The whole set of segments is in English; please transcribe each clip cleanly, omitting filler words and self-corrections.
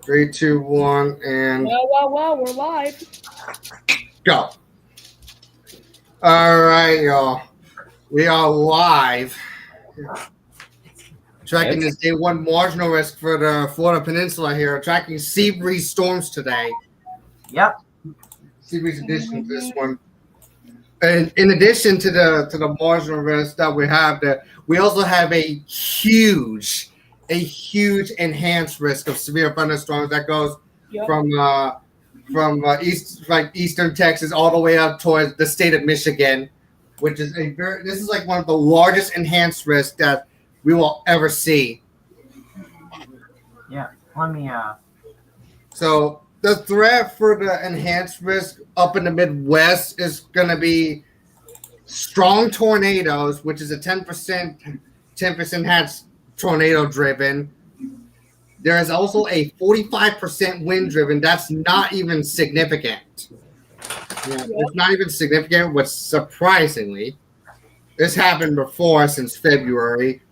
3, 2, 1, and Well, we're live. go. All right, y'all. We are live. Tracking this day one marginal risk for the Florida Peninsula here. Tracking Seabreeze storms today. Yep. Seabreeze edition to this one. And in addition to the marginal risk that we have there, we also have a huge enhanced risk of severe thunderstorms that goes from eastern Texas all the way up towards the state of Michigan, which is this is like one of the largest enhanced risks that we will ever see. Yeah. Let me So the threat for the enhanced risk up in the Midwest is going to be strong tornadoes, which is a 10% hatch tornado driven. There is also a 45% wind driven. That's not even significant. It's not even significant, which surprisingly, this happened before since February.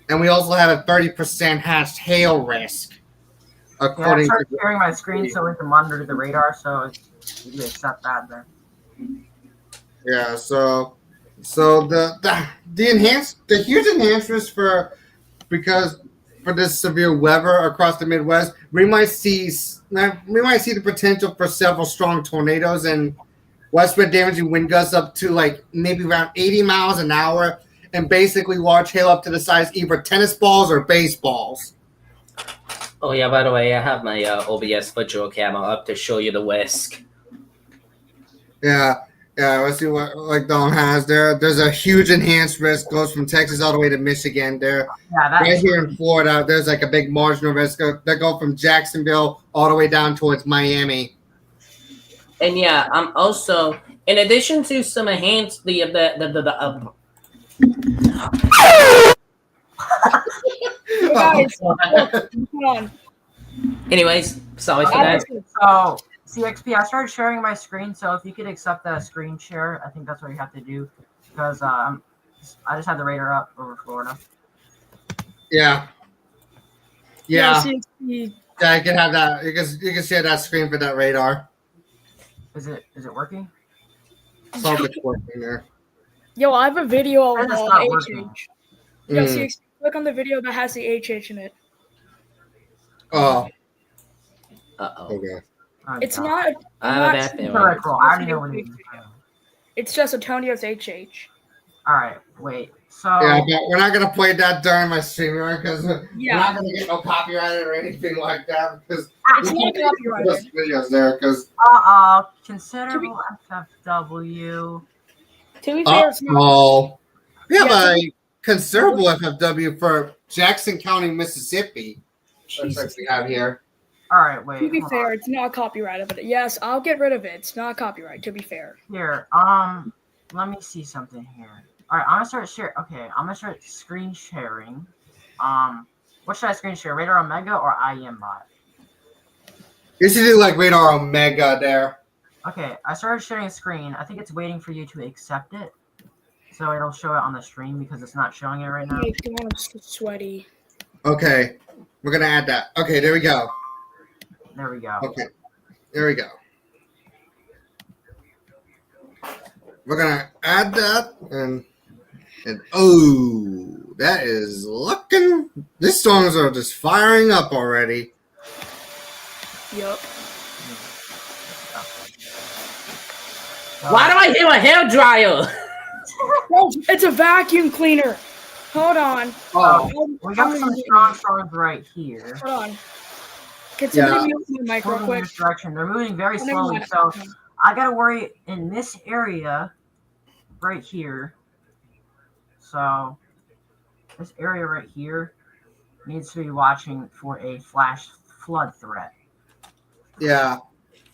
And we also have a 30% hatched hail risk. According to sharing my screen so we can monitor the radar, so you accept that then. Yeah, so the huge enhanced risk for this severe weather across the Midwest, we might see the potential for several strong tornadoes and widespread damaging wind gusts up to like maybe around 80 miles an hour, and basically large hail up to the size either tennis balls or baseballs. Oh yeah, by the way, I have my OBS virtual camera up to show you the whisk. Yeah, let's see what like Don has there. There's a huge enhanced risk, goes from Texas all the way to Michigan there. Yeah, right here in Florida, there's like a big marginal risk that go from Jacksonville all the way down towards Miami. And yeah, I'm also, in addition to some enhanced Guys, come on. Anyways, sorry for that. So, CXP, I started sharing my screen, so if you could accept that screen share, I think that's what you have to do, because I just had the radar up over Florida. Yeah. Yeah, CXP. Yeah, I can have that. You can share that screen for that radar. Is it working? Something's working there. Yo, I have a video of HH. Yo, CXP, click on the video that has the HH in it. Oh. Uh-oh. Okay. It's not. It's just Antonio's HH. All right, wait. So yeah, but we're not gonna play that during my stream because we're not gonna get no copyrighted or anything like that because it's not copyrighted. Videos there because considerable FFW. To be fair, it's not. Oh, we have a considerable FFW for Jackson County, Mississippi. Looks like we have here. All right, wait. To be fair, it's not copyrighted, but yes, I'll get rid of it. It's not copyright. To be fair. Here, let me see something here. All right, I'm gonna start share. Okay, I'm gonna start screen sharing. What should I screen share? Radar Omega or IEMBot? You should do like Radar Omega there. Okay, I started sharing a screen. I think it's waiting for you to accept it, so it'll show it on the stream because it's not showing it right now. I'm sweaty. Okay, we're gonna add that. Okay, there we go. There we go. Okay, there we go. We're gonna add that and oh, that is looking. These songs are just firing up already. Yep. Why do I hear a hair dryer? Oh, it's a vacuum cleaner. Hold on. Oh, we got some strong storms right here. Hold on. Can somebody mute my mic real quick? This direction. They're moving very slowly, so I gotta worry in this area right here. So this area right here needs to be watching for a flash flood threat. Yeah.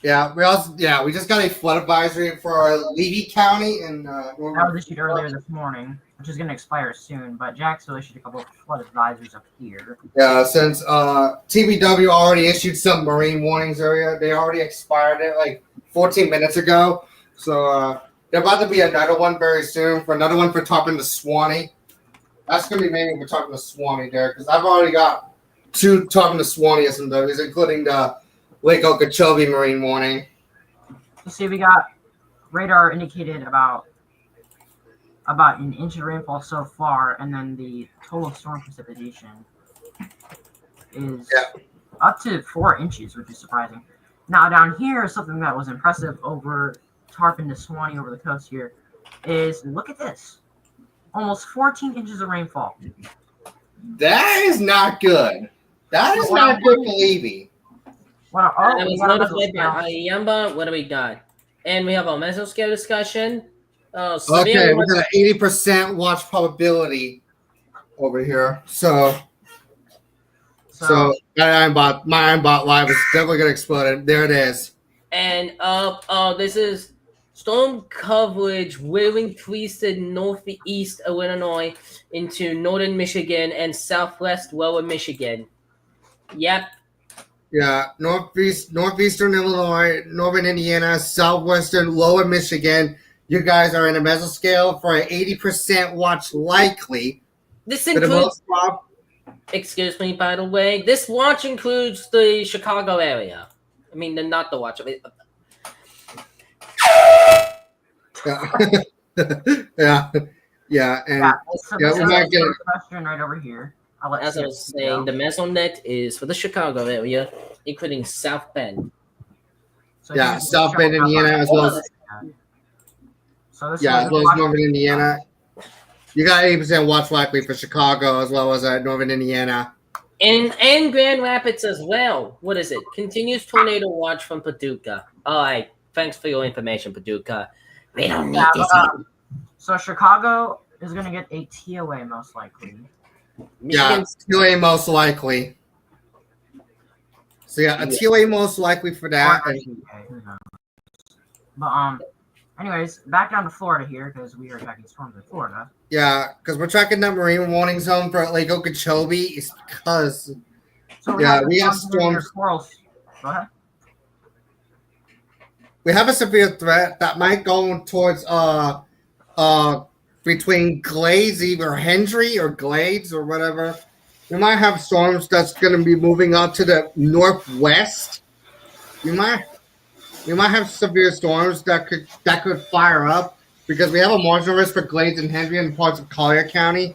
We just got a flood advisory for Levy County and that was issued earlier this morning, which is going to expire soon. But Jacksonville issued a couple of flood advisories up here. Yeah, since TBW already issued some marine warnings earlier, they already expired it like 14 minutes ago. So there's about to be another one very soon for another one for topping the Swanee. That's going to be mainly for topping the Swanee there because I've already got two talking to Swanee SMWs, including the Lake Okeechobee marine warning. You see, we got radar indicated about an inch of rainfall so far, and then the total storm precipitation is up to 4 inches, which is surprising. Now down here, something that was impressive over Tarpon to Swanee over the coast here is, look at this, almost 14 inches of rainfall. That is not good. That is not good for Levy. I was notified by Yamba. What do we got? And we have a mesoscale discussion. Okay, we got an 80% watch probability over here. So my Ironbot live is definitely gonna explode. There it is. And this is storm coverage will increase in northeast of Illinois into northern Michigan and southwest lower Michigan. Yep. Yeah, northeastern Illinois, northern Indiana, southwestern lower Michigan. You guys are in a mesoscale for an 80% watch likely. This includes. Excuse me, by the way. This watch includes the Chicago area. I mean, not the watch. Yeah, we might get a question right over here. As I was saying, the Mesonet is for the Chicago area, including South Bend. So South Bend, Indiana, as well as as well as northern Indiana. You got 80% watch likely for Chicago as well as northern Indiana. And Grand Rapids as well. What is it? Continuous tornado watch from Paducah. All right. Thanks for your information, Paducah. We don't need this. So Chicago is going to get a TOA most likely. TOA most likely. So a TOA most likely for that. But anyways, back down to Florida here because we are tracking storms in Florida. Yeah, because we're tracking that marine warning zone for Lake Okeechobee. It's because we have storms. Go ahead. We have a severe threat that might go towards between Glades, either Hendry or Glades or whatever. We might have storms that's going to be moving up to the northwest. We might have severe storms that could fire up because we have a marginal risk for Glades and Hendry in parts of Collier County,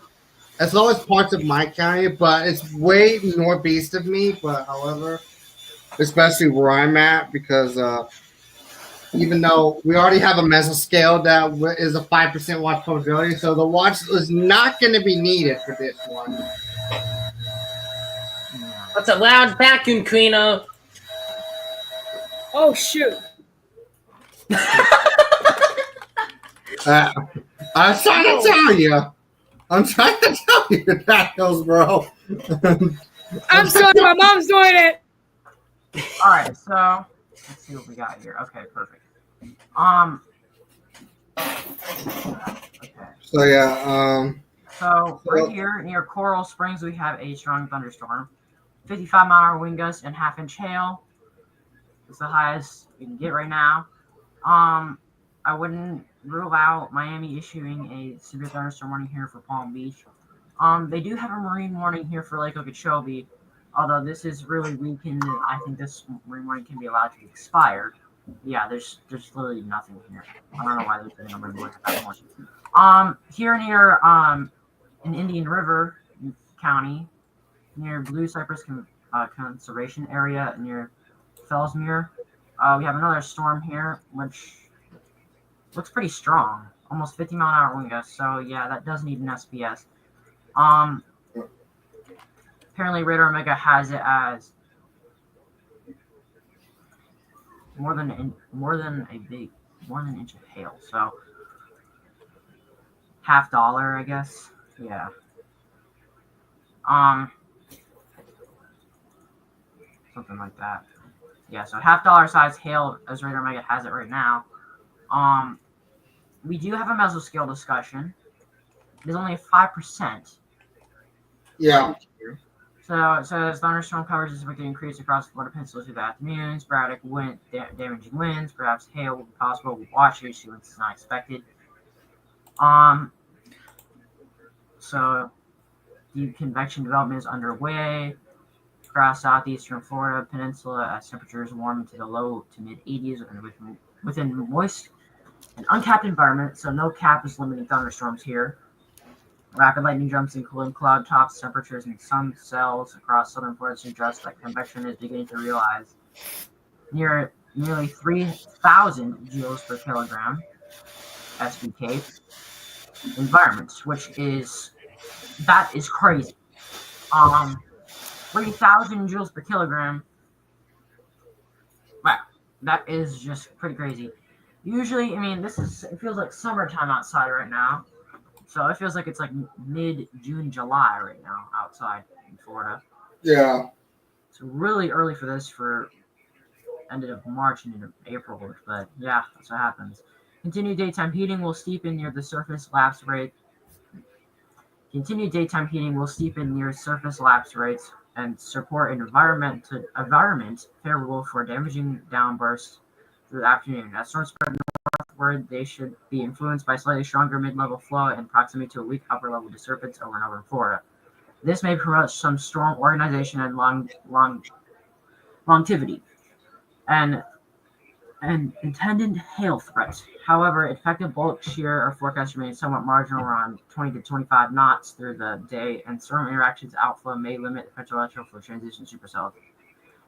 as well as parts of my county, but it's way northeast of me. But however, especially where I'm at, because even though we already have a mesoscale that is a 5% watch probability, so the watch is not going to be needed for this one. What's a loud vacuum cleaner? Oh, shoot. I was trying to tell you. I'm trying to tell you that goes, bro. I'm sorry, my mom's doing it. All right, so let's see what we got here. Okay, perfect. Okay. So So right here near Coral Springs, we have a strong thunderstorm, 55-mile-an-hour wind gusts and half-inch hail. It's the highest you can get right now. I wouldn't rule out Miami issuing a severe thunderstorm warning here for Palm Beach. They do have a marine warning here for Lake Okeechobee, although this is really weakened. I think this marine warning can be allowed to be expired. Yeah, there's literally nothing here. I don't know why they're putting a marine warning at that point. Here near in Indian River County, near Blue Cypress Conservation Area near Fellsmere, we have another storm here, which looks pretty strong, almost 50-mile-an-hour wind gusts. So yeah, that does need an SPS. Apparently Radar Omega has it as more than an inch of hail. So $50, I guess. Yeah. Something like that. Yeah, so $50 size hail as Radar Omega has it right now. We do have a mesoscale discussion. It is only a 5%. yeah. So as thunderstorm coverage is expected to increase across the Florida Peninsula through the afternoon, sporadic damaging winds, perhaps hail will be possible. Watch your issuance is not expected. So deep convection development is underway. across southeastern Florida peninsula as temperatures warm to the low to mid 80s and within moist and uncapped environment, so no cap is limiting thunderstorms here. Rapid lightning jumps in cooling cloud tops, temperatures and sun cells across southern Florida suggest that convection is beginning to realize nearly 3,000 joules per kilogram SPK environments, that is crazy. 3,000 joules per kilogram. Wow, that is just pretty crazy. Usually, I mean, it feels like summertime outside right now. So it feels like it's like mid-June, July right now outside in Florida. Yeah. It's really early for this, for end of March and into April, but yeah, that's what happens. Continued daytime heating will steepen near surface lapse rates and support an environment favorable for damaging downbursts through the afternoon. As storms spread northward, they should be influenced by slightly stronger mid-level flow and proximity to a weak upper-level disturbance over northern Florida. This may promote some strong organization and longevity and intended hail threats. However, effective bulk shear are forecast to remain somewhat marginal, around 20 to 25 knots through the day, and storm interactions outflow may limit the potential electrical transition supercells.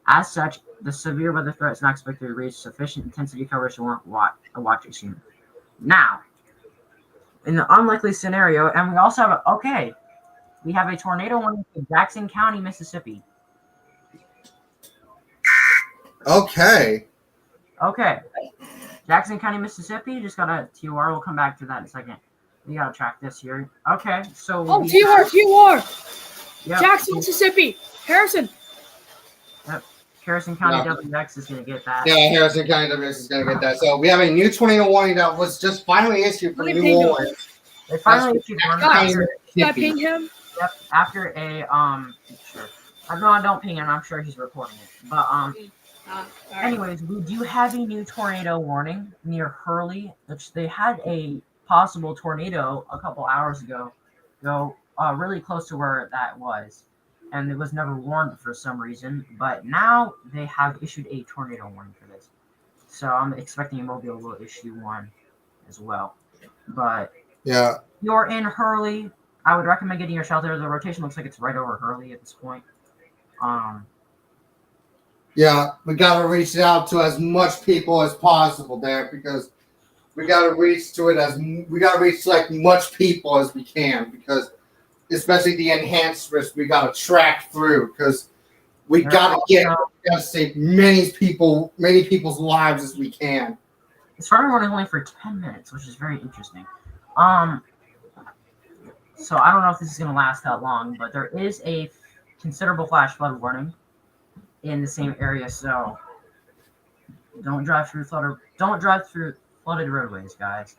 As such, the severe weather threat is not expected to reach sufficient intensity coverage to warrant a watch extreme. Now, in the unlikely scenario, and we also have we have a tornado warning in Jackson County, Mississippi. Okay. Jackson County, Mississippi. Just got a TOR. We'll come back to that in a second. We gotta track this here. Okay, so TOR. Yep. Jackson, Mississippi. Harrison. Yep. Harrison County WX is gonna get that. Yeah, Harrison County WX is going to get that. So we have a new tornado warning that was just finally issued for New Orleans. They finally issued one. Yeah, ping him. Yep. After a sure. No, don't ping him. I'm sure he's recording it. But anyways, we do have a new tornado warning near Hurley, which they had a possible tornado a couple hours ago, really close to where that was, and it was never warned for some reason. But now they have issued a tornado warning for this, so I'm expecting Mobile will issue one as well. But yeah, you're in Hurley, I would recommend getting your shelter. The rotation looks like it's right over Hurley at this point. Yeah, we got to reach out to as much people as possible there, because we got to reach like much people as we can, because especially the enhanced risk we got to track through, because we got to save many people's lives as we can. It's started running only for 10 minutes, which is very interesting. So I don't know if this is going to last that long, but there is a considerable flash flood warning in the same area, so don't drive through flooded roadways, guys.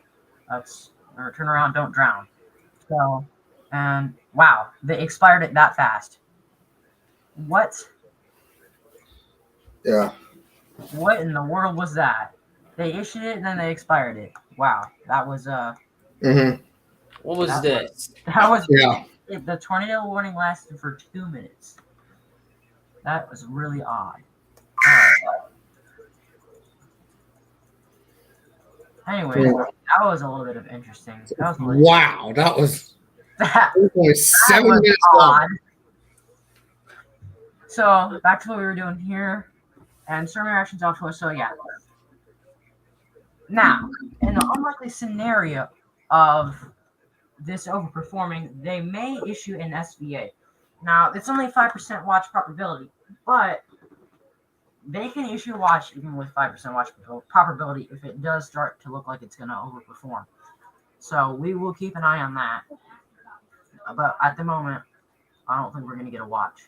Turn around, don't drown. So, and wow, they expired it that fast. What? Yeah. What in the world was that? They issued it and then they expired it. Wow, that was What was this? The tornado warning lasted for 2 minutes. That was really odd. Anyway, that was a little bit of interesting. That was only 7 minutes long. So back to what we were doing here, and storm reactions offshore. So yeah. Now, in the unlikely scenario of this overperforming, they may issue an SVA. Now, it's only 5% watch probability, but they can issue a watch even with 5% watch probability if it does start to look like it's going to overperform. So we will keep an eye on that. But at the moment, I don't think we're going to get a watch.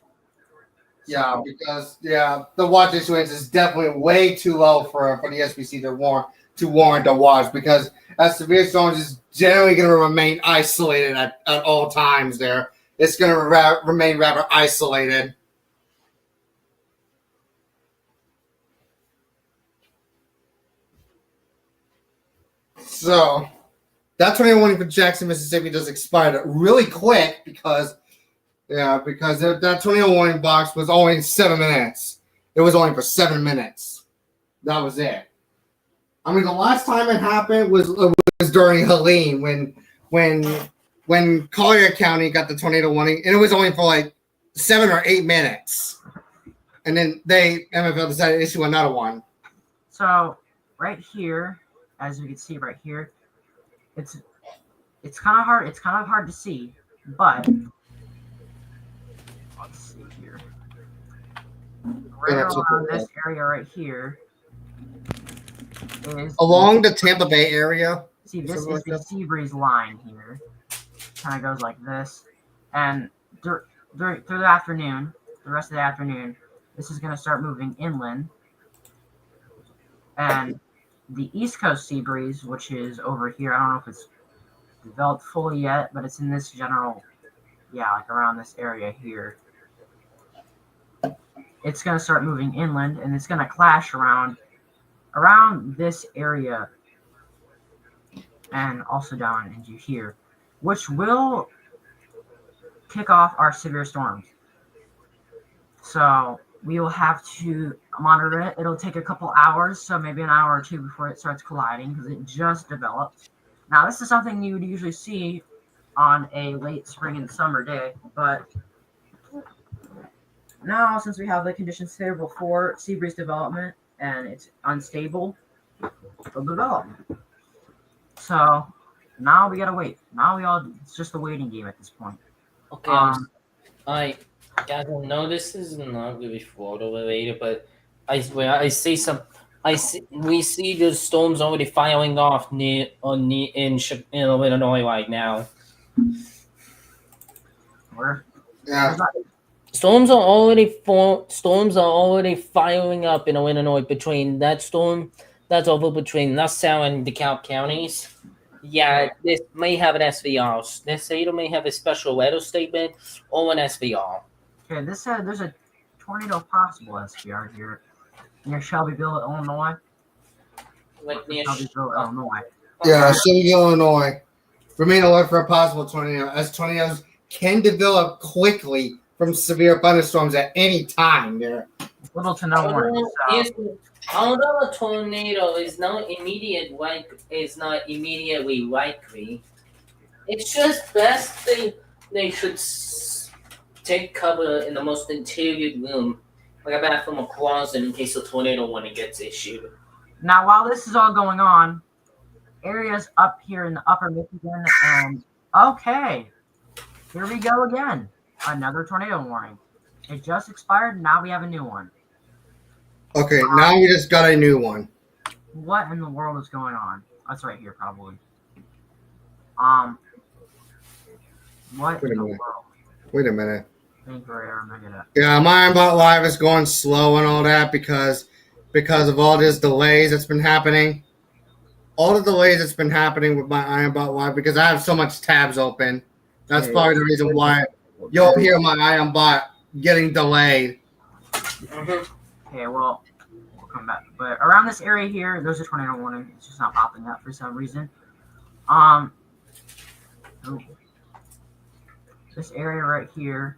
Yeah, because the watch issuance is definitely way too low for the SPC to warrant a watch, because as severe storms is generally going to remain isolated at all times there. It's going to remain rather isolated. So that tornado warning for Jackson, Mississippi does expire really quick, because Yeah, because that tornado warning box was only 7 minutes. It was only for 7 minutes. That was it. I mean, the last time it happened was during Helene when Collier County got the tornado warning, and it was only for like 7 or 8 minutes, and then MFL decided to issue another one. So right here, as you can see right here, it's kind of hard. It's kind of hard to see, but let's see here. Right around this area right here is along the Tampa Bay area. See, this is the Seabreeze line here. Kind of goes like this, and through the afternoon, the rest of the afternoon, this is going to start moving inland, and the East Coast Seabreeze, which is over here. I don't know if it's developed fully yet, but it's in this general, like around this area here. It's going to start moving inland, and it's going to clash around this area, and also down into here, which will kick off our severe storms. So we will have to monitor it. It'll take a couple hours, so maybe an hour or two before it starts colliding, because it just developed. Now, this is something you would usually see on a late spring and summer day, but now, since we have the conditions favorable for Seabreeze development and it's unstable, it'll develop. So now we gotta wait. It's just a waiting game at this point. Okay, I don't know. This is not really Florida related, but we see the storms already firing off in Illinois right now. Where? Yeah. Storms are already firing up in Illinois between that storm that's over between LaSalle and DeKalb counties. Yeah, this may have an SVR. This either may have a special weather statement or an SVR. Okay, this said there's a tornado possible SVR here near Shelbyville, Illinois. Like near Shelbyville, Illinois. Yeah, Shelbyville, Illinois. Remain alert for a possible tornado, as tornadoes can develop quickly from severe thunderstorms at any time there. Little to no warning. Although a tornado is not immediately likely, it's just best they should take cover in the most interior room, like a bathroom or closet, in case a tornado warning gets issued. Now, while this is all going on, areas up here in the upper Michigan, and okay, here we go again. Another tornado warning. It just expired. Now we have a new one. Okay, now we just got a new one. What in the world is going on? That's right here, probably. What in the world? Wait a minute. Yeah, my Ironbot Live is going slow and all that because of all this delays that's been happening. All the delays that's been happening with my Ironbot Live because I have so much tabs open. That's probably the reason why you'll hear my Ironbot getting delayed. Okay, well, we'll come back. But around this area here, there's a tornado warning. It's just not popping up for some reason. This area right here,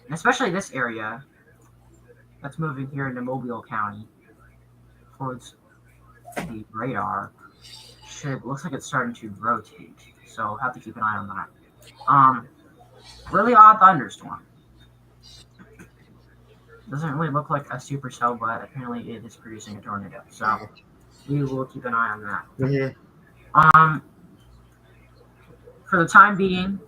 and especially this area that's moving here into Mobile County towards the radar, looks like it's starting to rotate. So we'll have to keep an eye on that. Really odd thunderstorm. Doesn't really look like a supercell, but apparently it is producing a tornado. So we will keep an eye on that. Mm-hmm. For the time being,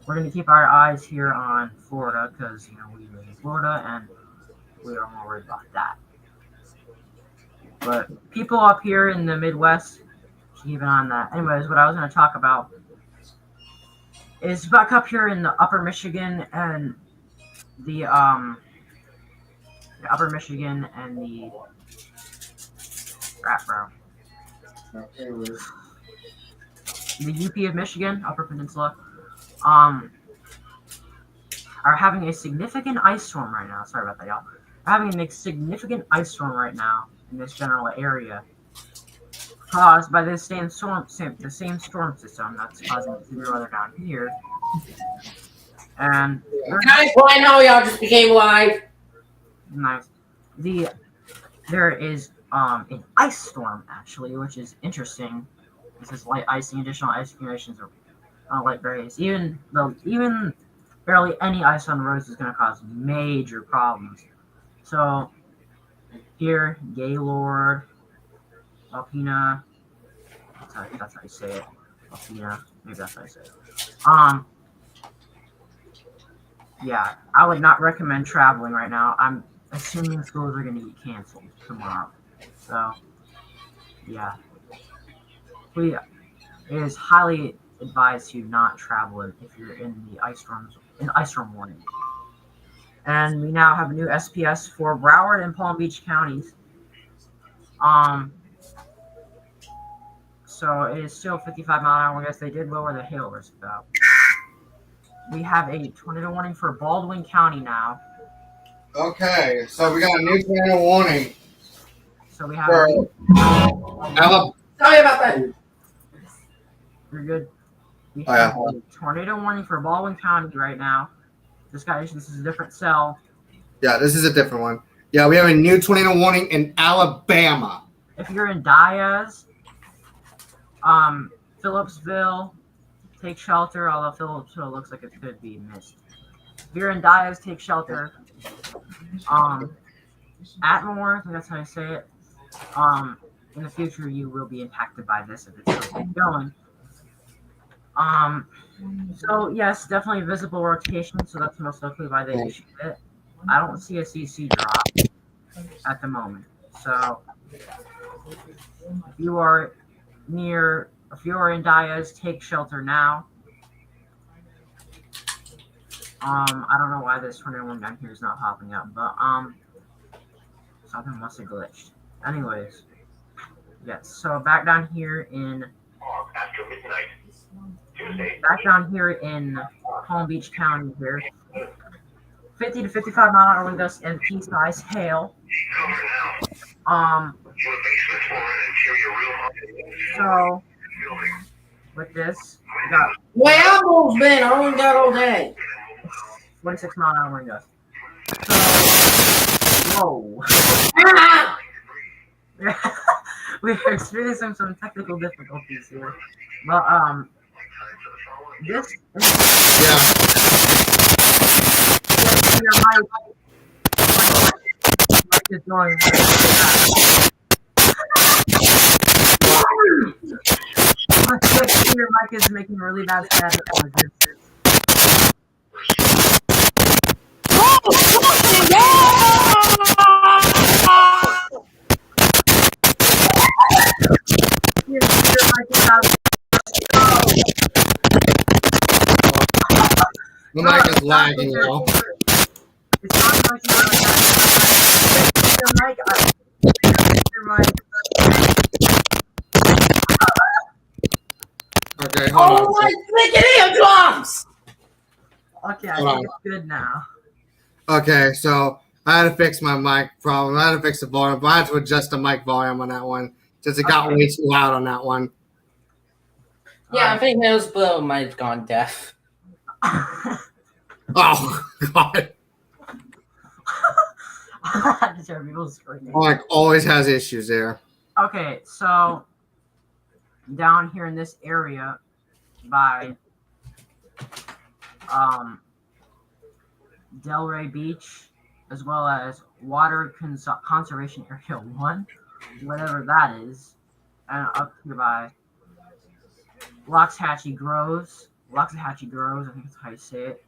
we're going to keep our eyes here on Florida because we live in Florida and we are more worried about that. But people up here in the Midwest, keep an eye on that. Anyways, what I was going to talk about is back up here in the upper Michigan and the upper Michigan and the UP of Michigan, Upper Peninsula, are having a significant ice storm right now. Sorry about that, y'all. Having a significant ice storm right now in this general area, caused by the same storm system that's causing severe weather down here And Guys, why now y'all just became live? nice. There is an ice storm actually, which is interesting. This is light icing, additional ice accumulations are light berries. Even barely any ice on the roads is going to cause major problems. So here, Gaylord, Alpina. That's how you say it. Alpina. Maybe that's how you say it. Yeah, I would not recommend traveling right now. I'm assuming schools are going to get canceled tomorrow. So, yeah. It is highly advised to not travel if you're in the ice storm warning. And we now have a new SPS for Broward and Palm Beach counties. So it is still 55-mile-an-hour winds. They did lower the hail risk though. We have a tornado warning for Baldwin County now. Okay, so we got a new tornado warning So we have. for Alabama. Sorry about that. You're good. We have a tornado warning for Baldwin County right now. This is a different cell. Yeah, this is a different one. Yeah, we have a new tornado warning in Alabama. If you're in Diaz, Phillipsville, take shelter, although Phillipsville looks like it could be missed. If you're in Diaz, take shelter. Atmore, I think that's how you say it. In the future, you will be impacted by this if it's still going. So yes, definitely visible rotation. So that's most likely why they issued it. I don't see a CC drop at the moment. So if you are in Diaz, take shelter now. I don't know why this tornado one down here is not popping up, but something must have glitched. Anyways, yes. So back down here in Palm Beach County here, 50 to 55-mile-an-hour wind gusts and pea-sized hail. So with this, we got Where Elmo's been? I only got all day. 46-mile-an-hour wind gusts. So, whoa. We're experiencing some technical difficulties here. But this mic is going your mic is making really bad static noises. The mic is lagging now. It's not like your mic. Okay, hold on. Oh my freaking eardrums! Okay, I think it's good now. Okay, so I had to fix my mic problem. I had to fix the volume, but I had to adjust the mic volume on that one since it got way too loud on that one. Yeah, I think Hillsborough might have gone deaf. Oh, God. Mike always has issues there. Okay, so down here in this area by Delray Beach, as well as Water Conservation Area 1, whatever that is, and up here by Loxahatchee Groves, I think that's how you say it.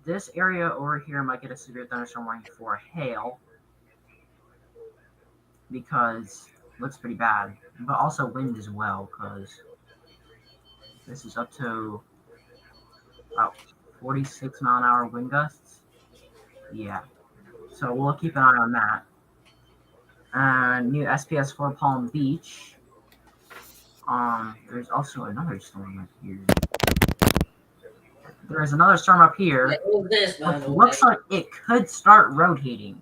This area over here might get a severe thunderstorm warning for hail because it looks pretty bad, but also wind as well because this is up to about 46-mile-an-hour wind gusts. Yeah, so we'll keep an eye on that. New SPS for Palm Beach. There's also another storm up here. There's another storm up here. This, Which looks like it could start rotating.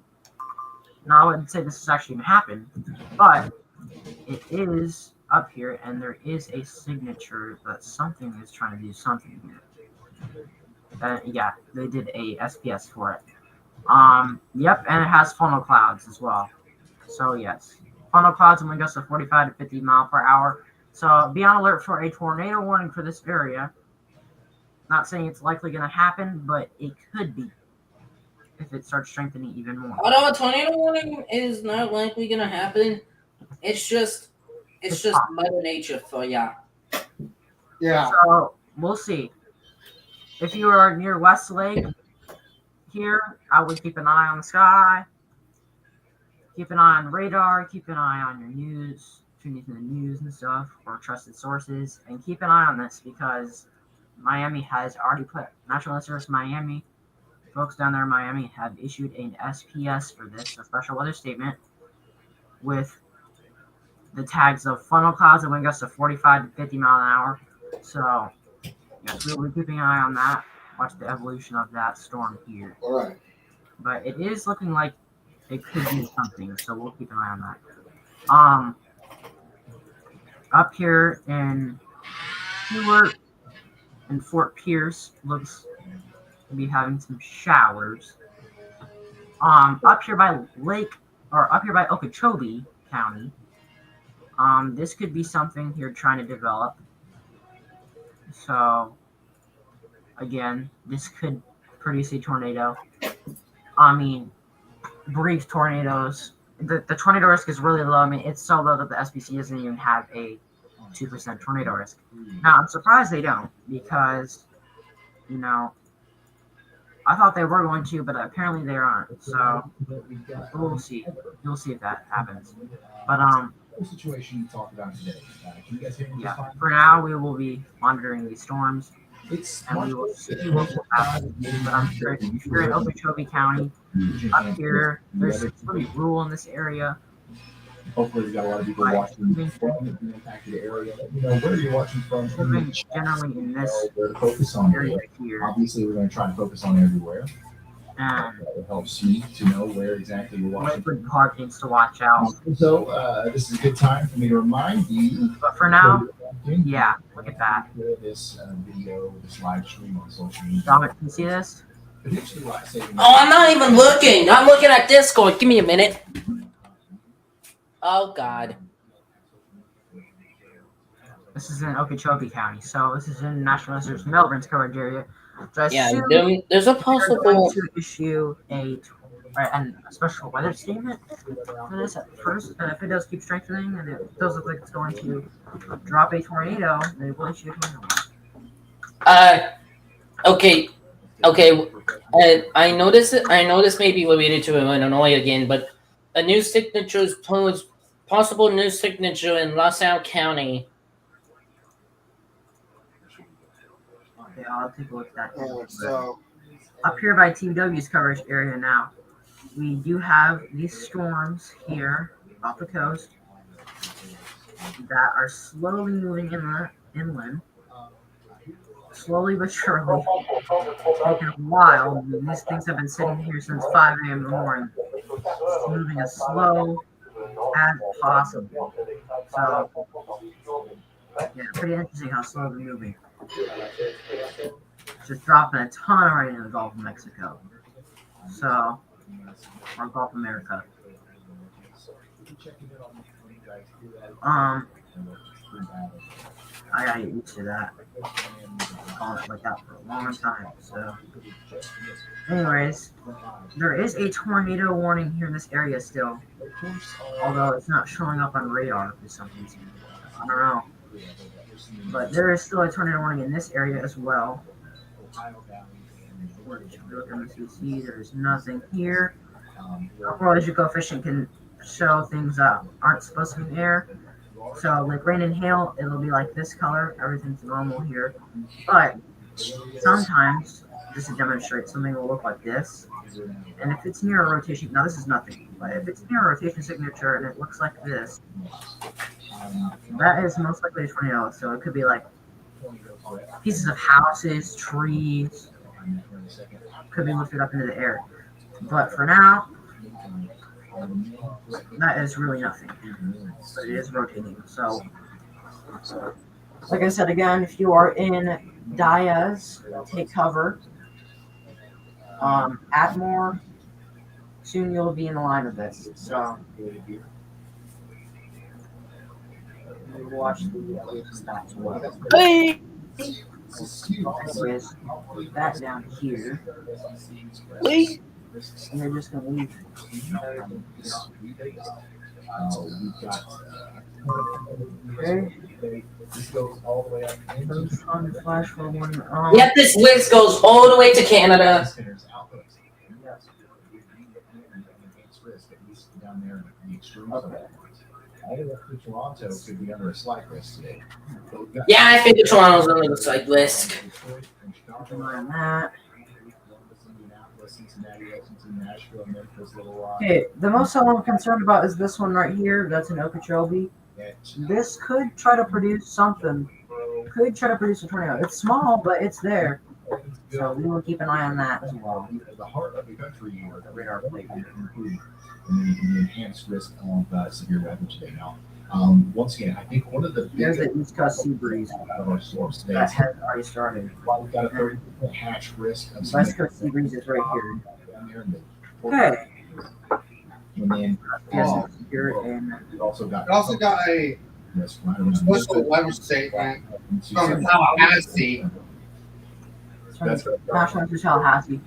Now, I wouldn't say this has actually happened, but it is up here, and there is a signature that something is trying to do something here. Yeah, they did a SPS for it. Yep, and it has funnel clouds as well. So yes, funnel clouds and wind gusts of 45 to 50 mile per hour. So be on alert for a tornado warning for this area. Not saying it's likely going to happen, but it could be if it starts strengthening even more. Although a tornado warning is not likely gonna happen, it's just Mother Nature for ya. Yeah. So we'll see. If you are near Westlake here, I would keep an eye on the sky. Keep an eye on the radar. Keep an eye on your news, tuning into the news and stuff, or trusted sources, and keep an eye on this because Miami has already put Natural Resource Miami. Folks down there in Miami have issued an SPS for this, a special weather statement, with the tags of funnel clouds and wind gusts of 45 to 50 mile an hour. So, yes, we'll be keeping an eye on that. Watch the evolution of that storm here. All right. But it is looking like it could be something, so we'll keep an eye on that. Up here in Stewart and Fort Pierce looks to be having some showers. Up here by Okeechobee County, this could be something you're trying to develop. So, again, this could produce a tornado. I mean, brief tornadoes. The tornado risk is really low. I mean, it's so low that the SPC doesn't even have a 2% tornado risk. Now, I'm surprised they don't because, I thought they were going to, but apparently they aren't. So, we'll see. We'll see if that happens. But, situation you talked about today. Can you guys hear me? Yeah, for now, we will be monitoring these storms. It's and we will see what will happen. But I'm sure if you're in Okeechobee County, up here, there's pretty rural in this area. Hopefully, we've got a lot of people watching from the impacted area. Where are you watching from? Generally in this where to focus on area here. Obviously, we're going to try to focus on everywhere. And it helps me to know where exactly we're watching. Liquid parkings to watch out. So this is a good time for me to remind you. But for now, yeah, look at that. This video, this live stream on social media. Dominic, can you see this? Oh, I'm not even looking. I'm looking at Discord. Give me a minute. Oh God. This is in Okeechobee County, so this is in National Reserve's Melbourne's coverage area. So yeah, there's a possible to issue a special weather statement for this at first. And if it does keep strengthening and it does look like it's going to drop a tornado, they will issue a tornado. Okay. I noticed may be related to Illinois again, but a new signature is posed, possible new signature in LaSalle County. Okay, I'll take a look at that. So up here by Team W's coverage area now, we do have these storms here off the coast that are slowly moving inland. Slowly but surely. It's taken a while. These things have been sitting here since 5 a.m. in the morning. It's moving as slow as possible. So, yeah, pretty interesting how slow they're moving. Just dropping a ton of rain in the Gulf of Mexico. So, or Gulf of America. I gotta get used to that. Calling it like that for a long time. So, anyways, there is a tornado warning here in this area still. Although it's not showing up on radar for some reason. I don't know. But there is still a tornado warning in this area as well. There's nothing here. Overall, as you go fishing can show things that aren't supposed to be in the air. So, like rain and hail, it'll be like this color. Everything's normal here. But sometimes, just to demonstrate, something will look like this. And if it's near a rotation, now this is nothing, but if it's near a rotation signature and it looks like this, that is most likely a tornado. So it could be like pieces of houses, trees, could be lifted up into the air. But for now, that is really nothing. But it is rotating. So, like I said again, if you are in Diaz, take cover. add more. Soon you'll be in the line of this. So you watch the stats well. Hey. Anyways, put that down here. Wait. And you're just gonna leave. Okay. This goes all the way up into On the flash for one. Yep, this list goes all the way to Canada. Center's outpost. Yes. Enhanced risk, at least down there in the extreme zone. All the way up to Toronto could be under a slight risk today. Yeah, I think Toronto's under the slight risk. Keep an eye on that. Okay, the most I'm concerned about is this one right here. That's an Okeechobee. This could try to produce something. Could try to produce a tornado. It's small, but it's there. So we will keep an eye on that as well. The heart of the country, the radar plate, including the enhanced risk of severe weather today. Now, once again, I think one of the There's the East Coast Seabreeze of our storms today that has already started. while we've got a 30% hatch risk of West Coast Seabreeze is right here. down there in the Okay. and then Yes, here and we've also got a risk right around special weather statement into from Tallahassee. That's National to Tallahassee.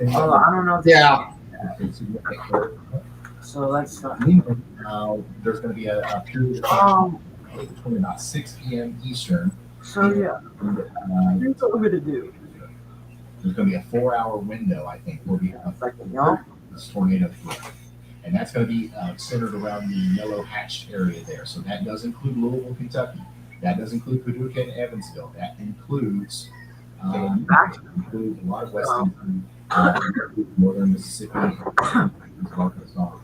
Oh, I don't know. If Yeah. So let's. There's going to be a period of between about 6 p.m. Eastern. So yeah, here's what we're gonna do. There's going to be a 4-hour window, I think, where we have this tornado here. And that's going to be centered around the yellow hatched area there. So that does include Louisville, Kentucky. That does include Paducah and Evansville. That includes includes a lot of western, northern Mississippi, Arkansas.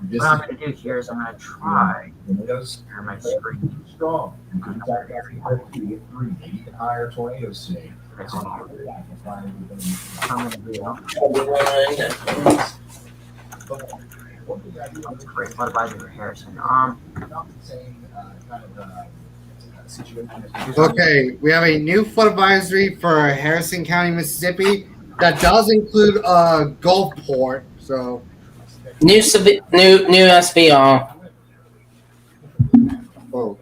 This What I'm gonna do here is I'm gonna try tornadoes share my screen. strong. You could be back after 3, maybe even higher tornadoes today. I'm gonna do That's great. What about your Harrison? Okay, we have a new flood advisory for Harrison County, Mississippi. That does include a Gulfport. So New SBR. oh,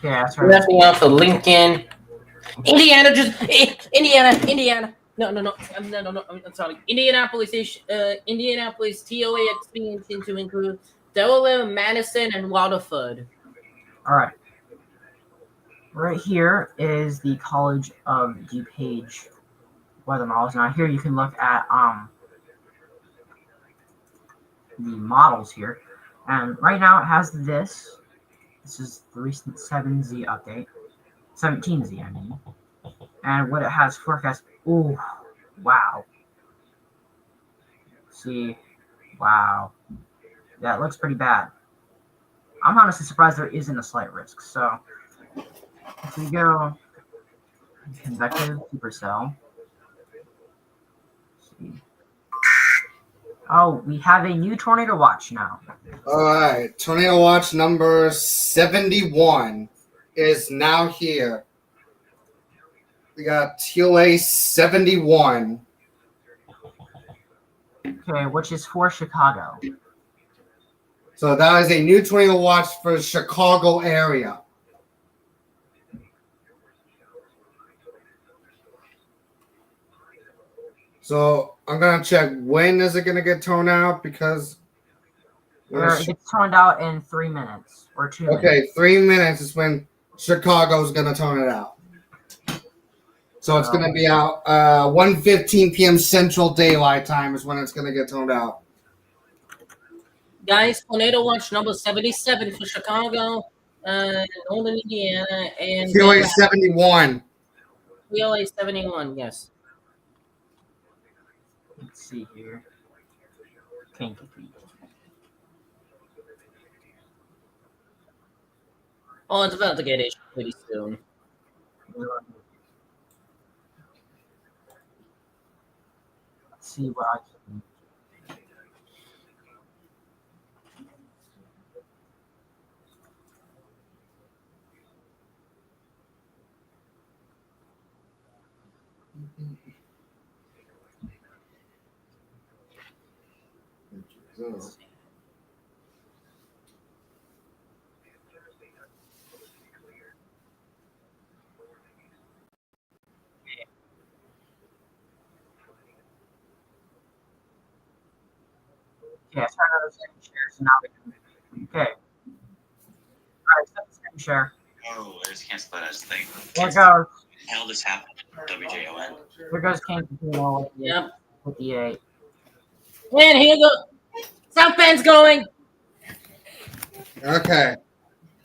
Yeah, that's New right. SBR for Lincoln. Indiana. No. I'm sorry. Indianapolis TOA expansion to include Delaware, Madison, and Waterford. All right. Right here is the College of DuPage weather models. Now here you can look at the models here, and right now it has this. This is the recent 7Z update, 17Z I mean, and what it has forecast. Ooh, wow. See, wow, that looks pretty bad. I'm honestly surprised there isn't a slight risk. So if we go convective supercell, see. Oh, we have a new tornado watch now. all right. Tornado watch number 71 is now here. We got TOA 71. Okay, which is for Chicago. So that is a new tornado watch for the Chicago area. So I'm gonna check when is it gonna get torn out because It gets turned out in 3 minutes or 2 minutes. okay, 3 minutes is when Chicago's gonna turn it out. So it's gonna be out 1:15 p.m. Central Daylight Time is when it's gonna get toned out. Guys, tornado watch number 77 for Chicago, Northern Indiana, and TOA 71. TOA 71. Yes. Let's see here. Kankakee. Oh, it's about to get issued pretty soon. Let's see what I can. So, Okay, I started another second share, so now we can. Okay. Alright, second share. Oh, I just canceled that as a thing. There Cancel. goes. The hell just happened? WJON. There goes King Casino Yep. with the 8. And here go. South Bend's going. okay.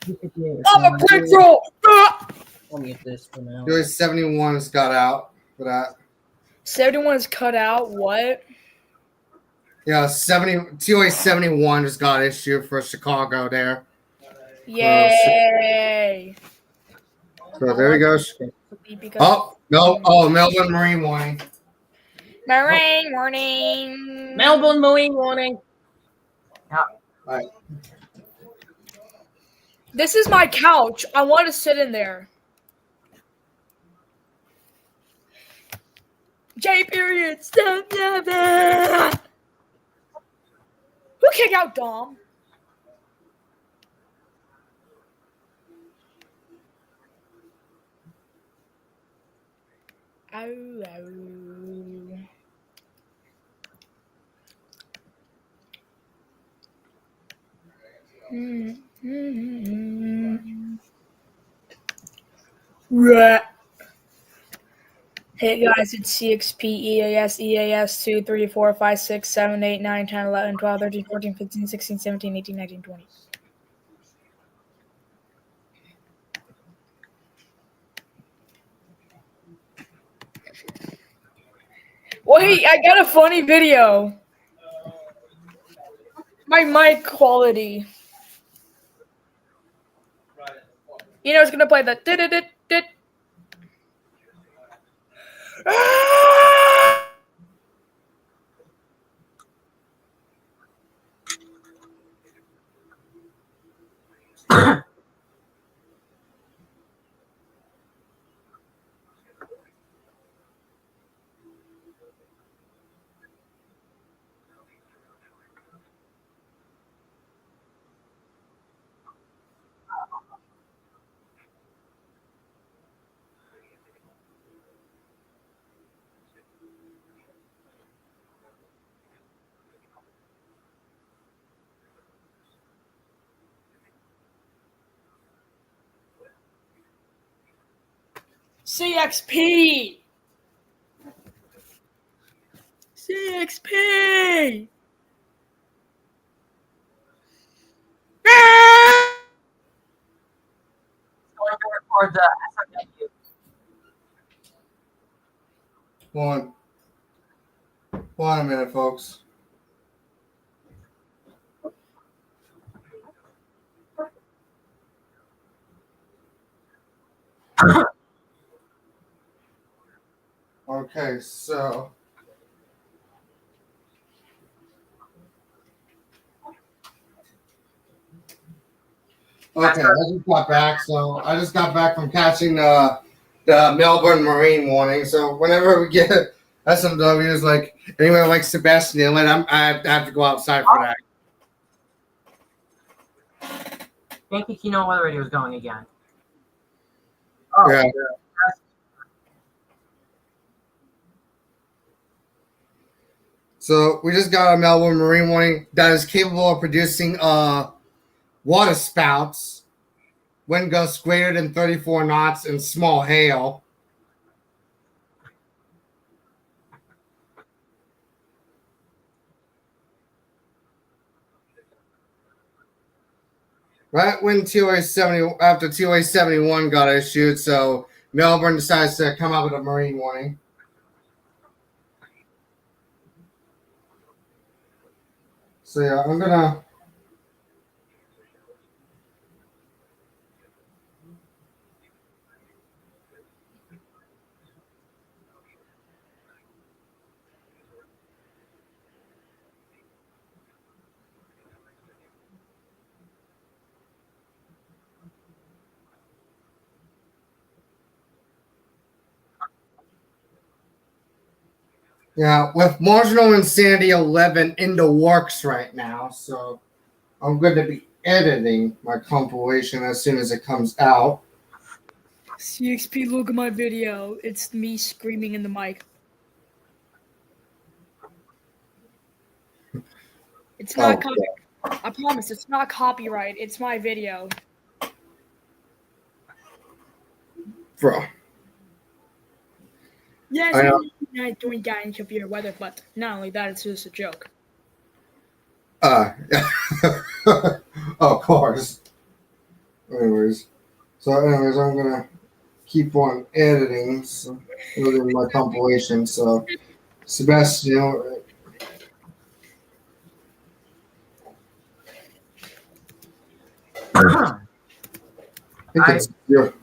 258. I'm a brick roll. I'll mute this for now. Tier 71's got out for that. 71 is cut out. What? Yeah, 71 just got issued for Chicago there. Yay! So there we go. Because Oh, no. Oh, Melbourne Marine warning. Marine warning. Melbourne Marine warning. This is my couch. I want to sit in there. J period. Stop. Who kicked out Dom? Ow. Right. Hey guys, it's CXP EAS 2, 3, 4, 5, 6, 7, 8, 9, 10, 11, 12, 13, 14, 15, 16, 17, 18, 19, 20. Wait, I got a funny video. My mic quality. You know it's gonna play the dit. CXP. Going to record the SMW. One a minute, folks. Okay, so okay, I just got back. So I just got back from catching the Melbourne Marine warning. So whenever we get SMWs like anywhere like Sebastian Inlet, I have to go outside for that. Thank you, Kino Weather Radio is going again. Yeah. So we just got a Melbourne Marine warning that is capable of producing water spouts, wind gusts greater than 34 knots, and small hail. Right when after TOA 71 got issued, so Melbourne decides to come up with a marine warning. So yeah, I'm gonna. Yeah, with Marginal Insanity 11 in the works right now, so I'm going to be editing my compilation as soon as it comes out. CXP, look at my video. It's me screaming in the mic. It's not I promise, it's not copyright. It's my video. Bro. Yes, I know. I'm not doing that in computer weather, but not only that, it's just a joke. Of course. Anyways, I'm gonna keep on editing my compilation. So, Sebastian, I think it's your.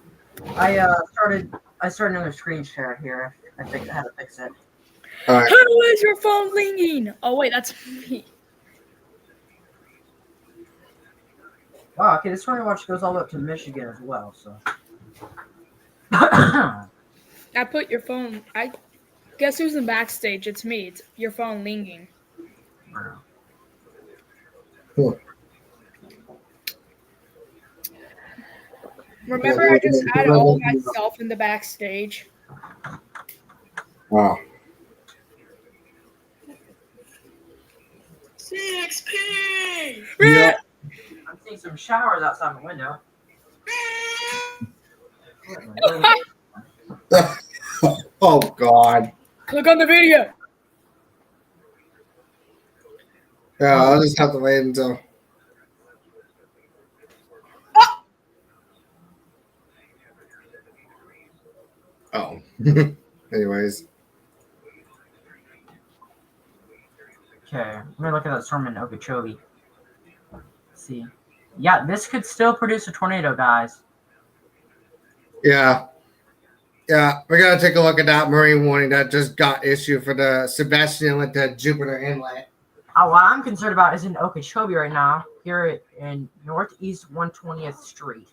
I started another screen share here. I think I had to fix it. All right. How is your phone ringing? Oh wait, that's me. Wow, okay, this story watch goes all the way up to Michigan as well, so. I I put your phone. I guess who's in backstage? It's me. It's your phone ringing. Remember, I just had all myself in the backstage. Wow. CXP. Yeah. I'm seeing some showers outside my window. Oh God. Click on the video. Yeah, I'll just have to wait until. Oh. Anyways. Okay, I'm gonna look at that storm in Okeechobee. Let's see. Yeah, this could still produce a tornado, guys. Yeah. Yeah, we're gonna take a look at that marine warning that just got issued for the Sebastian Inlet to Jupiter Inlet. What I'm concerned about is in Okeechobee right now, here in Northeast 120th Street.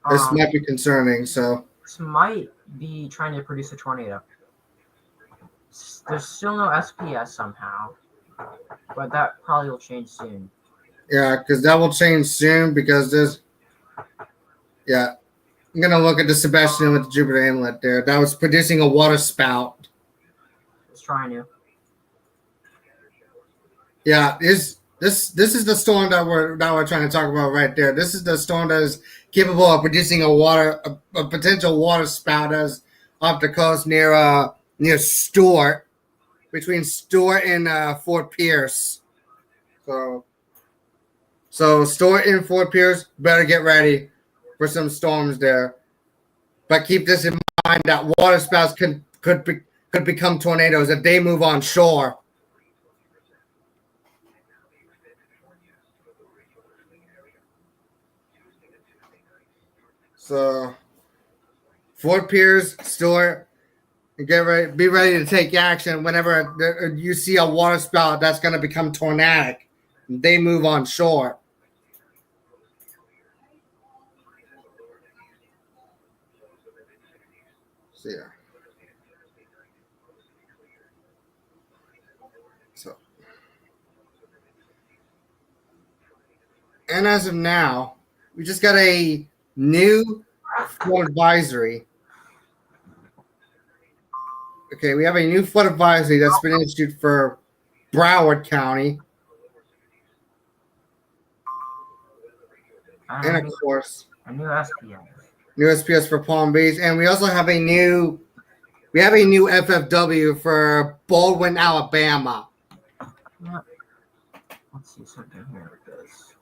This might be concerning, so. This might be trying to produce a tornado. There's still no SPS somehow, but that probably will change soon. Yeah, because that will change soon because there's. Yeah. I'm going to look at the Sebastian Inlet to Jupiter Inlet there. That was producing a water spout. It's trying to. Yeah, this is the storm that we're trying to talk about right there. This is the storm that is capable of producing a potential water spout as off the coast near Stuart, between Stuart and Fort Pierce. So Stuart and Fort Pierce better get ready for some storms there. But keep this in mind that water spouts could become tornadoes if they move on shore. So, Fort Pierce, Stuart, be ready to take action whenever you see a water spout that's going to become tornadic. They move on shore. So, yeah. So, and as of now, we just got a new flood advisory. Okay, we have a new flood advisory that's been issued for Broward County. And of course, a new SPS. New SPS for Palm Beach. And we also have a new FFW for Baldwin, Alabama. Yep. Let's see something here with this.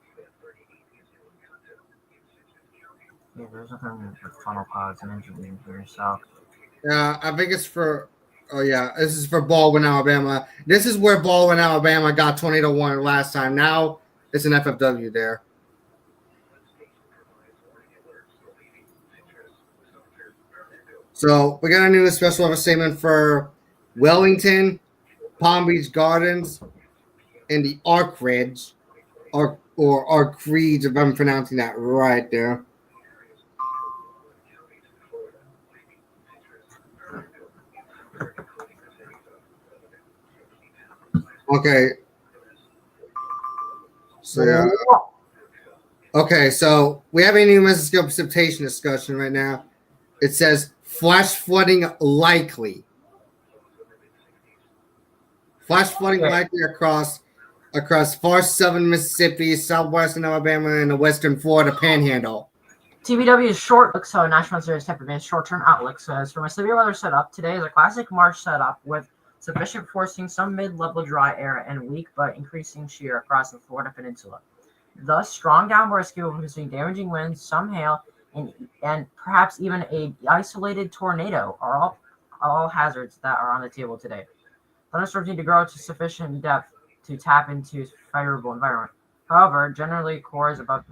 Yeah, there's nothing with funnel pods and engineering here, so. I think it's for. Oh yeah, this is for Baldwin, Alabama. This is where Baldwin, Alabama got 20-1 last time. Now it's an FFW there. So we got a new special offer statement for Wellington, Palm Beach Gardens, and the Ark Ridge, or Ark Ridge, if I'm pronouncing that right there. Okay. So yeah. Okay, so we have a new mesoscale precipitation discussion right now. It says flash flooding likely. Flash flooding likely across far southern Mississippi, southwestern Alabama, and the western Florida Panhandle. TBW's short look, so National Series Type Advanced Short-Term Outlook says, for my severe weather setup, today is a classic March setup with sufficient forcing some mid-level dry air and weak but increasing shear across the Florida Peninsula. Thus, strong downward ski will producing damaging winds, some hail, and perhaps even a isolated tornado are all hazards that are on the table today. Thunderstorms need to grow to sufficient depth to tap into favorable environment. However, generally cores above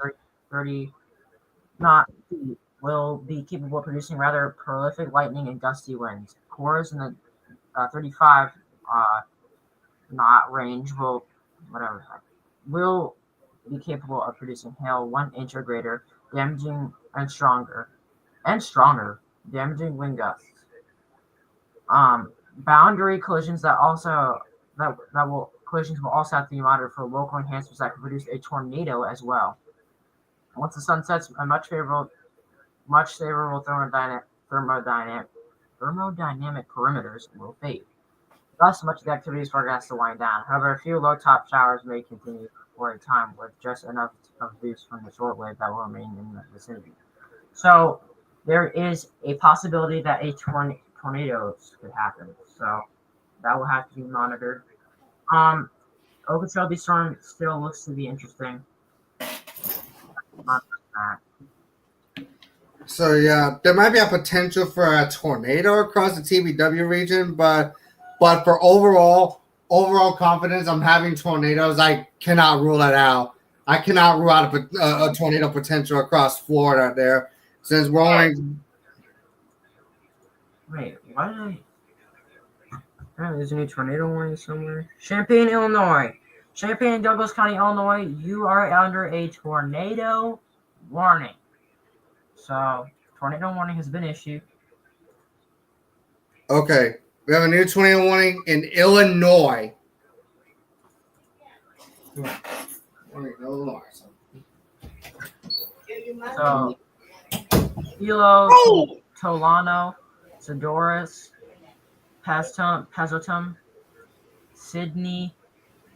30 knot feet will be capable of producing rather prolific lightning and gusty winds. Cores in the 35 knot range will be capable of producing hail 1 inch or greater, damaging and stronger, damaging wind gusts. Boundary collisions collisions will also have to be monitored for local enhancements that could produce a tornado as well. Once the sun sets, a much favorable thermodynamic perimeters will fade. Thus, much of the activity is forecast to wind down. However, a few low-top showers may continue for a time with just enough of boost from the shortwave that will remain in the vicinity. So, there is a possibility that a tornadoes could happen. So, that will have to be monitored. Okeechobee storm still looks to be interesting. So yeah, there might be a potential for a tornado across the TBW region, but for overall confidence, I'm having tornadoes. I cannot rule that out. I cannot rule out a tornado potential across Florida there, since we're only. Wait, why did I? Apparently there's a new tornado warning somewhere. Champaign, Illinois. Champaign and Douglas County, Illinois. You are under a tornado warning. So, tornado warning has been issued. Okay, we have a new tornado warning in Illinois. So, Hilo, Tolano, Sedoras, Pazotum, Sydney,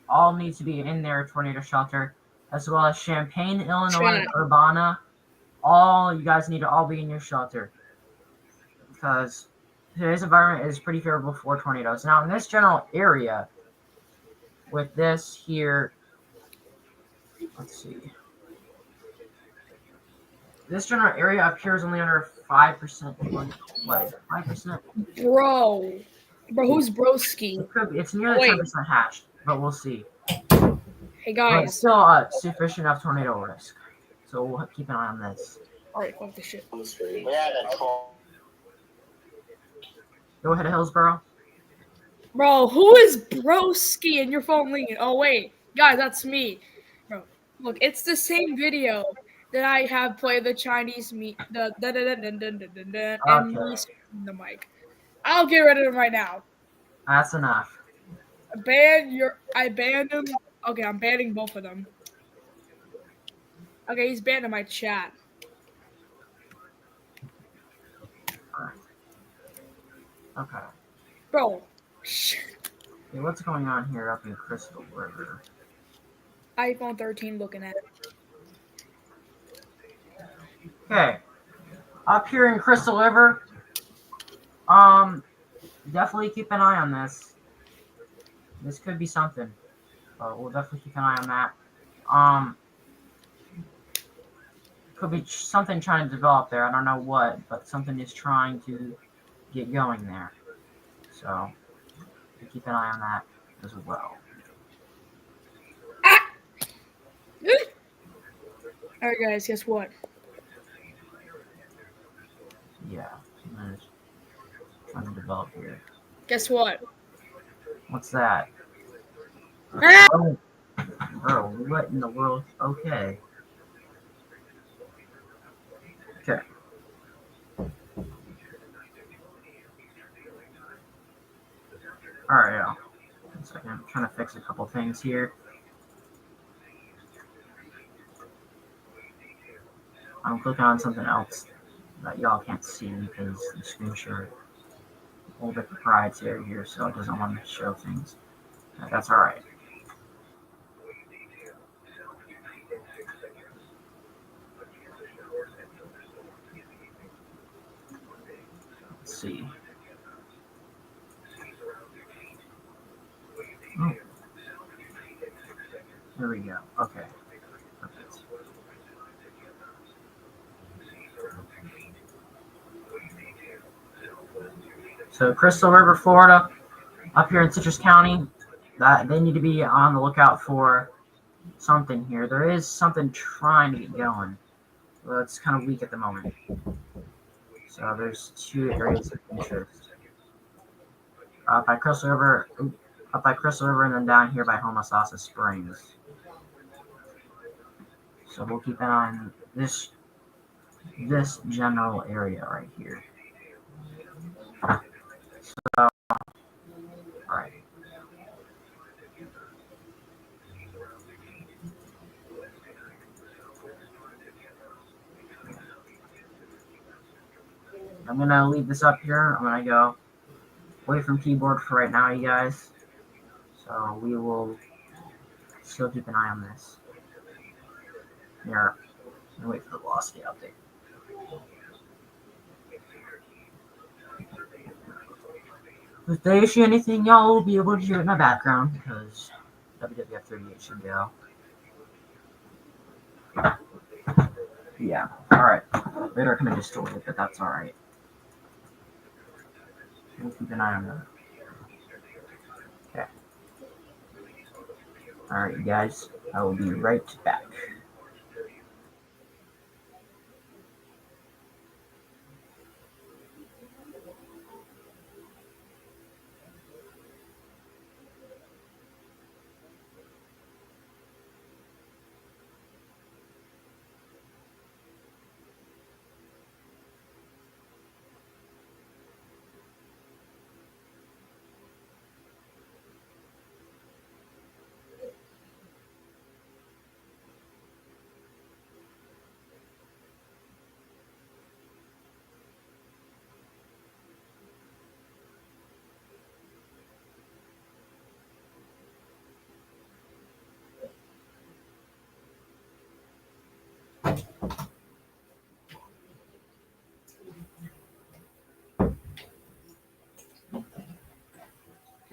all need to be in their tornado shelter, as well as Champaign, Illinois, Urbana. All you guys need to all be in your shelter because today's environment is pretty favorable for tornadoes. Now, in this general area, with this here, let's see. This general area up here is only under 5%. What? 5%? Bro, who's broski? It could be. It's nearly 10% hatched, but we'll see. Hey guys, but it's still sufficient enough tornado risk, so we'll keep an eye on this. All right, fuck this shit. Go ahead, Hillsboro. Bro, who is broski in your phone ringing? Oh wait, guys, that's me. Bro, look, it's the same video that I have played the Chinese and me the mic. I'll get rid of him right now. That's enough. I banned him. Okay, I'm banning both of them. Okay, he's banned in my chat. Okay. Bro. Hey, what's going on here up in Crystal River? iPhone 13 looking at it. Okay. Up here in Crystal River, definitely keep an eye on this. This could be something. But we'll definitely keep an eye on that. Could be something trying to develop there. I don't know what, but something is trying to get going there. So keep an eye on that as well. All right, guys, guess what? Yeah, something is trying to develop here. Guess what? What's that? Ah! Oh, bro, what in the world? Okay. Okay. Alright, yeah. second. I'm trying to fix a couple things here. I'm clicking on something else that y'all can't see because the screen share a little bit proprietary here, so it doesn't want to show things. That's all right. Let's see. Oh. There we go. Okay. Perfect. So Crystal River, Florida, up here in Citrus County, that they need to be on the lookout for something here. There is something trying to get going. Well, it's kind of weak at the moment. So there's 2 areas of interest. Up by Crystal River, and then down here by Homosassa Springs. So we'll keep an eye on this general area right here. So, all right. I'm gonna leave this up here. I'm gonna go away from keyboard for right now, you guys. So we will still keep an eye on this. Here, I'm gonna wait for the velocity update. If they issue anything, y'all will be able to hear it in my background because WWF 38 should go. Yeah, alright. Later I can have destroyed it, but that's alright. We'll keep an eye on that. Okay. Alright, you guys. I will be right back.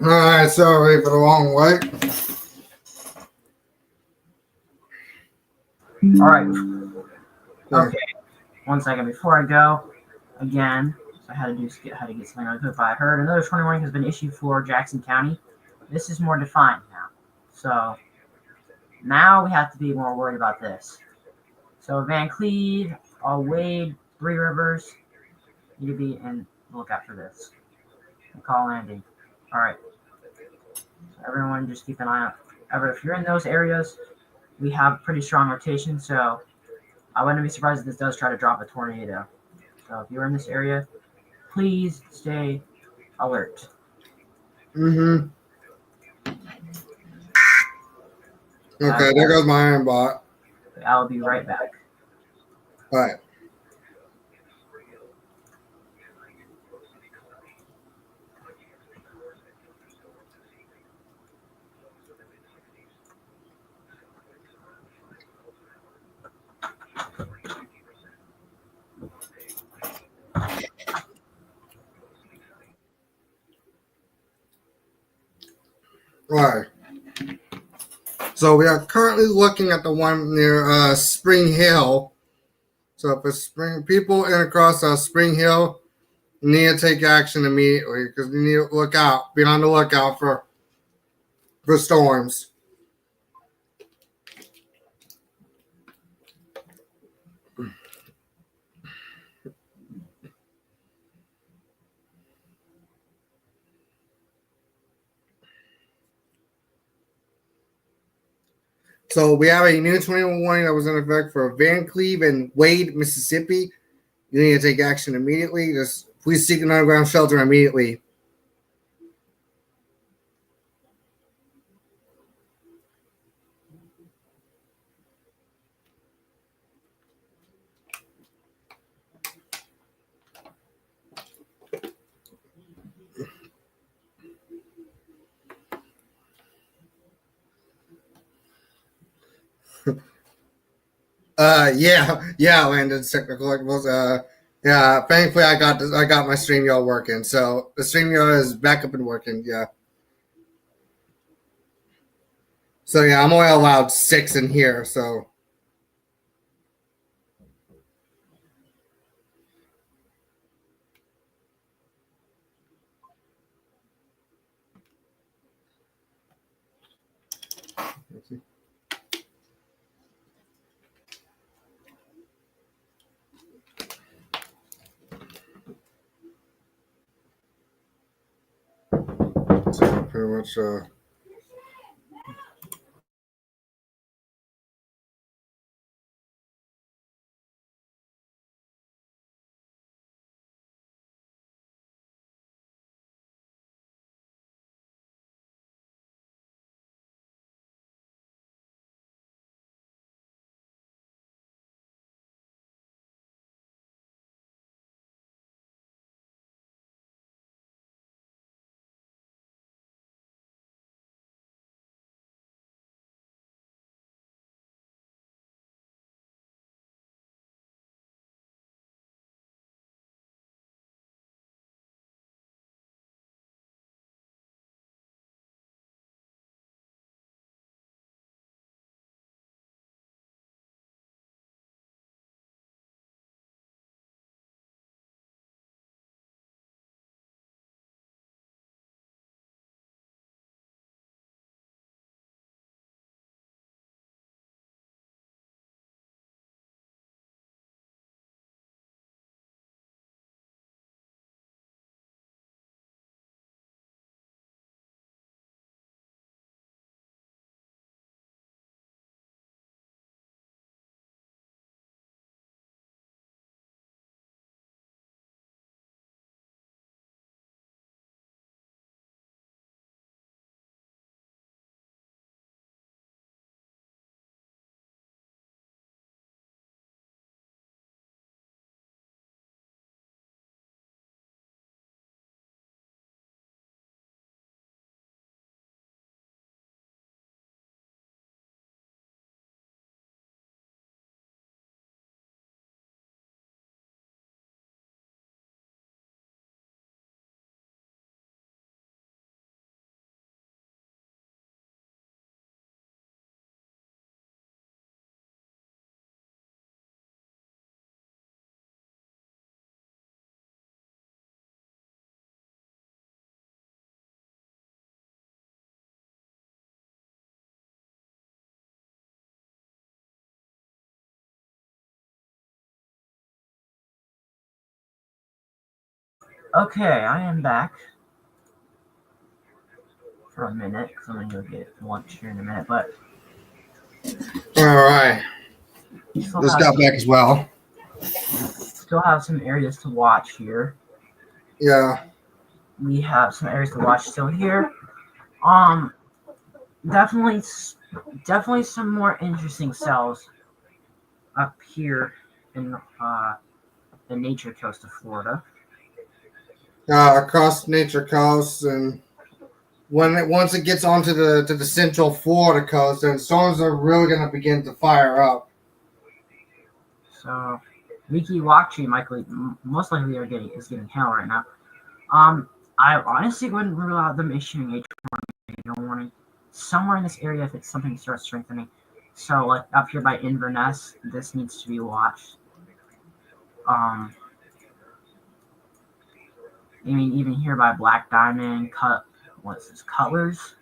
All right, sorry for the long wait. All right. Okay. 1 second before I go. Again, so I had to get something on the I heard another 20 warning has been issued for Jackson County. This is more defined now. So now we have to be more worried about this. So Van Cleve, Wade, Three Rivers need to be in look out for this. And call landing. All right. So everyone, just keep an eye out. If you're in those areas, we have pretty strong rotation, so I wouldn't be surprised if this does try to drop a tornado. So if you're in this area, please stay alert. Mm-hmm. Okay, there goes my iron bot. I'll be right back. All right. All right. So we are currently looking at the one near Spring Hill. So if it's people in across Spring Hill, you need to take action immediately because you need to be on the lookout for storms. So we have a new 21 warning that was in effect for Van Cleve and Wade, Mississippi. You need to take action immediately. Just please seek an underground shelter immediately. Yeah, Landon, technical collectibles. Yeah, thankfully I got my StreamYard working, so the StreamYard is back up and working. Yeah. So yeah, I'm only allowed 6 in here. So. So pretty much. Okay, I am back for a minute because I'm gonna go get lunch here in a minute. But All right. This got back as well. Still have some areas to watch here. Yeah. We have some areas to watch still here. Definitely some more interesting cells up here in the nature coast of Florida. Across nature coast, and once it gets onto the central Florida coast, then storms are really going to begin to fire up. So Wikiwachi most likely is getting hell right now. I honestly wouldn't rule out them issuing a tornado warning somewhere in this area if something starts strengthening. So like up here by Inverness, this needs to be watched. I mean, even here by Black Diamond, Cutlers.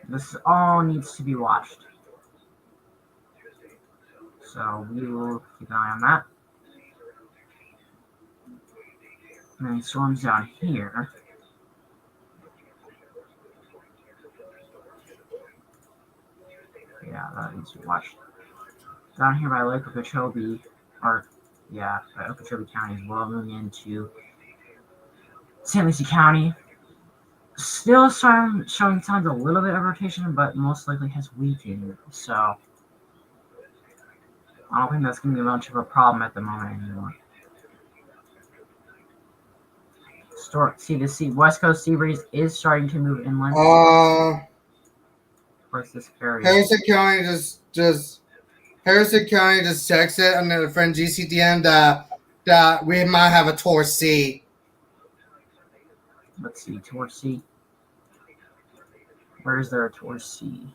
This all needs to be watched. So we will keep an eye on that. And then storms down here. Yeah, that needs to be watched. Down here by Lake Okeechobee, by Okeechobee County as well, moving into St. Lucie County. Still showing signs a little bit of rotation, but most likely has weakened. So I don't think that's going to be much of a problem at the moment anymore. The West Coast Seabreeze is starting to move inland. course, this area. Harrison County just Harrison County just texted on the friend GCDM that we might have a Tour C. Let's see, Tour C. Where is there a Tour C?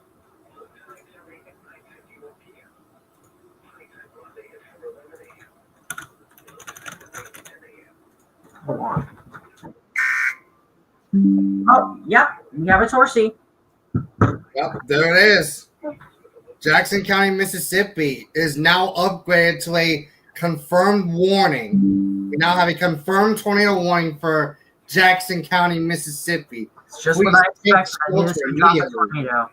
Hold on. Oh, yep, we have a Tour C. Yep, there it is. Jackson County, Mississippi is now upgraded to a confirmed warning. We now have a confirmed tornado warning for Jackson County, Mississippi. It's just Please what I take expect. I knew this shelter would drop a immediately. tornado.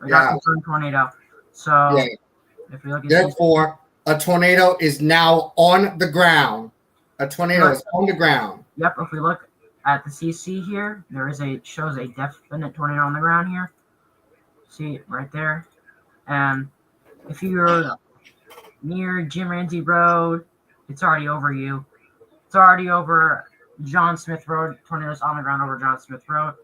We Yeah. got confirmed tornado. So, Yeah. if we look at Therefore, a tornado is now on the ground. A tornado is on the ground. Yep, if we look at the CC here, shows a definite tornado on the ground here. See it right there. And if you're near Jim Ramsey Road, it's already over you. It's already over John Smith Road. Tornadoes on the ground over John Smith Road.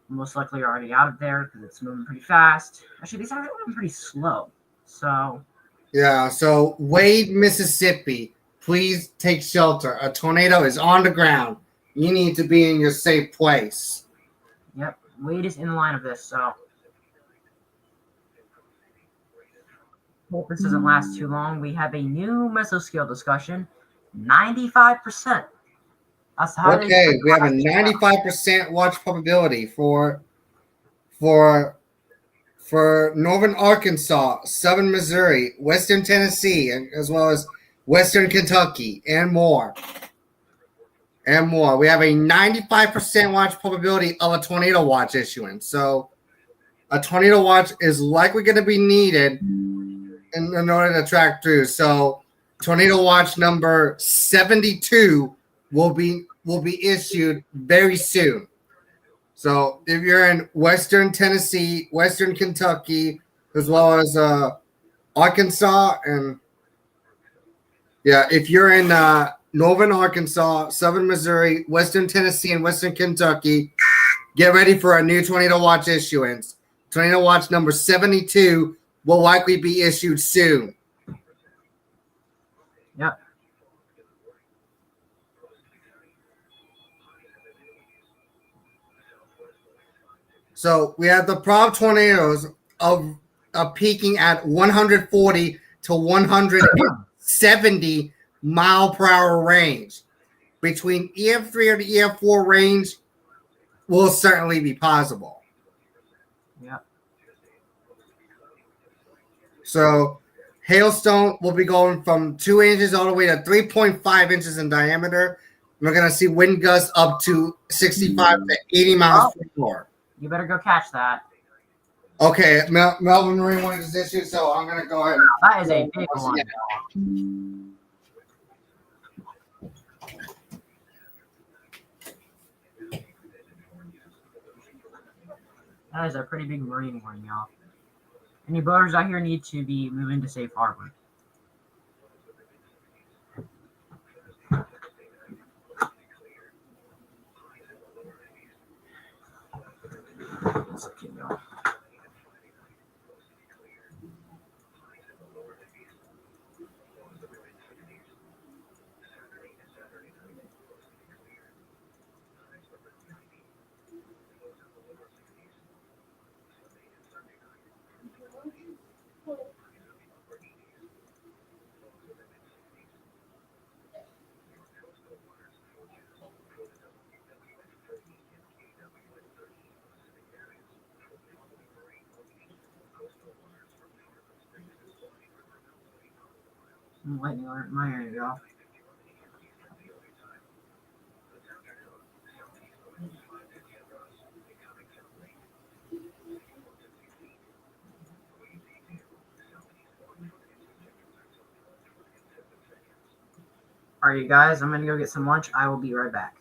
Most likely already out of there because it's moving pretty fast. Actually, these are moving pretty slow. So Yeah, so Wade, Mississippi, please take shelter. A tornado is on the ground. You need to be in your safe place. yep, Wade is in the line of this. So hope this doesn't last too long. We have a new mesoscale discussion. 95%. That's how. Okay, we have a 95% watch probability for northern Arkansas, southern Missouri, western Tennessee, as well as western Kentucky, and more. And more. We have a 95% watch probability of a tornado watch issuance. So a tornado watch is likely going to be needed in order to track through. So tornado watch number 72 will be issued very soon. So if you're in western Tennessee, western Kentucky, as well as Arkansas, and if you're in northern Arkansas, southern Missouri, western Tennessee, and western Kentucky, get ready for a new tornado watch issuance. Tornado watch number 72 will likely be issued soon. Yep. So we have the prob tornadoes of peaking at 140 to 170 mile per hour range. Between EF3 or the EF4 range will certainly be possible. Yeah. So hailstone will be going from 2 inches all the way to 3.5 inches in diameter. We're going to see wind gusts up to 65 to 80 miles per hour. You better go catch that. Okay, Melbourne Marine wanted this issue, so I'm going to go ahead. That is a big one. That is a pretty big marine warning, y'all. Any boaters out here need to be moving to safe harbor. Let's keep going. Lightning alert in my area, y'all. Alright, you guys, I'm gonna go get some lunch. I will be right back.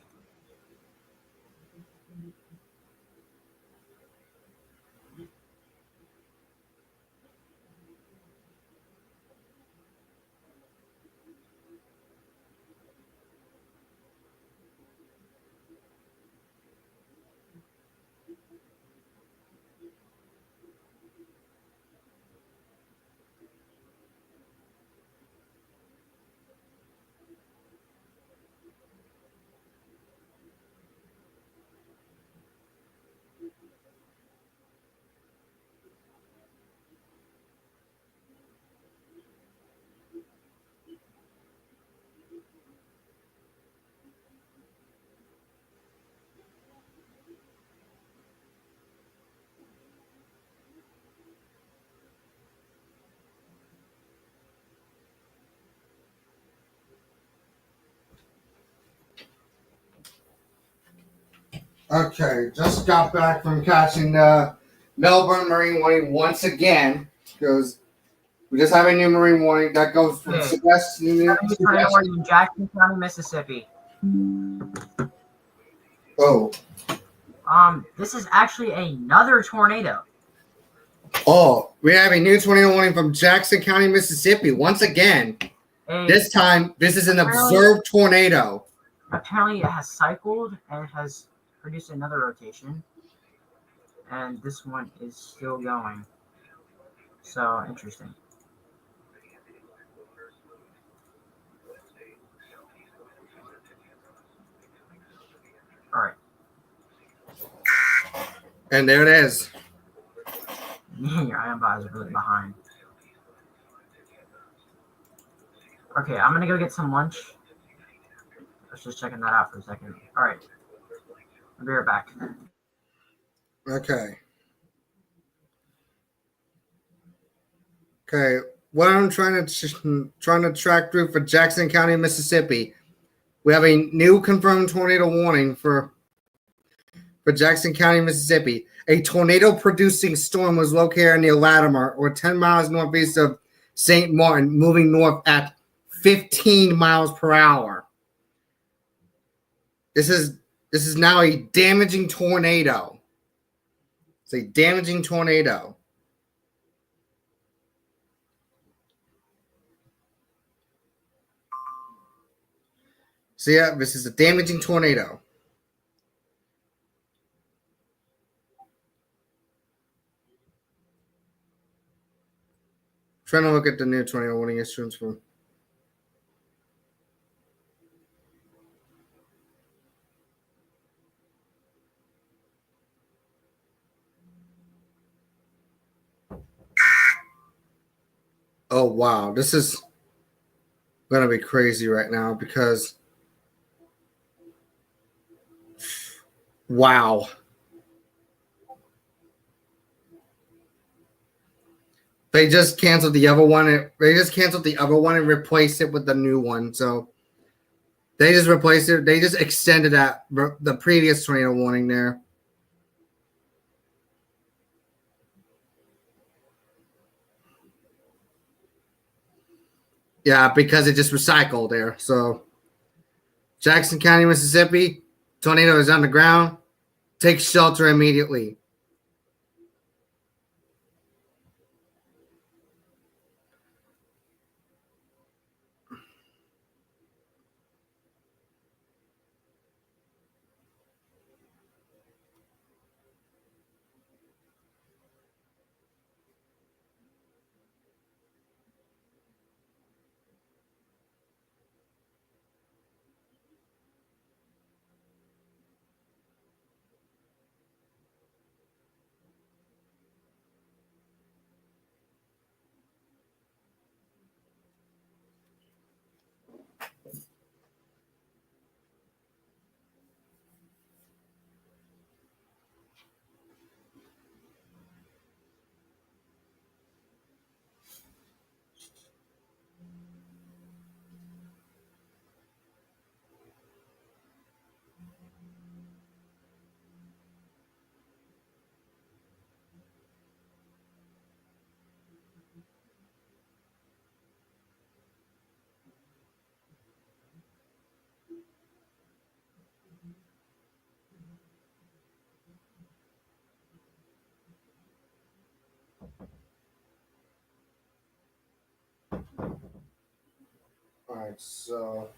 Okay, just got back from catching the Melbourne Marine warning once again because we just have a new marine warning that goes from Okay. Sebastian. Tornado warning in Jackson County, Mississippi. Oh, This is actually another tornado. oh, we have a new tornado warning from Jackson County, Mississippi once again. This time, this is an observed tornado. Apparently, it has cycled and it has produced another rotation, and this one is still going. So interesting. All right. And there it is. Your ion bar is really behind. Okay, I'm gonna go get some lunch. I was just checking that out for a second. All right. I'll be right back. Okay. Okay. What I'm trying to track through for Jackson County, Mississippi, we have a new confirmed tornado warning for Jackson County, Mississippi. A tornado-producing storm was located near Latimer, or 10 miles northeast of St. Martin, moving north at 15 miles per hour. This is now a damaging tornado. It's a damaging tornado. So yeah, this is a damaging tornado. Trying to look at the new tornado warning instruments from. Oh wow, this is gonna be crazy right now because wow. They just canceled the other one. They just canceled the other one and replaced it with the new one. So they just replaced it. They just extended the previous tornado warning there. Yeah, because it just recycled there. So Jackson County, Mississippi, tornado is on the ground. Take shelter immediately. All right, so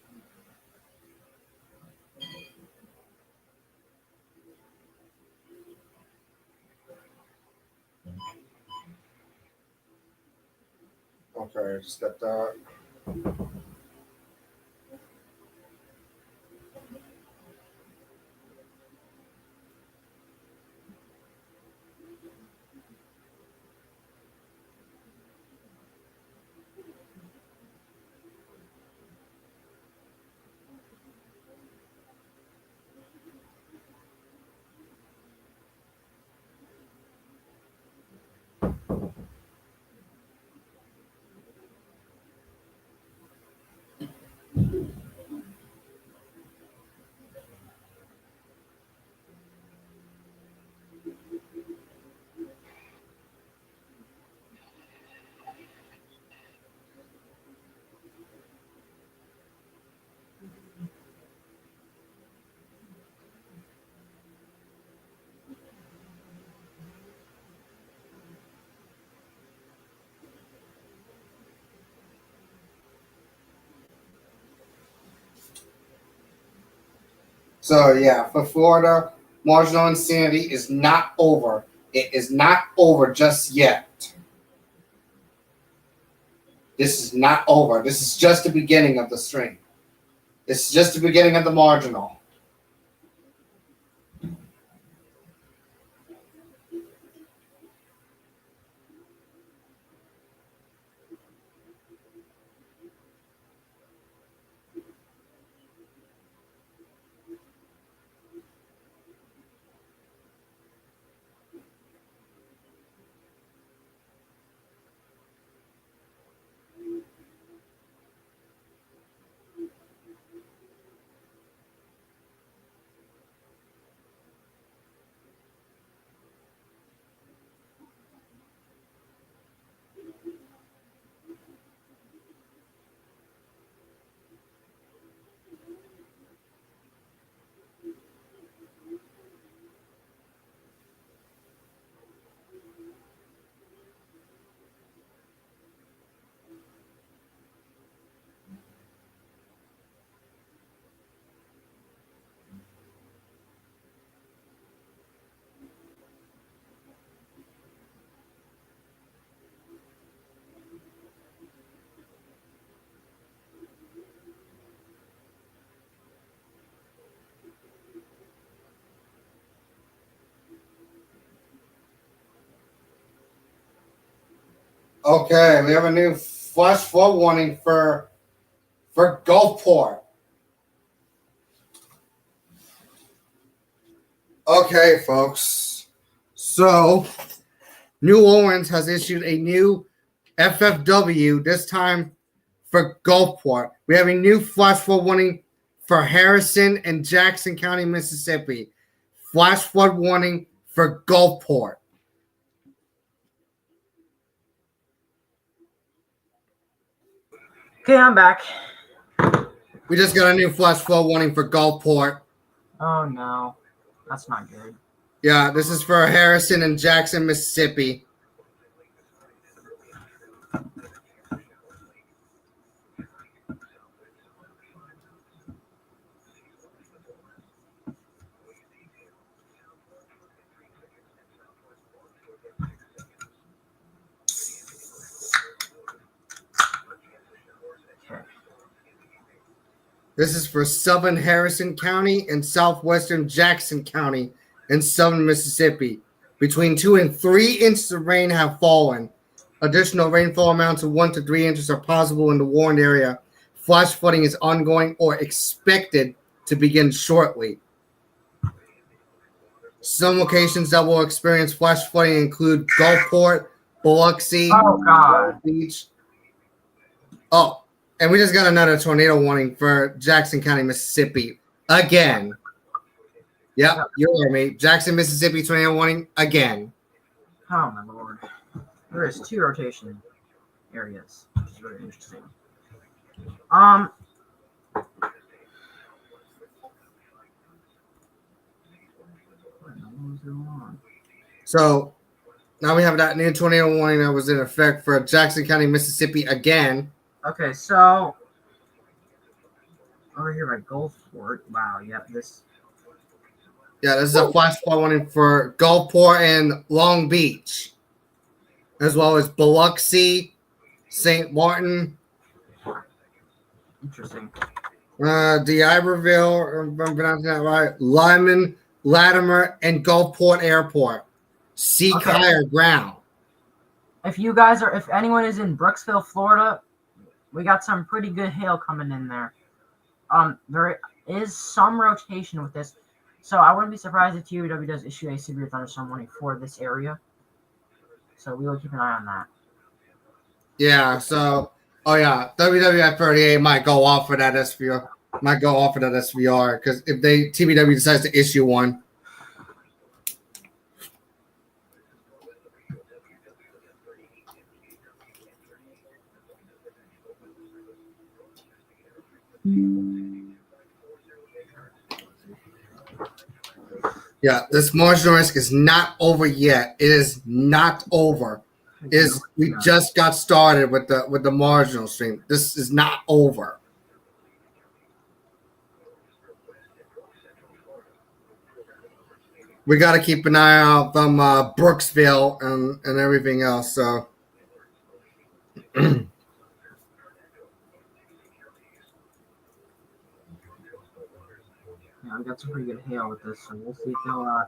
okay, step that. So yeah, for Florida, marginal insanity is not over. It is not over just yet. This is not over. This is just the beginning of the stream. This is just the beginning of the marginal. Okay, we have a new flash flood warning for Gulfport. Okay, folks. So, New Orleans has issued a new FFW, this time for Gulfport. We have a new flash flood warning for Harrison and Jackson County, Mississippi. Flash flood warning for Gulfport. Okay, I'm back. We just got a new flash flood warning for Gulfport. Oh no, that's not good. Yeah, this is for Harrison and Jackson, Mississippi. This is for southern Harrison County and southwestern Jackson County in southern Mississippi. Between 2 and 3 inches of rain have fallen. Additional rainfall amounts of 1 to 3 inches are possible in the warned area. Flash flooding is ongoing or expected to begin shortly. Some locations that will experience flash flooding include Gulfport, Biloxi, Beach. Oh, and we just got another tornado warning for Jackson County, Mississippi. Again. Yep, you heard me. Jackson, Mississippi tornado warning again. Oh my lord. There is 2 rotation areas, which is very interesting. So now we have that new tornado warning that was in effect for Jackson County, Mississippi again. Okay, so over here by Gulfport. Wow, yep, this. Yeah, this is a flash flood warning for Gulfport and Long Beach, as well as Biloxi, St. Martin. Interesting. D'Iberville, if I'm pronouncing that right, Lyman, Latimer, and Gulfport Airport. Seek higher ground. If anyone is in Brooksville, Florida, we got some pretty good hail coming in there. There is some rotation with this, so I wouldn't be surprised if TWW does issue a severe thunderstorm warning for this area. So we will keep an eye on that. Yeah, so WWF 38 might go off for that SVR. Because if TBW decides to issue one. Yeah, this marginal risk is not over yet. It is not over. We just got started with the marginal stream. This is not over. we got to keep an eye out from Brooksville and everything else. So. Yeah, we got some pretty good hail with this, so we'll see if they'll.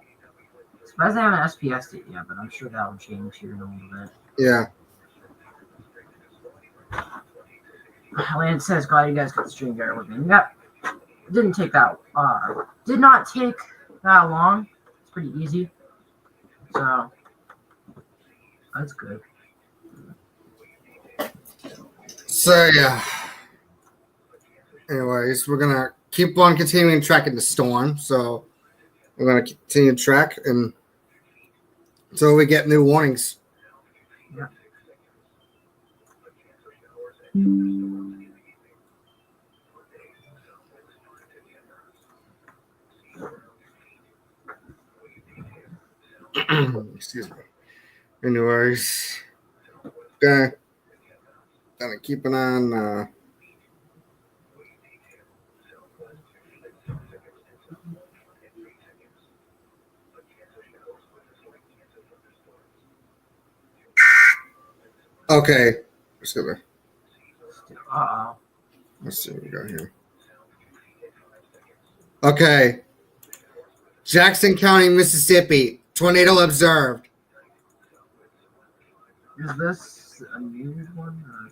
Surprised they haven't SPS'd it yet, but I'm sure that will change here in a little bit. Yeah. Lance says, "Glad you guys got the stream guard with me." Yep. Didn't take that. Did not take that long. It's pretty easy. So that's good. So yeah. Anyways, we're gonna keep on continuing tracking the storm. So we're gonna continue to track and until we get new warnings. Yeah. Excuse me. Anyways, gonna keep an eye on. Okay. Excuse me. Let's see what we got here. Okay. Jackson County, Mississippi. Tornado observed. Is this a new one? Or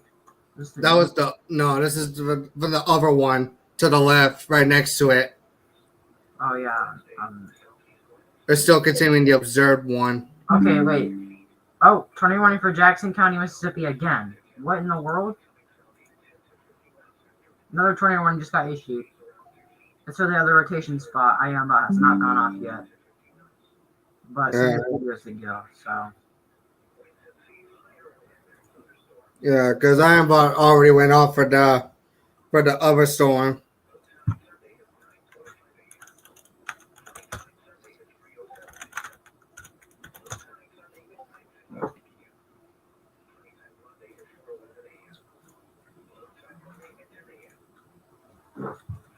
this That was this is the other one to the left, right next to it. Oh, yeah. They're still continuing the observed one. Okay, wait. Oh, tornado warning for Jackson County, Mississippi again. What in the world? Another tornado warning just got issued. It's for the other rotation spot. Iamba has not gone off yet. But years ago, so. Yeah, because Iamba already went off for the other storm.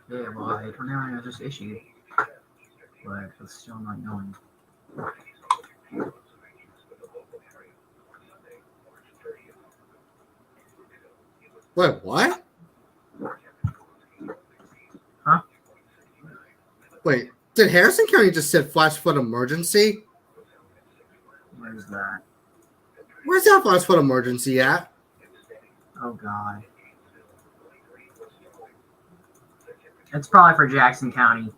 Yeah, well, a tornado warning was just issued. But it's still not going. Wait, what? Huh? Wait, did Harrison County just said flash flood emergency? Where's that? Where's that flash flood emergency at? Oh, God. It's probably for Jackson County,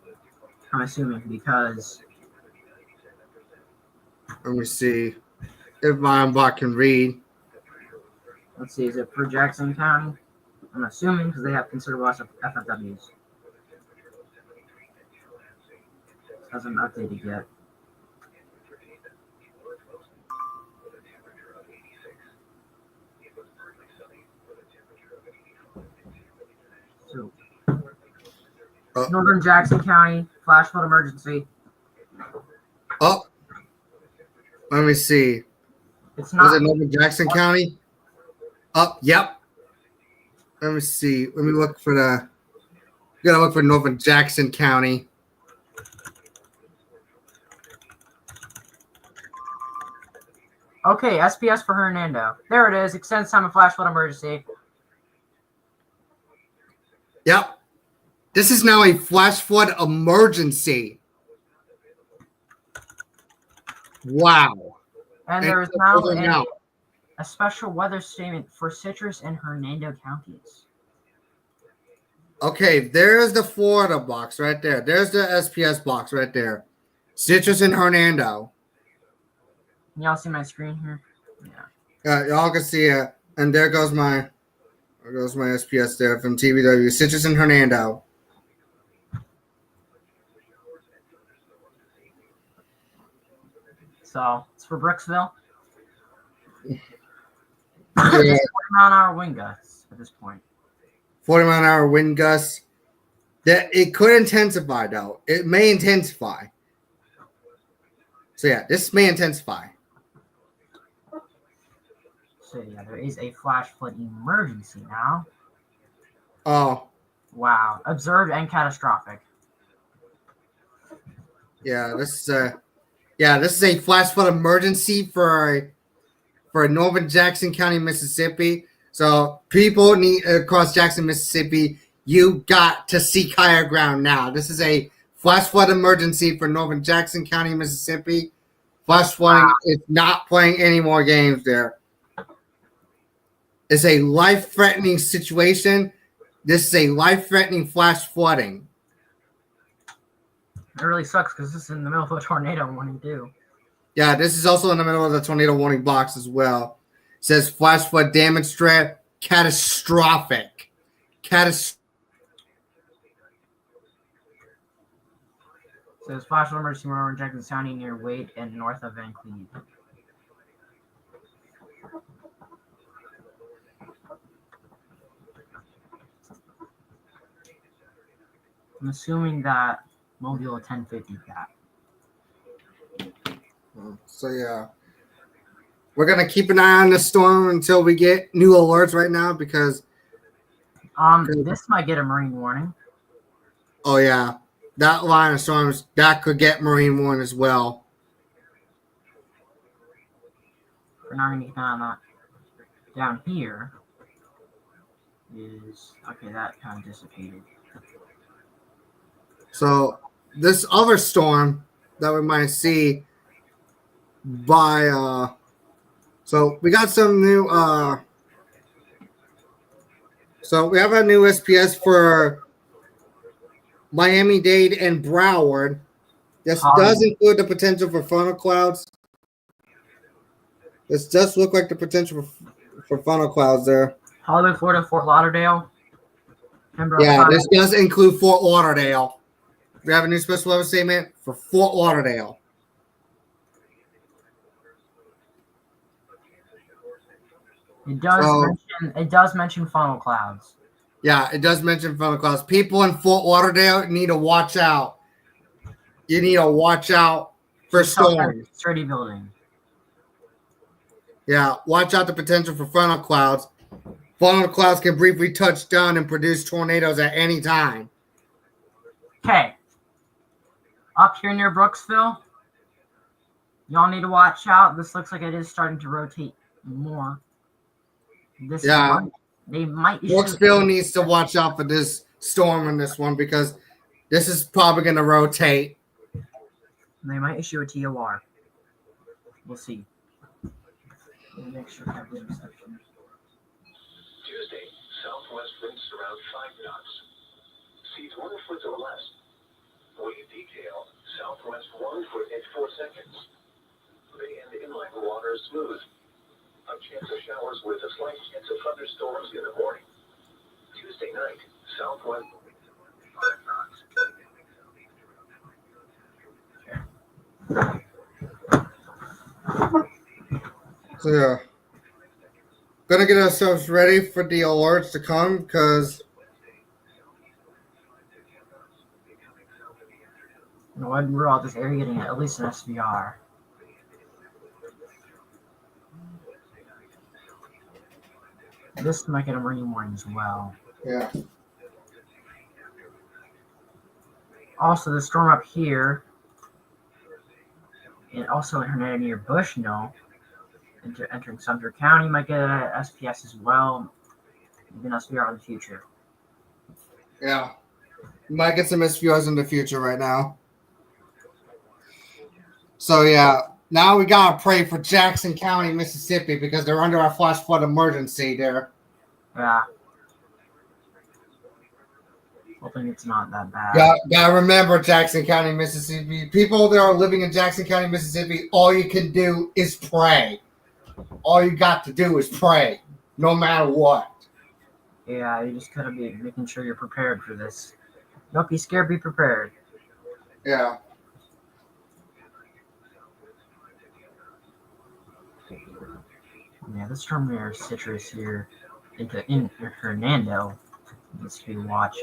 I'm assuming, because... Let me see if my bot can read. Let's see, is it for Jackson County? I'm assuming because they have considerable loss of FFWs. Hasn't updated yet. So, Northern Jackson County, flash flood emergency. Oh, let me see. It's not. Was it Northern Jackson County? Oh, yep. Let me see. Let me look for the. You gotta look for Northern Jackson County. Okay, SPS for Hernando. There it is. Extends time of flash flood emergency. Yep. This is now a flash flood emergency. Wow. And there is now a special weather statement for Citrus and Hernando counties. Okay, there's the Florida box right there. There's the SPS box right there. Citrus and Hernando. Can y'all see my screen here? Yeah. Y'all can see it. And there goes my SPS there from TBW. Citrus and Hernando. So it's for Brooksville. Yeah. 40-mile-an-hour wind gusts at this point. 40-mile-an-hour wind gusts. That it could intensify though. It may intensify. So yeah, this may intensify. So yeah, there is a flash flood emergency now. Oh. Wow. Observed and catastrophic. Yeah, this Yeah, this is a flash flood emergency for northern Jackson County, Mississippi. So people need across Jackson, Mississippi, you got to seek higher ground now. This is a flash flood emergency for northern Jackson County, Mississippi. Flash flooding is not playing any more games there. It's a life-threatening situation. This is a life-threatening flash flooding. It really sucks because this is in the middle of a tornado warning too. Yeah, this is also in the middle of the tornado warning box as well. It says flash flood damage threat catastrophic. It says flash flood emergency in Jackson County near Wade and north of Van Cleve. I'm assuming that Mobile 1050 cat. So yeah, we're gonna keep an eye on the storm until we get new alerts right now because this might get a marine warning. oh yeah, that line of storms that could get marine warning as well. We're not gonna keep an eye on that. Down here is okay. That kind of dissipated. So this other storm that we might see by so we got some new so we have a new SPS for Miami-Dade and Broward. This does include the potential for funnel clouds. This does look like the potential for funnel clouds there. Hollywood, Florida, Fort Lauderdale. Pembroke, Yeah, Colorado. this does include Fort Lauderdale. We have a new special weather statement for Fort Lauderdale. It does mention funnel clouds. Yeah, it does mention funnel clouds. People in Fort Lauderdale need to watch out. You need to watch out for storms. Sturdy building. Yeah, watch out the potential for funnel clouds. Funnel clouds can briefly touch down and produce tornadoes at any time. Okay. Up here near Brooksville, y'all need to watch out. This looks like it is starting to rotate more. They might. Brooksville needs to watch out for this storm in this one because this is probably going to rotate. They might issue a TOR. We'll see. Make sure I have the reception. Tuesday, southwest winds around 5 knots. Seas 1 foot or less. Wave detail, southwest 1 foot at 4 seconds. Bay and inland water smooth. A chance of showers with a slight chance of thunderstorms in the morning. Tuesday night, southwest 5 knots. So yeah, gonna get ourselves ready for the alerts to come because We're all this area getting at least an SVR. This might get a marine warning as well. yeah. Also, the storm up here, and also in her near Bushnell, entering Sumter County, might get a SPS as well. Even SVR in the future. Yeah. You might get some SVRs in the future right now. So yeah, now we gotta pray for Jackson County, Mississippi, because they're under a flash flood emergency there. Yeah. Hoping it's not that bad. Gotta remember Jackson County, Mississippi. People that are living in Jackson County, Mississippi, all you can do is pray. All you got to do is pray, no matter what. Yeah, you just gotta be making sure you're prepared for this. Don't be scared, be prepared. Yeah. Yeah, this storm near Citrus here in Hernando needs to be watched.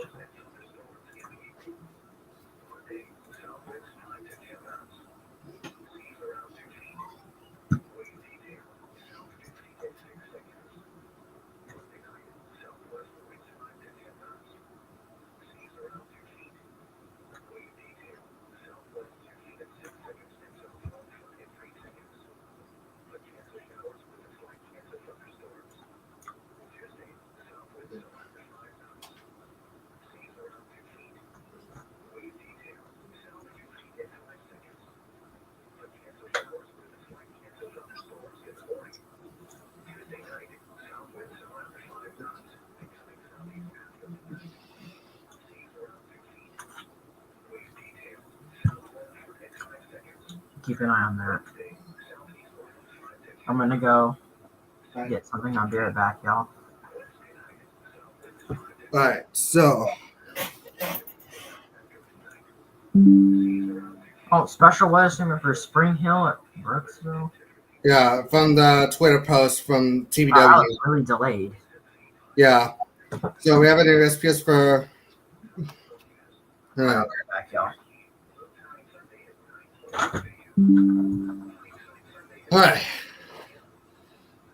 keep an eye on that. I'm gonna go get something. I'll be right back, y'all. All right, so Oh, special weather statement for Spring Hill at Brooksville. yeah, from the Twitter post from TBW. Wow, that was really delayed. Yeah, so we have a new SPS for. I'll be right back, y'all. All right.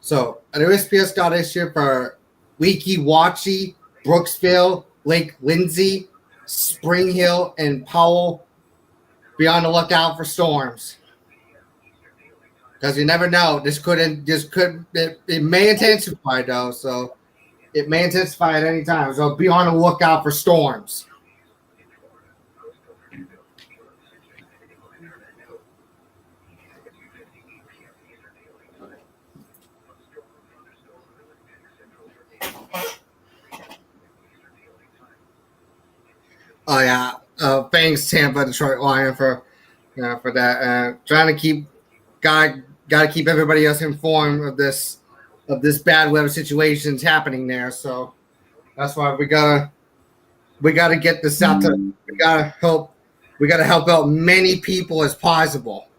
So a new SPS got issued for Weeki Wachi, Brooksville, Lake Lindsay, Spring Hill, and Powell. Be on the lookout for storms. Because you never know. It may intensify though, so it may intensify at any time. So be on the lookout for storms. Oh yeah, thanks Tampa Detroit Lion for that. Trying to keep gotta keep everybody else informed of this bad weather situations happening there. So that's why we gotta get this out to. We gotta help out many people as possible.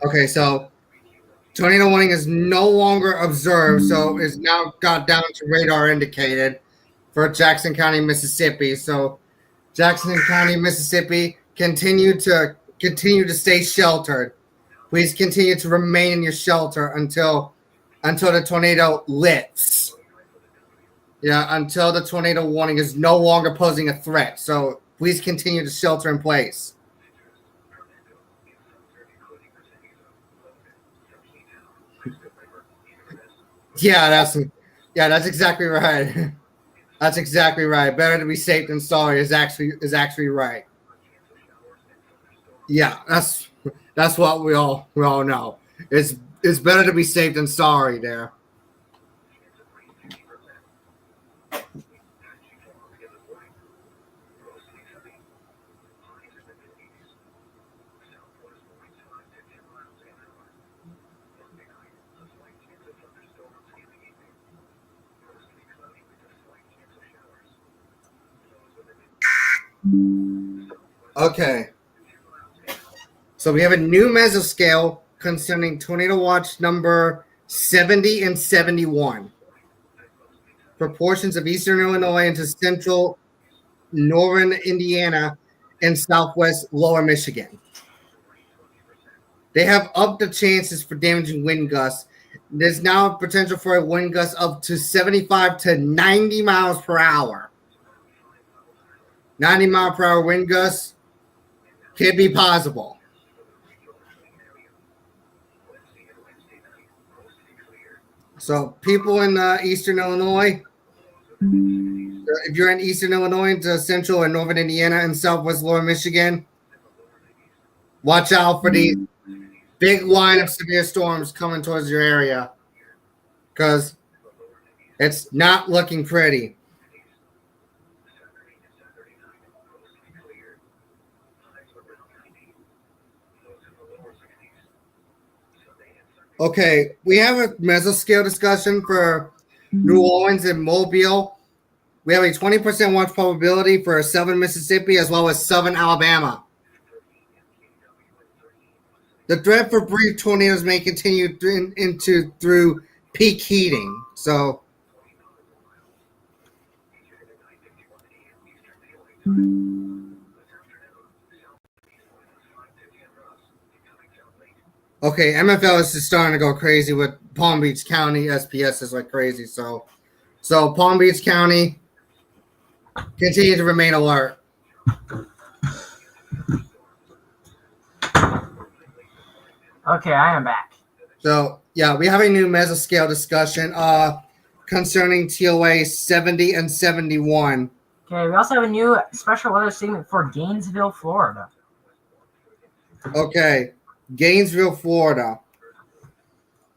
Okay, so tornado warning is no longer observed, so it's now got down to radar indicated for Jackson County, Mississippi. So Jackson County, Mississippi, continue to stay sheltered. Please continue to remain in your shelter until the tornado lifts. Yeah, until the tornado warning is no longer posing a threat. So please continue to shelter in place. Yeah, that's exactly right. That's exactly right. Better to be safe than sorry is actually right. Yeah, that's what we all know. It's better to be safe than sorry there. Okay. So we have a new mesoscale concerning tornado watch number 70 and 71 for portions of eastern Illinois into central northern Indiana and southwest lower Michigan. They have upped the chances for damaging wind gusts. There's now potential for a wind gust up to 75 to 90 miles per hour. 90 mile per hour wind gusts could be possible. So people in eastern Illinois, if you're in eastern Illinois into central and northern Indiana and southwest lower Michigan, watch out for these big line of severe storms coming towards your area because it's not looking pretty. Okay, we have a mesoscale discussion for New Orleans and Mobile. We have a 20% watch probability for southern Mississippi as well as southern Alabama. The threat for brief tornadoes may continue through peak heating. So, okay, MFL is just starting to go crazy with Palm Beach County SPS is like crazy. So Palm Beach County, continue to remain alert. Okay, I am back. So yeah, we have a new mesoscale discussion concerning TOA 70 and 71. Okay, we also have a new special weather statement for Gainesville, Florida. Okay, Gainesville, Florida.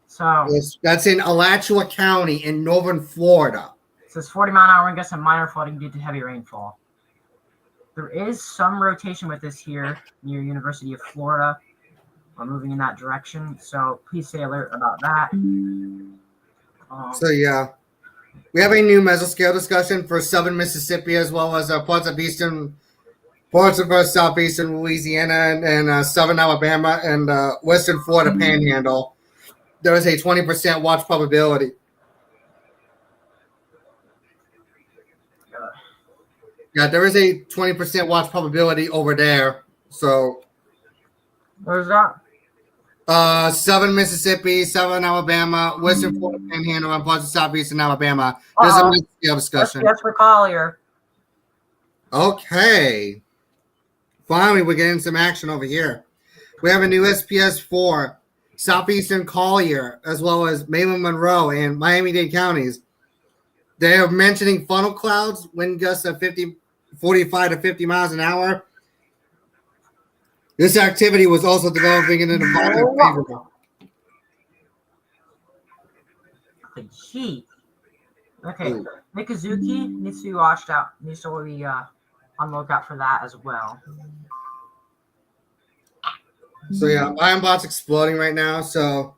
So that's in Alachua County in northern Florida. it says 40-mile-an-hour wind gusts and minor flooding due to heavy rainfall. There is some rotation with this here near University of Florida. We're moving in that direction, so please stay alert about that. So yeah, we have a new mesoscale discussion for southern Mississippi as well as parts of southeastern Louisiana and southern Alabama and western Florida Panhandle. There is a 20% watch probability. Yeah, there is a 20% watch probability over there. So, Where's that? southern Mississippi, southern Alabama, western Florida Panhandle, and parts of southeastern Alabama. There's a mesoscale discussion. That's for Collier. Okay. Finally, we're getting some action over here. We have a new SPS for southeastern Collier, as well as Maryland, Monroe, and Miami-Dade counties. They are mentioning funnel clouds, wind gusts of 45 to 50 miles an hour. This activity was also developing in an environment favorable. The heat. Okay, Mikazuki needs to be watched out. Needs to be on lookout for that as well. So yeah, Ironbot's exploding right now. So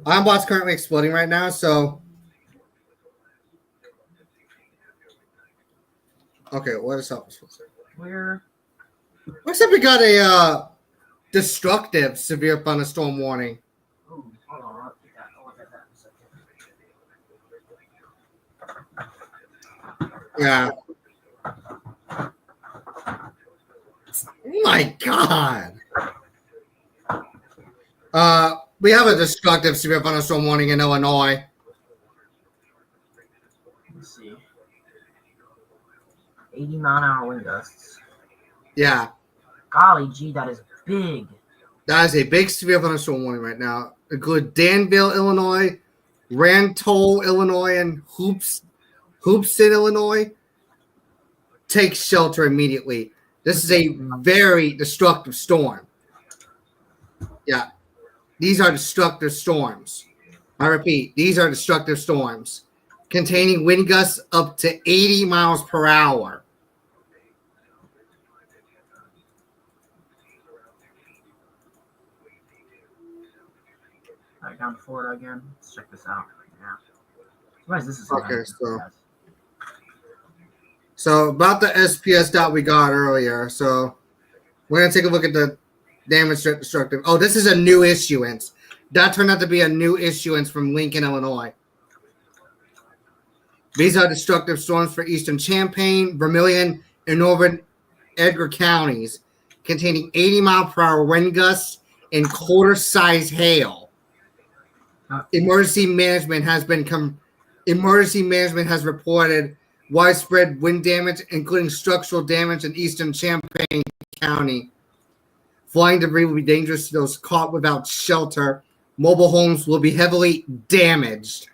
Ironbot's currently exploding right now. So okay, what is up? Looks like we got a destructive severe thunderstorm warning. Ooh, hold on, I'll look at that in a second. Yeah. Oh my God. We have a destructive severe thunderstorm warning in Illinois. Let's see. 80-mile-an-hour wind gusts. Yeah. Golly gee, that is big. That is a big severe thunderstorm warning right now. Include Danville, Illinois, Rantoul, Illinois, and Hoopston, Illinois. Take shelter immediately. This is a very destructive storm. Yeah. These are destructive storms. I repeat, these are destructive storms containing wind gusts up to 80 miles per hour. All right, down to Florida again. Let's check this out. Yeah. Why is this? Okay, so about the SPS dot we got earlier. So we're going to take a look at the damage destructive. Oh, this is a new issuance. That turned out to be a new issuance from Lincoln, Illinois. These are destructive storms for eastern Champaign, Vermilion, and northern Edgar counties, containing 80-mile-per-hour wind gusts and quarter-size hail. Emergency management has reported widespread wind damage, including structural damage in eastern Champaign County. Flying debris will be dangerous to those caught without shelter. Mobile homes will be heavily damaged.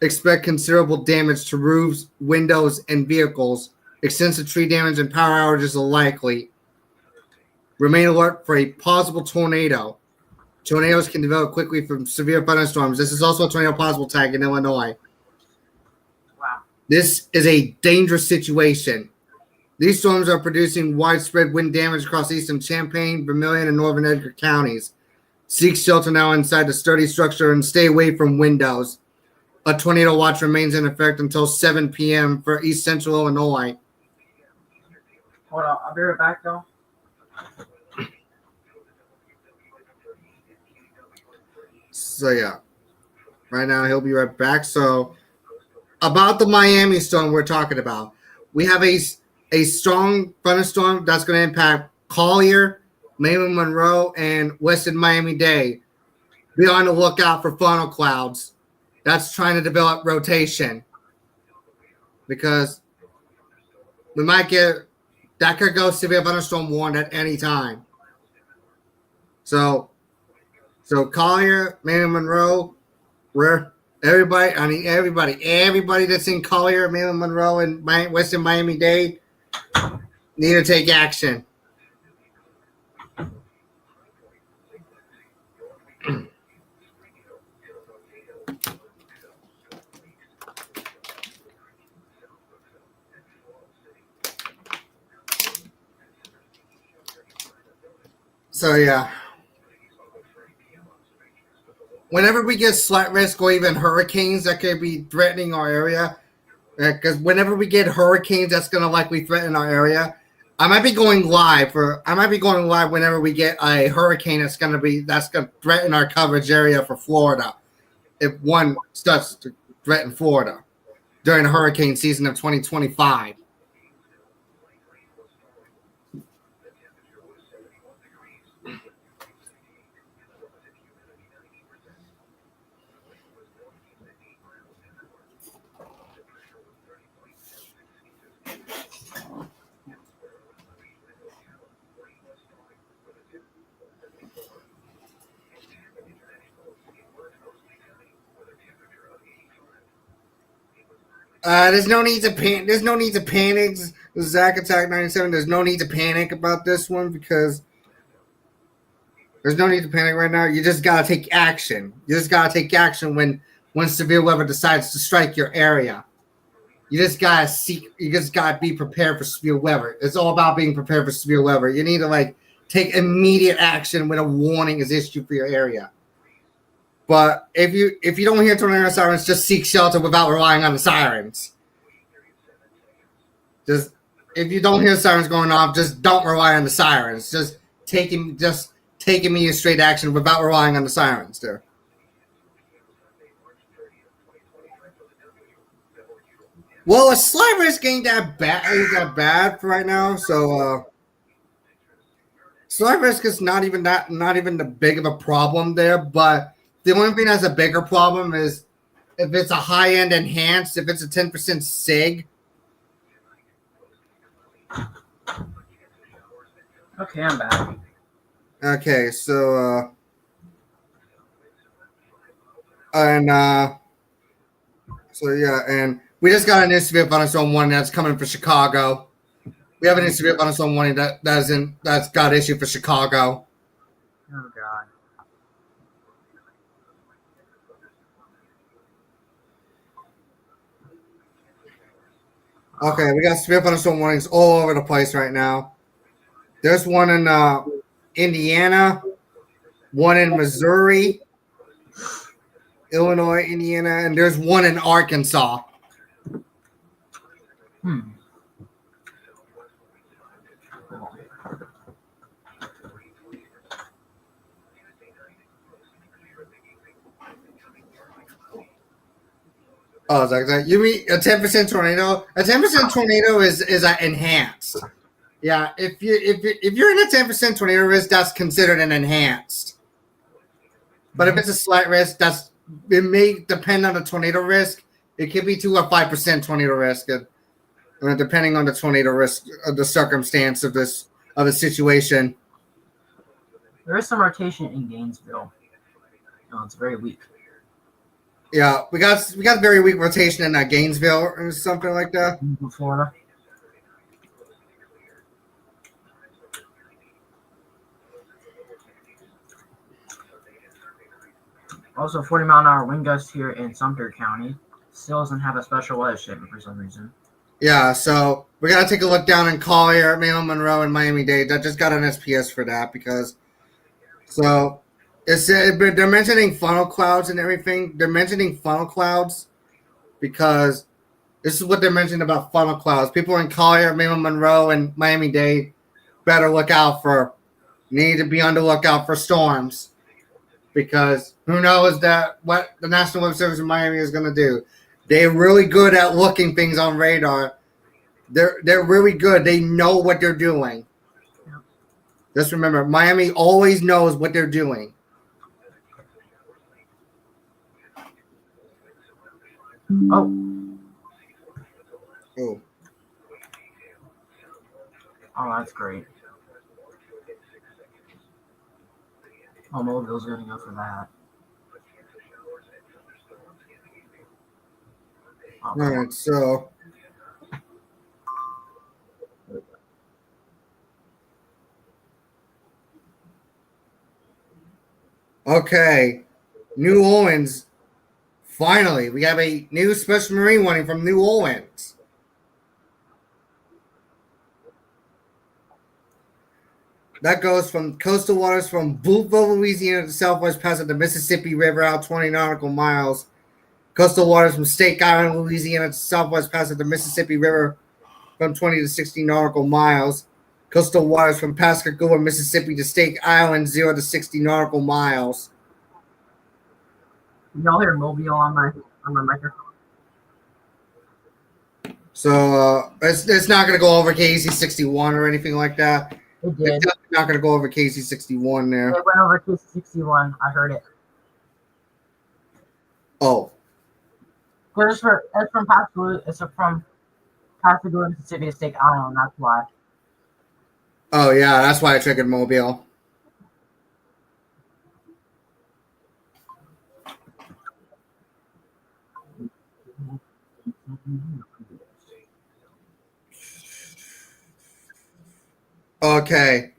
Expect considerable damage to roofs, windows, and vehicles. Extensive tree damage and power outages are likely. Remain alert for a possible tornado. Tornadoes can develop quickly from severe thunderstorms. This is also a tornado possible tag in Illinois. Wow. This is a dangerous situation. These storms are producing widespread wind damage across eastern Champaign, Vermilion, and northern Edgar counties. Seek shelter now inside the sturdy structure and stay away from windows. A tornado watch remains in effect until 7 p.m. for East Central Illinois. Hold on, I'll be right back though. So yeah, right now he'll be right back. So about the Miami storm we're talking about, we have a strong thunderstorm that's going to impact Collier, Maryland, Monroe, and western Miami-Dade. Be on the lookout for funnel clouds. That's trying to develop rotation because we might get that could go severe thunderstorm warned at any time. So Collier, Maryland, Monroe, where everybody that's in Collier, Maryland, Monroe, and western Miami-Dade need to take action. So yeah. Whenever we get slight risk or even hurricanes that could be threatening our area, because whenever we get hurricanes that's going to likely threaten our area, I might be going live whenever we get a hurricane that's going to threaten our coverage area for Florida. If one starts to threaten Florida during the hurricane season of 2025. There's no need to panic. There's no need to panic. Zach Attack 97. There's no need to panic about this one because there's no need to panic right now. You just gotta take action. You just gotta take action when severe weather decides to strike your area. You just gotta be prepared for severe weather. It's all about being prepared for severe weather. You need to take immediate action when a warning is issued for your area. But if you don't hear tornado sirens, just seek shelter without relying on the sirens. Just if you don't hear sirens going off, just don't rely on the sirens. Just take immediate straight action without relying on the sirens there. Well, a slight risk ain't that bad for right now. So slight risk is not even the big of a problem there, but the only thing that's a bigger problem is if it's a high-end enhanced, if it's a 10% SIG. Okay, I'm back. Okay, so and we just got a new severe thunderstorm warning that's coming for Chicago. We have a new severe thunderstorm warning that's got issued for Chicago. Oh God. Okay, we got severe thunderstorm warnings all over the place right now. There's one in Indiana, one in Missouri, Illinois, Indiana, and there's one in Arkansas. Oh, Zach, you mean a 10% tornado? A 10% tornado is enhanced. Yeah, if you're in a 10% tornado risk, that's considered an enhanced. But if it's a slight risk, it may depend on the tornado risk. It could be to a 5% tornado risk, depending on the tornado risk, the circumstance of the situation. There is some rotation in Gainesville. No, it's very weak. Yeah, we got very weak rotation in Gainesville or something like that. Florida. Also, 40-mile-an-hour wind gusts here in Sumter County. Still doesn't have a special weather statement for some reason. Yeah, so we got to take a look down in Collier, Maryland, Monroe, and Miami-Dade. That just got an SPS for that because they're mentioning funnel clouds and everything. They're mentioning funnel clouds because this is what they're mentioning about funnel clouds. People in Collier, Maryland, Monroe, and Miami-Dade better need to be on the lookout for storms because who knows what the National Weather Service in Miami is going to do. They're really good at looking things on radar. They're really good. They know what they're doing. Just remember, Miami always knows what they're doing. Oh, that's great. Oh, Mobille's going to go for that. All right, so okay, New Orleans. Finally, we have a new special marine warning from New Orleans. That goes from coastal waters from Boothville, Louisiana to Southwest Pass of the Mississippi River out 20 nautical miles. Coastal waters from Stake Island, Louisiana to Southwest Pass of the Mississippi River from 20 to 60 nautical miles. Coastal waters from Pascagoula, Mississippi to Stake Island, 0 to 60 nautical miles. Y'all hear Mobile on my microphone? So it's not going to go over KC61 or anything like that. It did. It's definitely not going to go over KC61 there. It went over KC61. I heard it. Oh. It's from Pascagoula. It's from Pascagoula, Mississippi to Stake Island. That's why. Oh, yeah. That's why I triggered Mobile. Okay.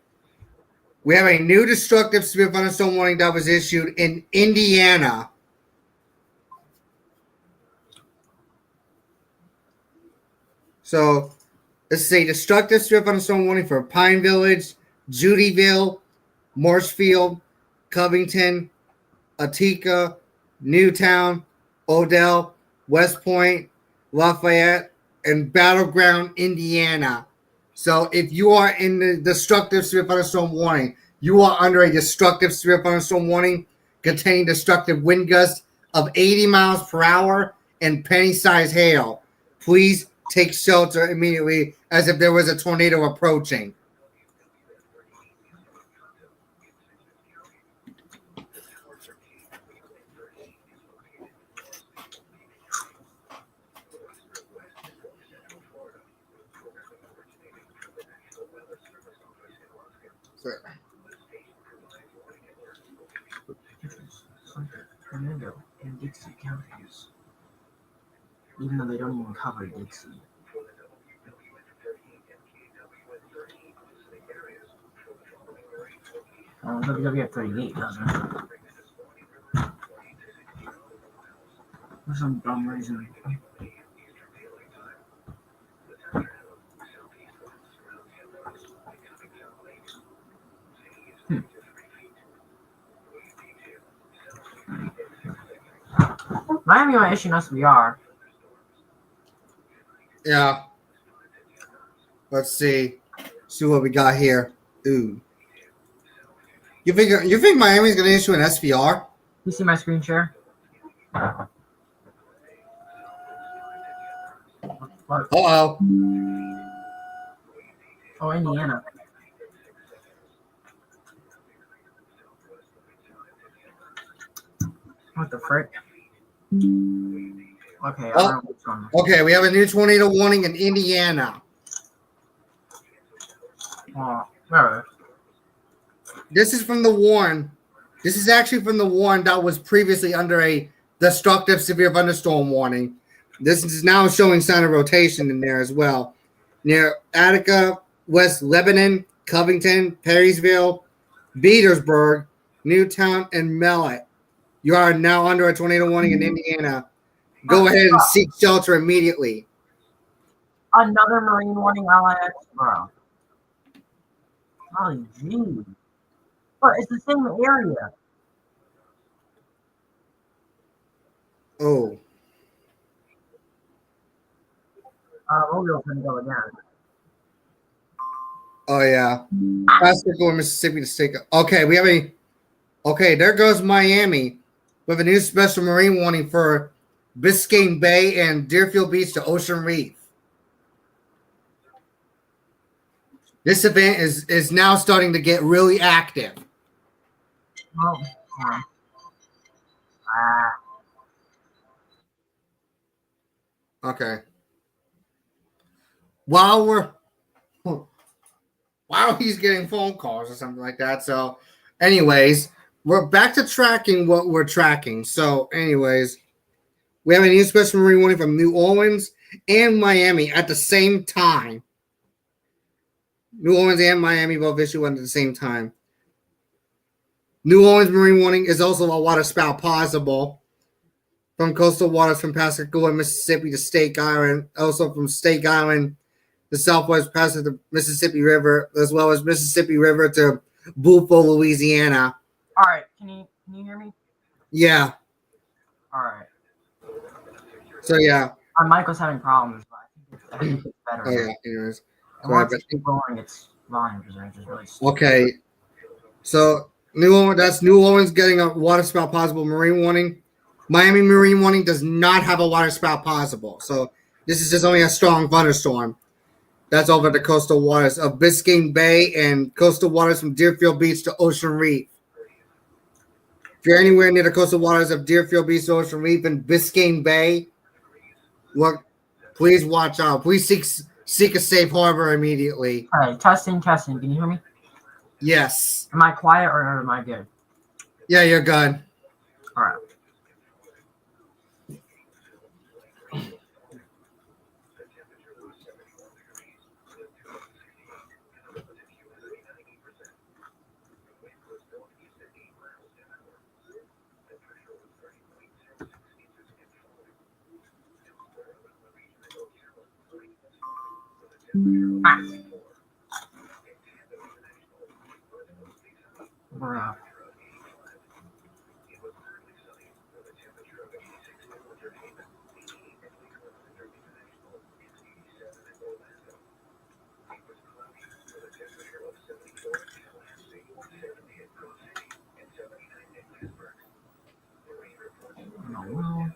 We have a new destructive severe thunderstorm warning that was issued in Indiana. So this is a destructive severe thunderstorm warning for Pine Village, Judyville, Marshfield, Covington, Attica, Newtown, Odell, West Point, Lafayette, and Battleground, Indiana. So if you are in the destructive severe thunderstorm warning, you are under a destructive severe thunderstorm warning containing destructive wind gusts of 80 miles per hour and penny-sized hail. Please take shelter immediately as if there was a tornado approaching. Fernando and Dixie counties, even though they don't even cover Dixie. WWF 38 doesn't. For some dumb reason. Miami might issue an SBR. Yeah. Let's see. See what we got here. Ooh. You think Miami's gonna issue an SVR? You see my screen share? What? Uh-oh. Oh, Indiana. What the frick? Okay, I don't know what's going on. Okay, we have a new tornado warning in Indiana. Oh, whatever. This is from the warn. This is actually from the warn that was previously under a destructive severe thunderstorm warning. This is now showing sign of rotation in there as well. Near Attica, West Lebanon, Covington, Perrysville, Petersburg, Newtown, and Millet. You are now under a tornado warning in Indiana. Go ahead and seek shelter immediately. Another marine warning, LIX, bro. Oh, geez. But it's the same area. Oh. Mobile's gonna go again. Oh, yeah. Pascagoula, Mississippi to Stake. Okay, we have a. Okay, there goes Miami with a new special marine warning for Biscayne Bay and Deerfield Beach to Ocean Reef. This event is now starting to get really active. Oh, yeah. Okay. While he's getting phone calls or something like that. So, anyways, we're back to tracking what we're tracking. So, anyways, we have a new special marine warning from New Orleans and Miami at the same time. New Orleans and Miami both issue at the same time. New Orleans marine warning is also a water spout possible from coastal waters from Pascagoula, Mississippi to Stake Island. Also from Stake Island the southwest pass of the Mississippi River, as well as Mississippi River to Buffalo, Louisiana. All right, can you hear me? Yeah. All right. So yeah. My mic was having problems, but I think it's better. Oh yeah. Anyways. And once it keeps lowering its volume percentage is really stupid. Okay. So that's New Orleans getting a waterspout possible marine warning. Miami marine warning does not have a waterspout possible. So this is just only a strong thunderstorm. That's over the coastal waters of Biscayne Bay and coastal waters from Deerfield Beach to Ocean Reef. If you're anywhere near the coastal waters of Deerfield Beach to Ocean Reef and Biscayne Bay, please watch out. Please seek a safe harbor immediately. All right, testing. Can you hear me? Yes. Am I quiet or am I good? Yeah, you're good. All right. Bruh. No.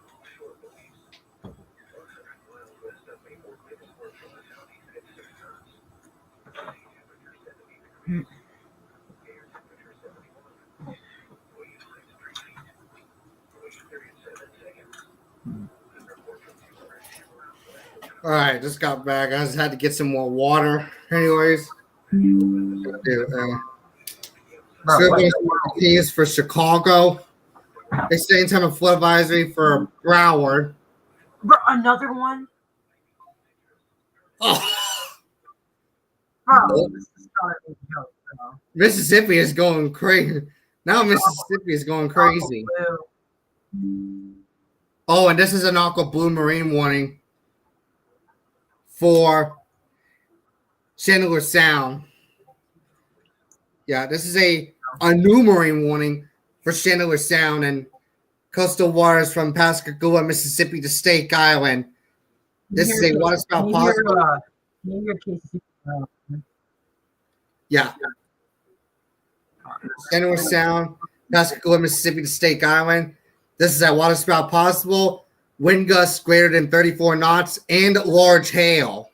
All right, just got back. I just had to get some more water. Anyways. Keys for Chicago. They stay in time of flood advisory for Broward. Bro, another one? Oh. Bro, this is not a joke, bro. Mississippi is going crazy. Now Mississippi is going crazy. Oh, and this is an aqua blue marine warning for Chandler Sound. Yeah, this is a new marine warning for Chandler Sound and coastal waters from Pascagoula, Mississippi to Stake Island. This is a waterspout possible. Yeah. Chandler Sound, Pascagoula, Mississippi to Stake Island. This is a waterspout possible. Wind gusts greater than 34 knots and large hail.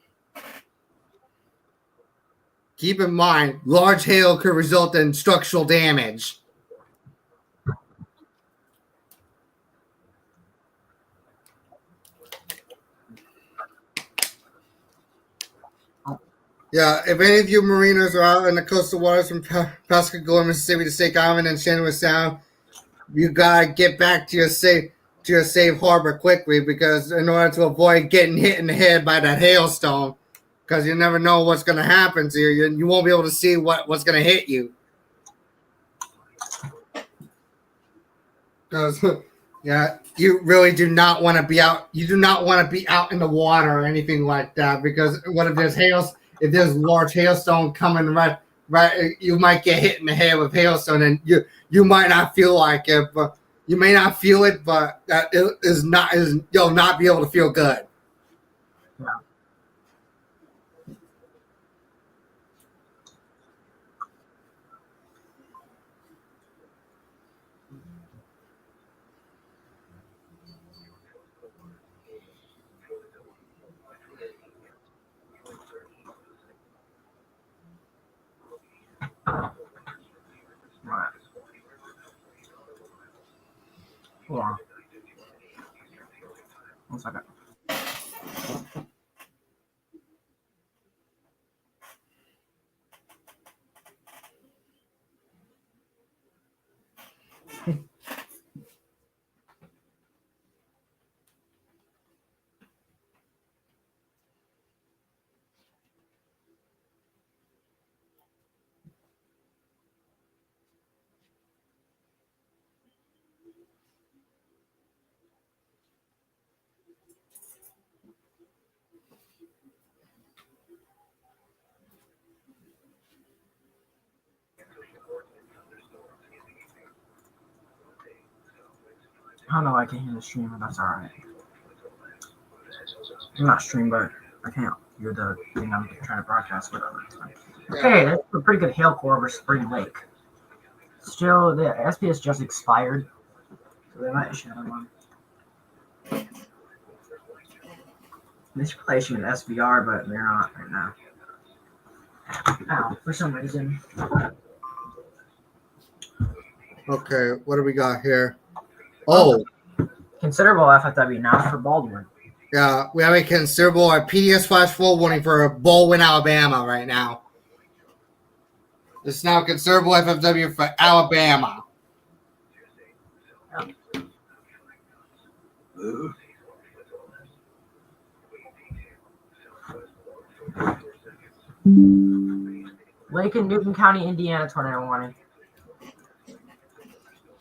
Keep in mind, large hail could result in structural damage. Yeah, if any of you mariners are out in the coastal waters from Pascagoula, Mississippi to Stake Island and Chandler Sound, you gotta get back to your safe harbor quickly, because in order to avoid getting hit in the head by that hailstone, because you never know what's going to happen to you. You won't be able to see what's going to hit you. Because, yeah, you really do not want to be out. You do not want to be out in the water or anything like that, because what if there's large hailstone coming right, you might get hit in the head with hailstone, and you might not feel like it, but you may not feel it, but you'll not be able to feel good. Yeah. Right. Hold on. 1 second. I don't know why I can't hear the stream, but that's alright. I'm not stream, but I can't hear the thing I'm trying to broadcast, whatever. Okay, that's a pretty good hail core over Spring Lake. Still, the SPS just expired, so they might issue another one. They should probably issue an SVR, but they're not right now. Ow, for some reason. Okay, what do we got here? Oh, Considerable FFW now for Baldwin. yeah, we have a considerable PDS flash flood warning for Baldwin, Alabama right now. This is now considerable FFW for Alabama. Lake in Newton County, Indiana, tornado warning.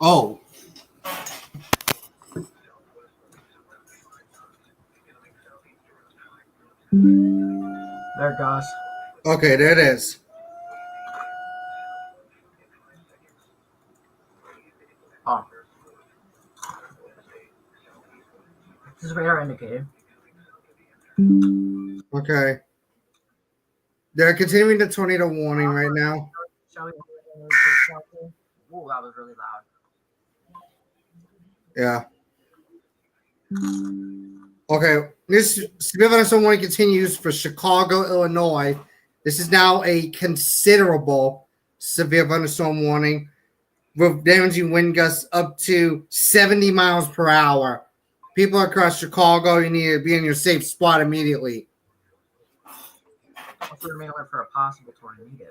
Oh, There it goes. okay, there it is. Oh. This is radar indicated. Okay. They're continuing the tornado warning right now. Shall we? Oh, that was really loud. Yeah. Okay. This severe thunderstorm warning continues for Chicago, Illinois. This is now a considerable severe thunderstorm warning with damaging wind gusts up to 70 miles per hour. People across Chicago, you need to be in your safe spot immediately. Also, remain alert for a possible tornado.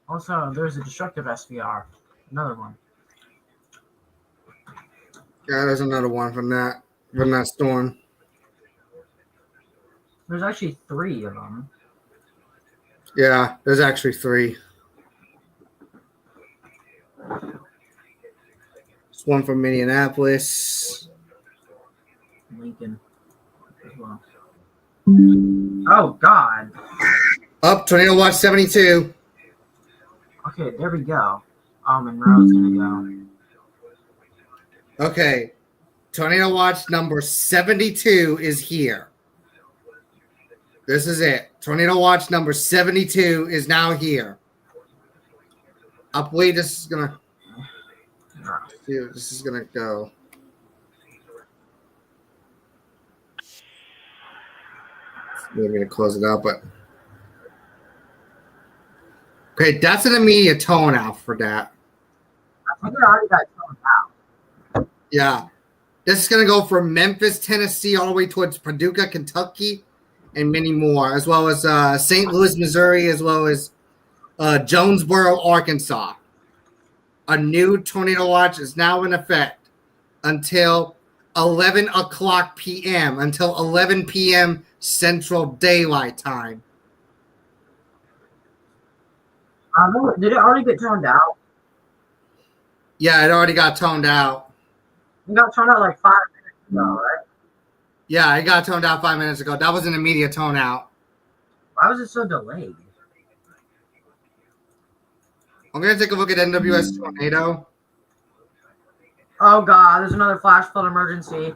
Also, there's a destructive SVR. Another one. Yeah, there's another one from that storm. There's actually 3 of them. Yeah, there's actually 3. There's one from Minneapolis. Lincoln as well. Oh, God. Up, tornado watch 72. Okay, there we go. Monroe's going to go. Okay, tornado watch number 72 is here. This is it. Tornado watch number 72 is now here. I believe this is gonna. This is gonna go. I'm gonna close it out, but okay, that's an immediate tone out for that. I think it already got toned out. Yeah, this is gonna go from Memphis, Tennessee, all the way towards Paducah, Kentucky, and many more, as well as St. Louis, Missouri, as well as Jonesboro, Arkansas. A new tornado watch is now in effect until 11 o'clock p.m., until 11 p.m. Central Daylight Time. Did it already get toned out? Yeah, it already got toned out. It got toned out like 5 minutes ago, right? Yeah, it got toned out 5 minutes ago. That was an immediate tone out. Why was it so delayed? I'm going to take a look at NWS Tornado. Oh, God, there's another flash flood emergency.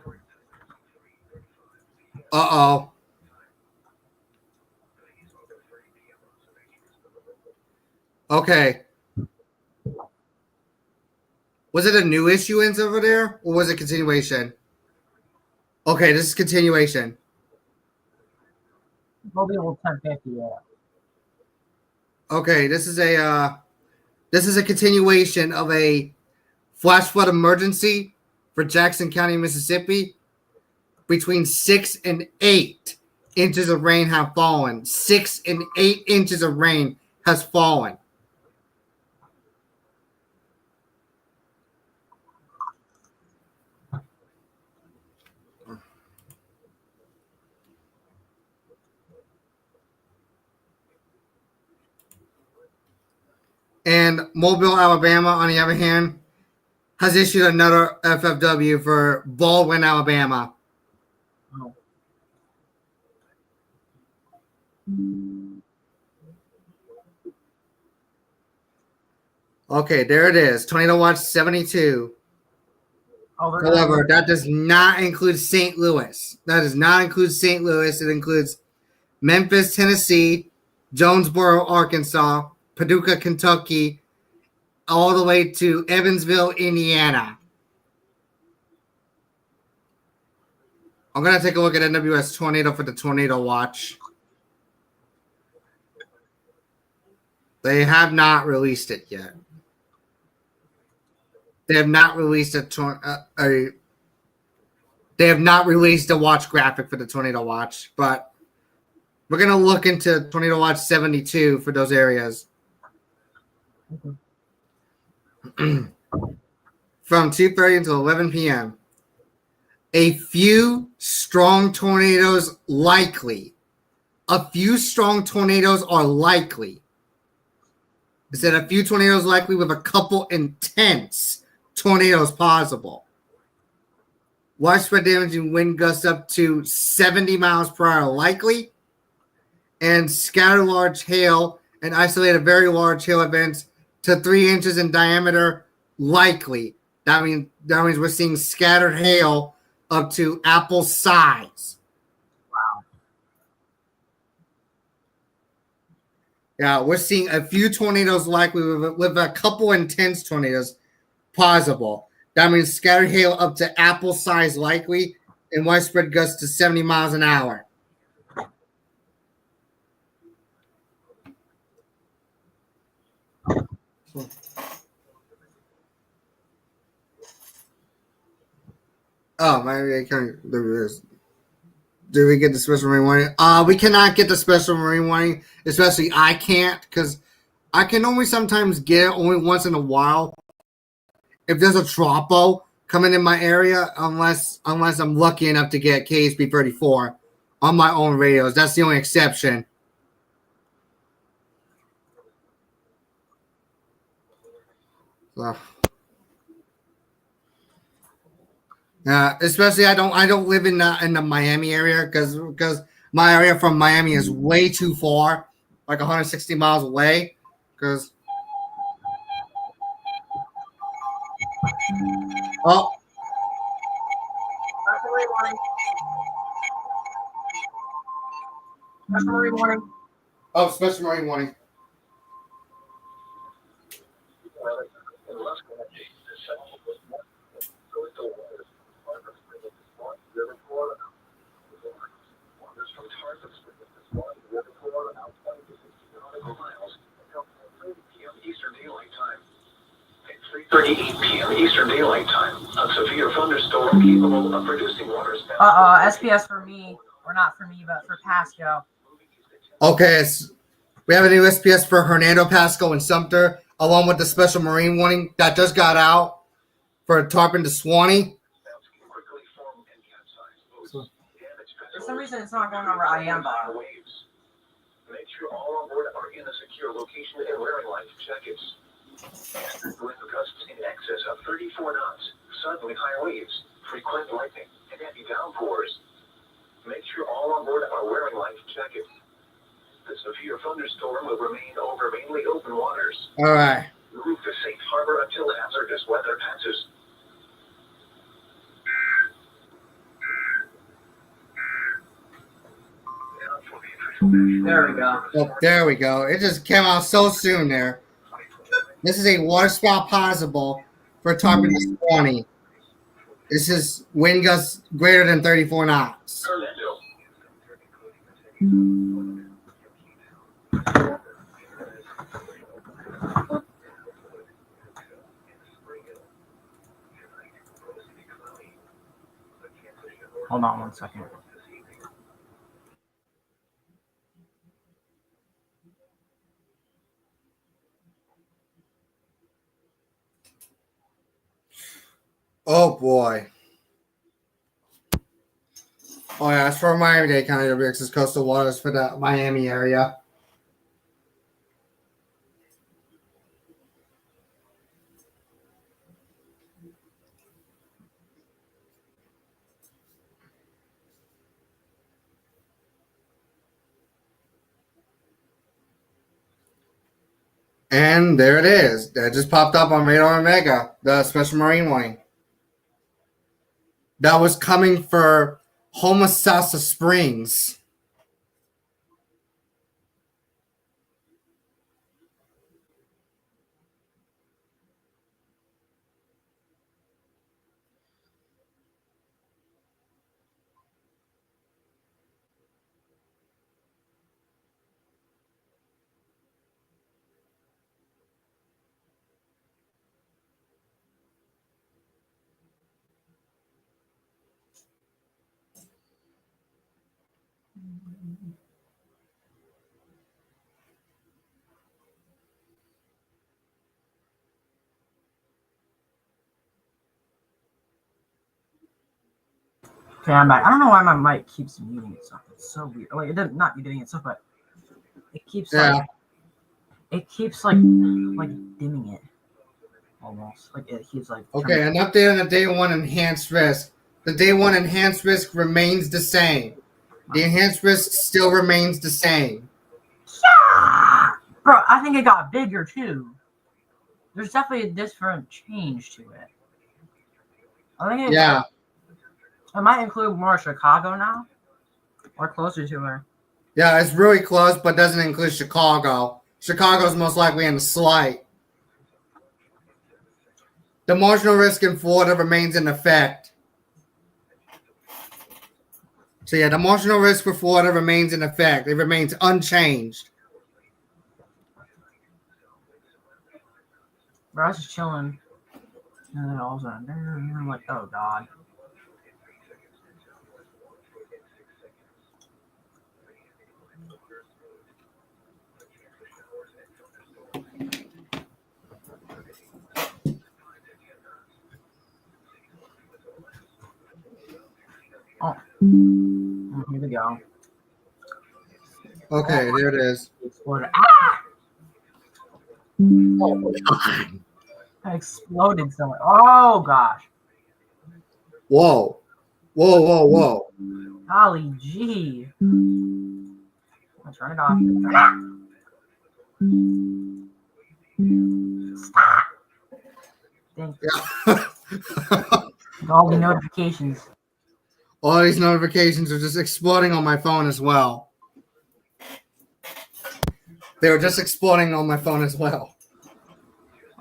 Uh-oh. Okay. Was it a new issuance over there, or was it continuation? Okay, this is continuation. Mobile 1050, yeah. Okay, this is a continuation of a flash flood emergency for Jackson County, Mississippi. Between 6 and 8 inches of rain have fallen. 6 and 8 inches of rain has fallen. And Mobile, Alabama, on the other hand, has issued another FFW for Baldwin, Alabama. Oh. Okay, there it is. Tornado watch 72. However, that does not include St. Louis. That does not include St. Louis. It includes Memphis, Tennessee, Jonesboro, Arkansas, Paducah, Kentucky, all the way to Evansville, Indiana. I'm going to take a look at NWS Tornado for the Tornado Watch. They have not released it yet. They have not released they have not released a watch graphic for the Tornado Watch, but we're going to look into Tornado Watch 72 for those areas. From 2:30 until 11 p.m. A few strong tornadoes likely. A few strong tornadoes are likely. I said a few tornadoes likely with a couple intense tornadoes possible. Widespread damaging wind gusts up to 70 miles per hour likely. And scatter large hail and isolate very large hail events to 3 inches in diameter likely. That means we're seeing scattered hail up to apple size. Wow. Yeah, we're seeing a few tornadoes likely with a couple intense tornadoes possible. That means scattered hail up to apple size likely and widespread gusts to 70 miles an hour. Oh, my can't. There it is. Do we get the special marine warning? We cannot get the special marine warning, especially I can't, because I can only sometimes get it only once in a while if there's a tropo coming in my area, unless I'm lucky enough to get KSB 34 on my own radios. That's the only exception. So. Especially I don't live in the Miami area because my area from Miami is way too far, like 160 miles away. Because oh, Special marine warning. Oh, special marine warning. Eastern Daylight Time. At 3:38 p.m. Eastern Daylight Time, a severe thunderstorm capable of producing water spouts. SPS for me, or not for me, but for Pasco. Okay, we have a new SPS for Hernando, Pasco, and Sumter, along with the special marine warning that just got out for Tarpon to Swanee. For some reason, it's not going over IM bar. Make sure all on board are in a secure location and wearing life jackets. Wind gusts in excess of 34 knots, suddenly high waves, frequent lightning, and heavy downpours. Make sure all on board are wearing life jackets. The severe thunderstorm will remain over mainly open waters. All right. Move to safe harbor until hazardous weather passes. There we go. Oh, there we go. It just came out so soon there. This is a water spout possible for Tarpon to Swanee. This is wind gusts greater than 34 knots. Hold on 1 second. Oh boy. Oh yeah, it's for Miami-Dade County WX's coastal waters for the Miami area. And there it is. That just popped up on Radar Omega, the special marine warning. That was coming for Homosassa Springs. Okay, I'm back. I don't know why my mic keeps muting itself. It's so weird. Like it doesn't not muting itself, but it keeps like dimming it almost. Like it keeps like Okay, an update on the day one enhanced risk. The day one enhanced risk remains the same. The enhanced risk still remains the same. Bro, I think it got bigger too. There's definitely a different change to it. I think it might include more Chicago now, or closer to her. Yeah, it's really close, but doesn't include Chicago. Chicago's most likely in the slight. The marginal risk in Florida remains in effect. So yeah, the marginal risk for Florida remains in effect. It remains unchanged. Bro, I was just chilling. And then all of a sudden, I'm like, oh god. Oh, here we go. Okay, there it is. Exploded. Ah! Oh my god. I exploded somewhere. Oh gosh. Whoa. Whoa, whoa, whoa. Golly gee. I'll turn it off. Stop. Thank you. Yeah. All the notifications. All these notifications are just exploding on my phone as well. They were just exploding on my phone as well.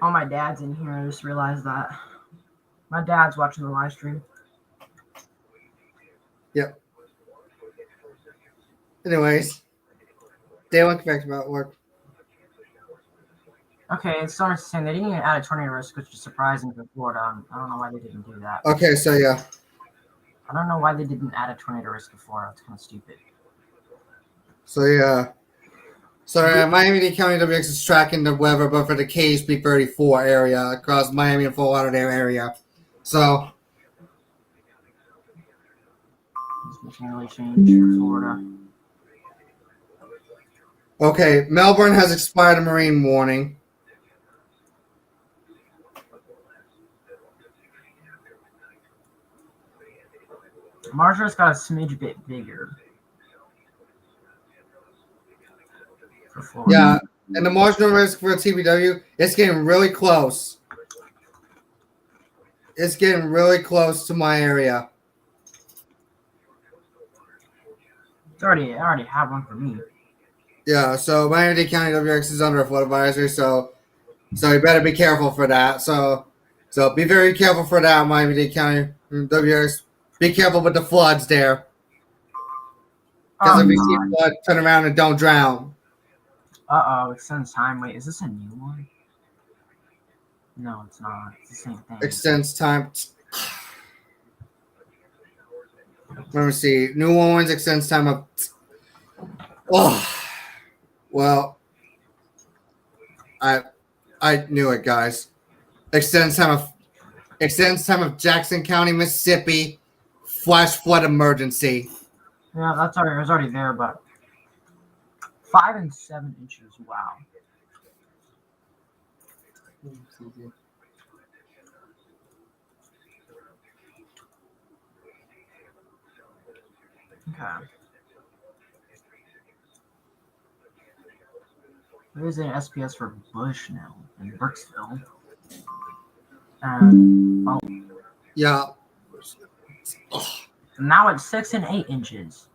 Oh, my dad's in here. I just realized that. My dad's watching the live stream. Yep. Anyways, day one correct about work. Okay, it's so interesting. They didn't even add a tornado risk, which is surprising for Florida. I don't know why they didn't do that. Okay, so yeah. I don't know why they didn't add a tornado risk to Florida. It's kind of stupid. So yeah. So Miami-Dade County WX is tracking the weather, but for the KHB 34 area across Miami and Fort Lauderdale area. So This can really change for Florida. okay, Melbourne has expired a marine warning. Marshall's got a smidge bit bigger. For Florida. Yeah, and the marginal risk for TBW, it's getting really close. It's getting really close to my area. I already have one for me. Yeah, so Miami-Dade County WX is under a flood advisory, so you better be careful for that. So be very careful for that, Miami-Dade County WX. Be careful with the floods there. Because if you see a flood, turn around and don't drown. Uh-oh, extends time. Wait, is this a new one? No, it's not. It's the same thing. Extends time. Let me see. New Orleans extends time of. Oh, well, I knew it, guys. Extends time of Jackson County, Mississippi. Flash flood emergency. Yeah, that's already. It was already there, but 5 and 7 inches. Wow. Okay. There's an SPS for Bushnell in Brooksville. And Yeah. Oh, now it's 6 and 8 inches.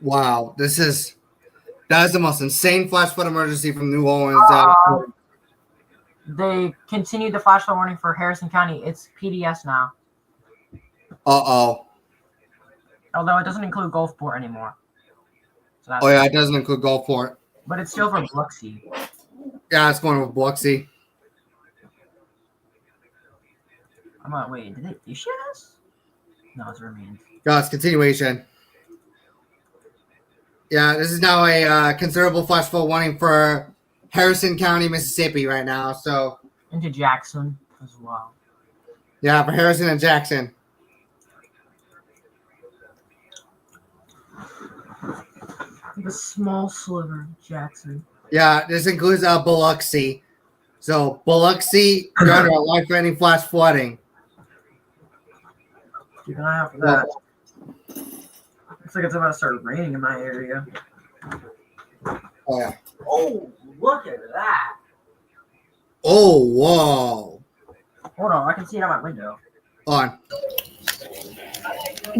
wow. That is the most insane flash flood emergency from New Orleans. They continued the flash flood warning for Harrison County. It's PDS now. Uh-oh. Although it doesn't include Gulfport anymore. So Oh, yeah, it doesn't include Gulfport. But it's still for Biloxi. Yeah, it's going with Biloxi. I'm not, wait, did they issue this? No, it's remains. Yeah, it's continuation. Yeah, this is now a considerable flash flood warning for Harrison County, Mississippi right now. So, Into Jackson as well. yeah, for Harrison and Jackson. The small sliver of Jackson. Yeah, this includes Biloxi. So, Biloxi, you're under a life-threatening flash flooding. Keep an eye out for that. Looks like it's about to start raining in my area. Oh, yeah. Oh, look at that. Oh, whoa. Hold on, I can see it out my window. On.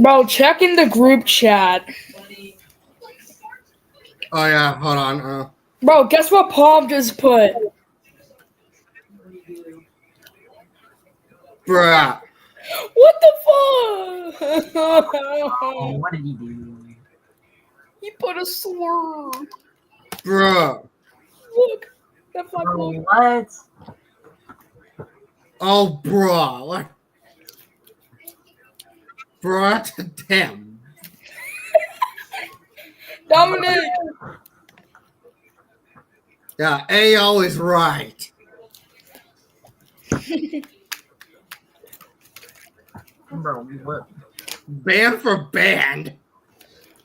Bro, check in the group chat. Oh, yeah, hold on. Bro, guess what Palm just put? Bruh. What the fuck? Oh, what did he do? He put a slur. Bruh. Look. That fuck Bro, look. what? Oh, bruh. What? Bruh, damn. Dominic. Yeah, AO is right. Bro, what? Band for band.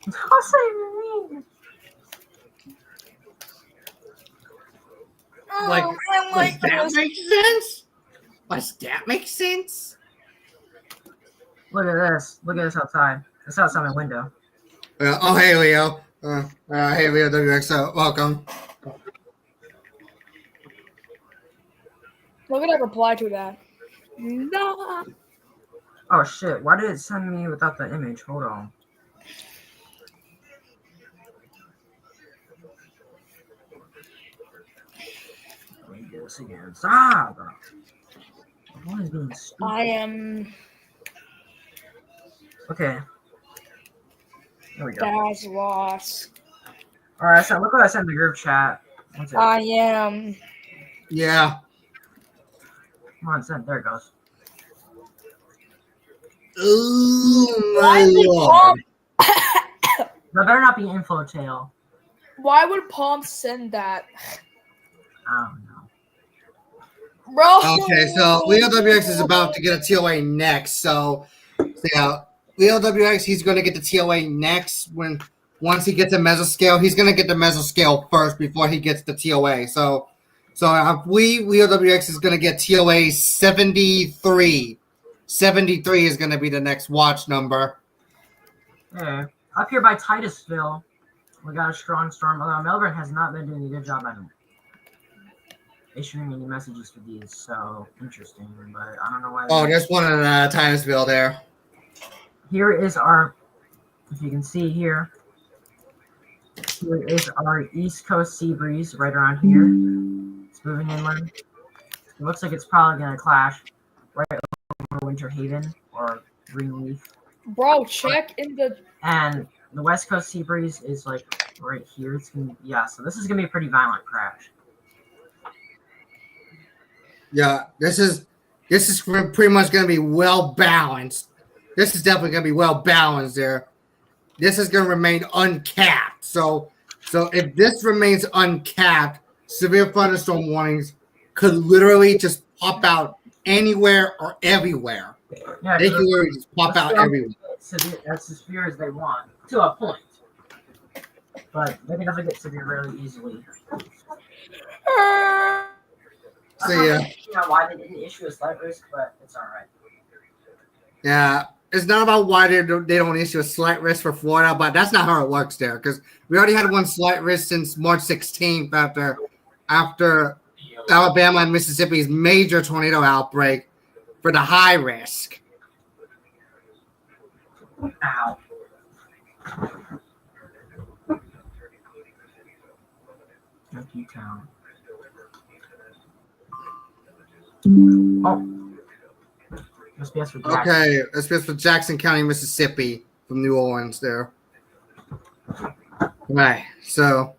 What's that mean? Like, Oh, I like does that this. make sense? Does that make sense? Look at this. Look at this outside. It's outside my window. Oh, hey, Leo. Hey, Leo WX, welcome. Look at that reply to that. Nah. Oh shit, why did it send me without the image? Hold on. Let me do this again. Stop! What is being stupid? I am Okay. There we go. Dad's loss. Alright, so look what I sent in the group chat. What's it? I am. Yeah. Come on, send. There it goes. Ooh, Why my would lord. That better not be info tail. Why would Palm send that? I don't know. Bro. Okay, so Leo WX is about to get a TOA next. So yeah, Leo WX, he's going to get the TOA next. Once he gets a mesoscale, he's going to get the mesoscale first before he gets the TOA. So I believe Leo WX is going to get TOA 73. 73 is going to be the next watch number. Hey, up here by Titusville, we got a strong storm. Although Melbourne has not been doing a good job at issuing any messages for these, so interesting. But I don't know why. Oh, there's one in Titusville there. Here is our, if you can see here, here is our East Coast Seabreeze right around here. It's moving inland. It looks like it's probably going to clash right over Winter Haven or Greenleaf. Bro, check in the. And the West Coast Seabreeze is like right here. It's gonna, yeah, so this is going to be a pretty violent crash. Yeah, this is pretty much going to be well balanced. This is definitely going to be well balanced there. This is going to remain uncapped. So if this remains uncapped, severe thunderstorm warnings could literally just pop out anywhere or everywhere. Yeah, They can literally just pop out everywhere. Severe, as severe as they want, to a point. But they can definitely get severe really easily. So yeah. You know why they didn't issue a slight risk, but it's all right. Yeah, about why they don't issue a slight risk for Florida, but that's not how it works there because we already had one slight risk since March 16th after Alabama and Mississippi's major tornado outbreak for the high risk. Ow. Turkey Town. Oh. SPS for Jackson. Okay, SPS for Jackson County, Mississippi, from New Orleans there. Right, so.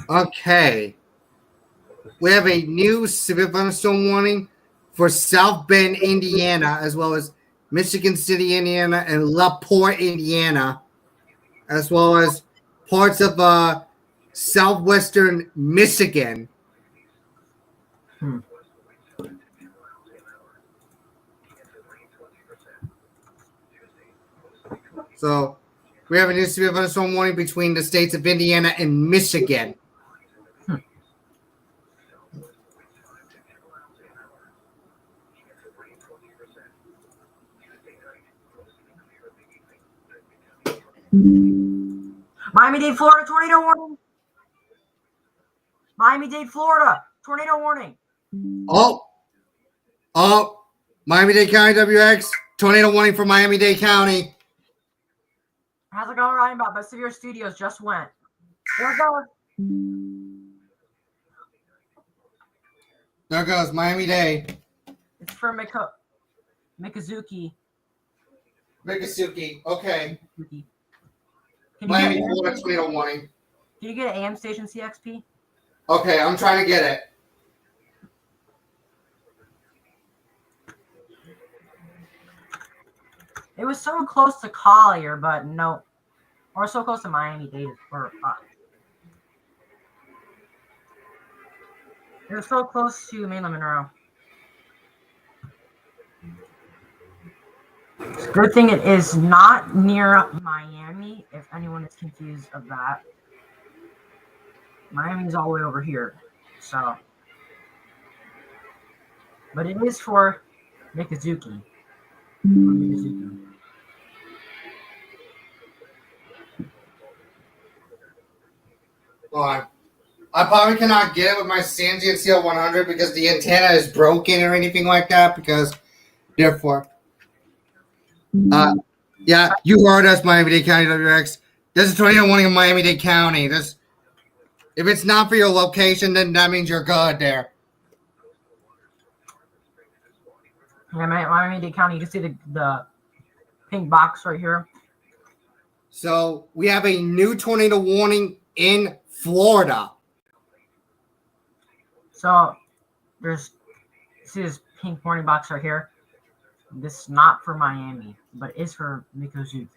Okay. We have a new severe thunderstorm warning for South Bend, Indiana, as well as Michigan City, Indiana, and LaPorte, Indiana, as well as parts of southwestern Michigan. So we have a new severe thunderstorm warning between the states of Indiana and Michigan. Miami-Dade, Florida, tornado warning. Miami-Dade, Florida, tornado warning. Oh, Miami-Dade County, WX, tornado warning for Miami-Dade County. How's it going, Ryan? Bob, Severe Studios just went. There it goes. There goes Miami-Dade. It's for Mikazuki. Mikasuki, okay. Can Miami, you Florida, tornado warning. Can you get an AM station CXP? Okay, I'm trying to get it. It was so close to Collier, but no. Or so close to Miami-Dade. It was so close to mainland Monroe. Good thing it is not near Miami, if anyone is confused of that. Miami's all the way over here. So. But it is for Mikazuki. Hold on. I probably cannot get it with my Sanji CL 100 because the antenna is broken or anything like that. Because, therefore, yeah, you heard us, Miami-Dade County WX. There's a tornado warning in Miami-Dade County. If it's not for your location, then that means you're good there. Yeah, Miami-Dade County. You can see the pink box right here. So we have a new tornado warning in Florida. So see this pink warning box right here. This is not for Miami, but is for Mikazuki.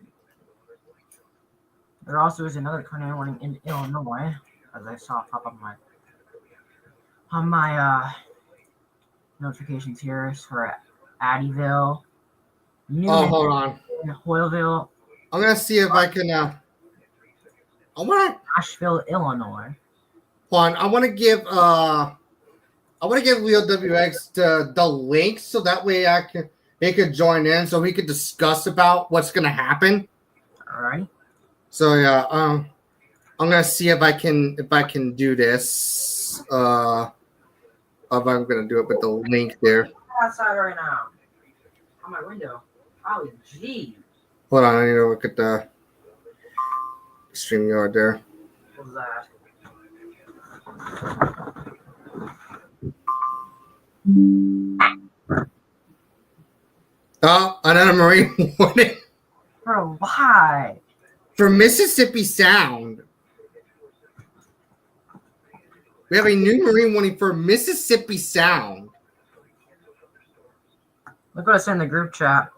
There also is another tornado warning in Illinois, as I saw pop up on my notifications here. It's for Addyville, Hold on. Hoyleville. I'm gonna see if I can. I want to. Nashville, Illinois. Hold on. I want to give Leo WX the link so that way he could join in so he could discuss about what's gonna happen. All right. So yeah, I'm gonna see if I can do this. If I'm gonna do it with the link there. Outside right now. On my window. Oh, gee. Hold on, I need to look at the StreamYard there. What was that? Oh, another marine warning Bro, why? for Mississippi Sound. We have a new marine warning for Mississippi Sound. Look what I said in the group chat.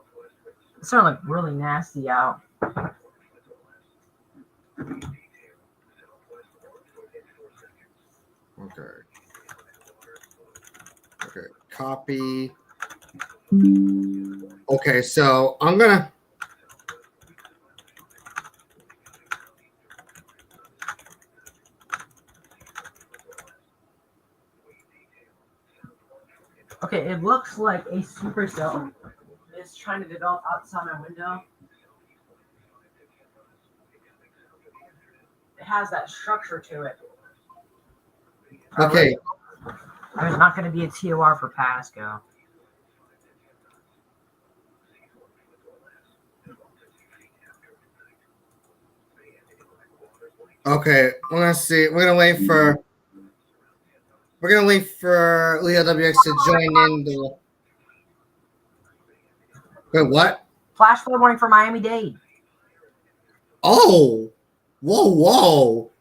It sounded like really nasty out. Okay, copy. Okay, so I'm gonna. Okay, it looks like a supercell is trying to develop outside my window. It has that structure to it. Okay. There's not going to be a TOR for Pasco. Okay, we're gonna see. We're gonna wait for Leo WX to join in the. Wait, what? Flash flood warning for Miami-Dade. Oh, whoa!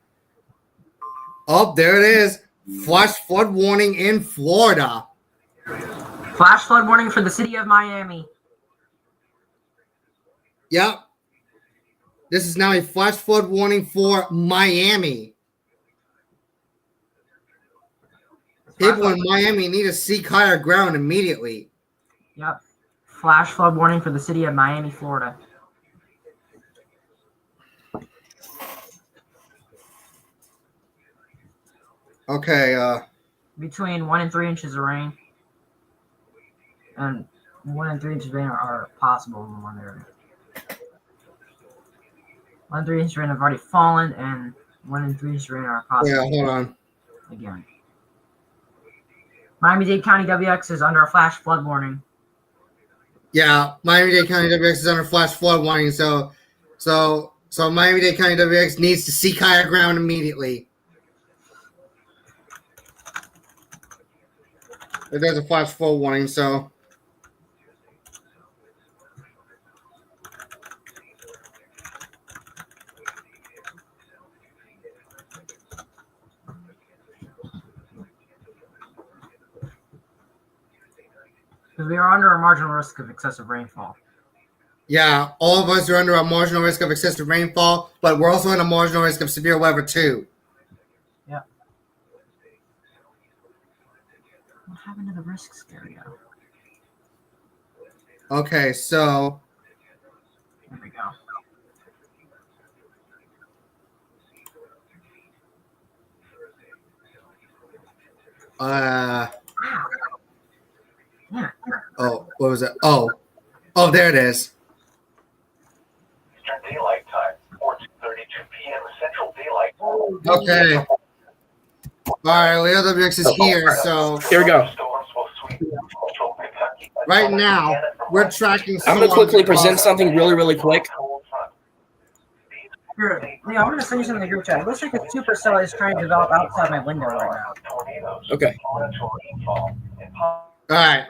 Oh, there it is. Flash flood warning in Florida. Flash flood warning for the city of Miami. Yep. This is now a flash flood warning for Miami. People in Miami need to seek higher ground immediately. Yep. Flash flood warning for the city of Miami, Florida. Okay, Between 1 and 3 inches of rain. And 1 and 3 inches of rain are possible in one area. 1 and 3 inches of rain have already fallen, and 1 and 3 inches of rain are possible. yeah, hold on. Again. Miami-Dade County WX is under a flash flood warning. Yeah, Miami-Dade County WX is under flash flood warning, so Miami-Dade County WX needs to seek higher ground immediately. But there's a flash flood warning, so. Because we are under a marginal risk of excessive rainfall. Yeah, all of us are under a marginal risk of excessive rainfall, but we're also in a marginal risk of severe weather too. Yeah. What happened to the risks area? Okay, so. There we go. Yeah. Oh, what was it? Oh, there it is. Eastern Daylight Time, 4:32 p.m. Central Daylight. Okay. All right, Leo WX is here, so Here we go. right now we're tracking. I'm going to quickly present something really quick. Here, Leo, I'm going to send you something in the group chat. It looks like a supercell is trying to develop outside my window right now. Okay. All right.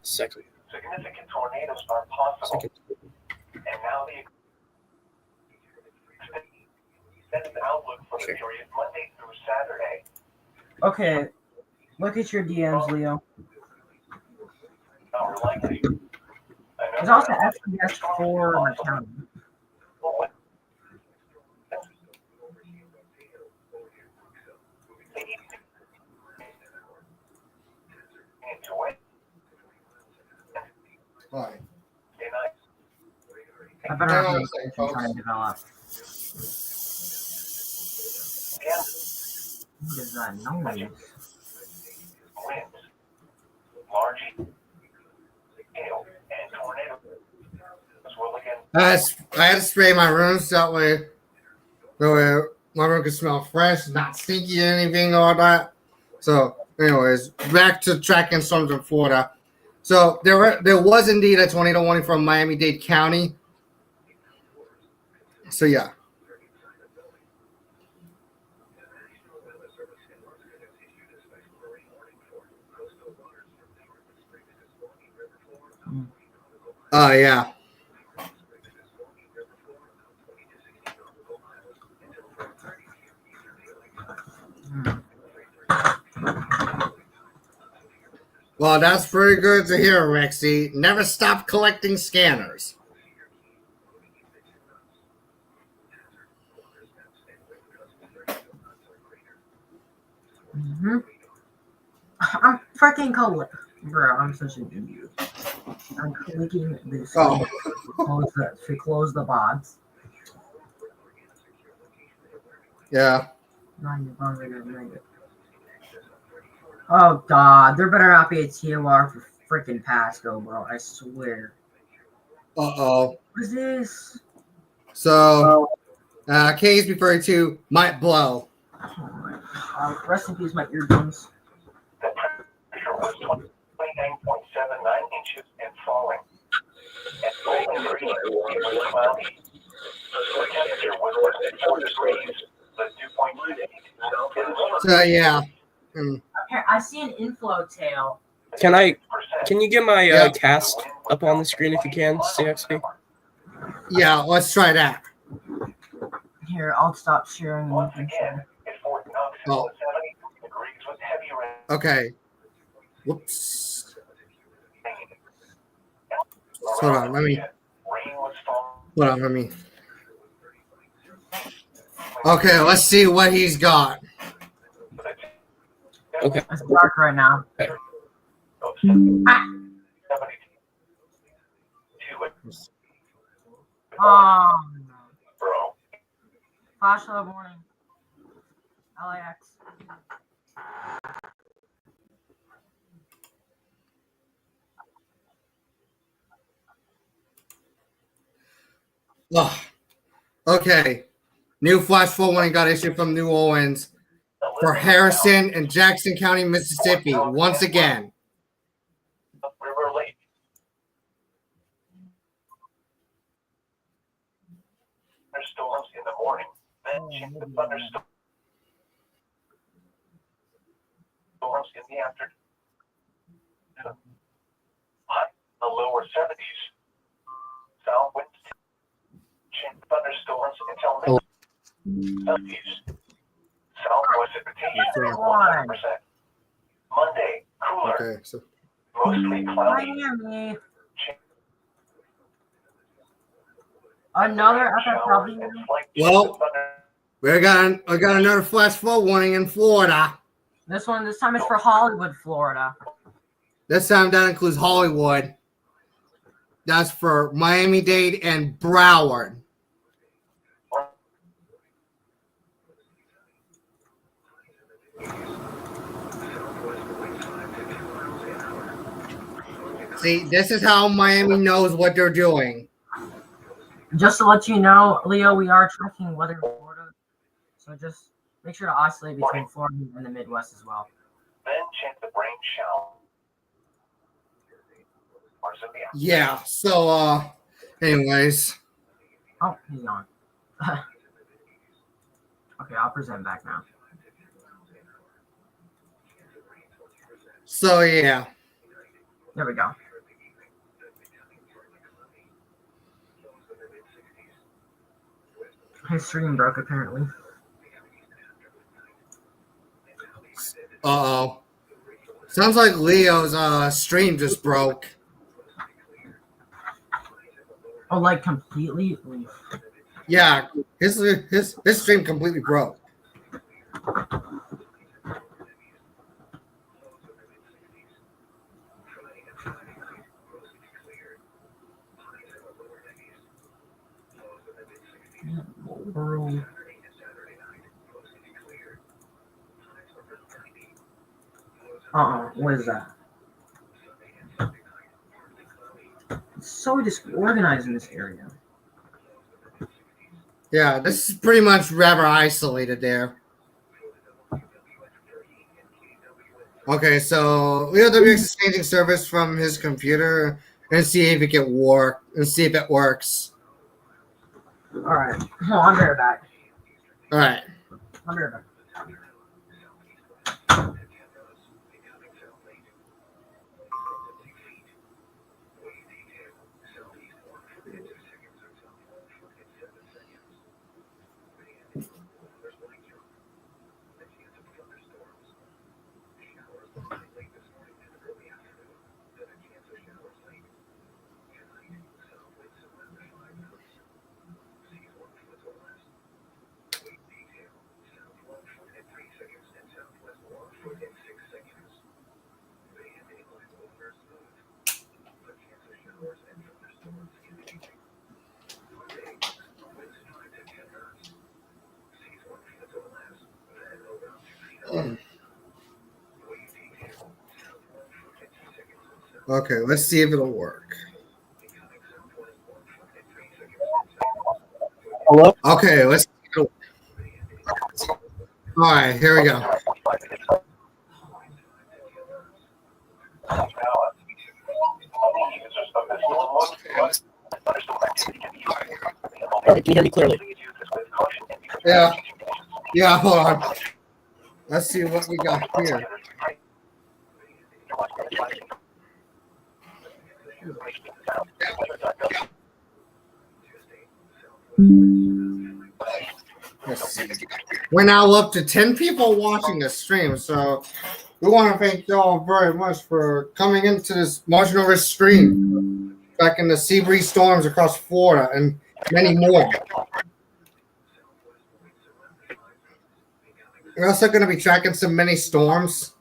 Second. Significant tornadoes are possible. And now the extended outlook for the period Monday through Saturday. Okay. Look at your DMs, Leo. Not likely. There's also FPS for my county. All right. I better have those trying to develop. What is that noise? Large hail and tornadoes will again. I had to spray my rooms that way my room can smell fresh, not stinky or anything, all that. So, anyways, back to tracking storms in Florida. So there was indeed a tornado warning from Miami-Dade County. So yeah. Yeah. Well, that's very good to hear, Rexy. Never stop collecting scanners. Mm-hmm. I'm freaking cold. Bro, I'm such an idiot. I'm clicking this to close the bots. Yeah. Not even longer than make it. Oh god, there better not be a TOR for freaking Pasco, bro. I swear. Uh-oh. What is this? So, KSB32 might blow. Oh my god. Rest in peace, my eardrums. The pressure was 29.79 inches and falling. At 7:30, it was cloudy. The temperature was 4 degrees, but 2.6. So, yeah. Mm. Here, I see an inflow tail. Can you get my Yeah. cast up on the screen if you can, CXP? Yeah, let's try that. Here, I'll stop sharing. Once again, at Fort Knoxville, Oh. 70 degrees with heavy rain. Okay. Whoops. Hold on, let me. Rain was falling. Hold on, let me. Okay, let's see what he's got. Okay. It's dark right now. Oh no. Bro. Flash low warning. LAX. Oh, okay. New flash flood warning got issued from New Orleans for Harrison and Jackson County, Mississippi, once again. River Lake. Thunderstorms in the morning, then change to thunderstorms in the afternoon. High in the lower 70s. South winds change to thunderstorms until mid-70s. Southwest precipitation 100%. Monday, cooler, Okay, so mostly cloudy. Miami. Another FFW. Well, I got another flash flood warning in Florida. This time is for Hollywood, Florida. This time that includes Hollywood. That's for Miami-Dade and Broward. See, this is how Miami knows what they're doing. Just to let you know, Leo, we are tracking weather in Florida. So just make sure to oscillate between Florida and the Midwest as well. Then chance the brain shower. Yeah, so, anyways. Oh, he's gone. Okay, I'll present back now. So, yeah. There we go. His stream broke, apparently. Uh-oh. Sounds like Leo's stream just broke. Oh, like completely? Yeah, his stream completely broke. What is that? It's so disorganized in this area. Yeah, this is pretty much rather isolated there. Okay, so Leo WX is changing service from his computer and see if it can work and see if it works. Alright. Oh, I'll be right back. Alright. I'll be right back. Okay, let's see if it'll work. Hello? Okay, let's. All right, here we go. All right, can you hear me clearly? Yeah, hold on. Let's see what we got here. Let's see. We're now up to 10 people watching the stream, so we want to thank y'all very much for coming into this Marginal Risk stream back in the Seabreeze storms across Florida and many more. We're also going to be tracking some mini storms.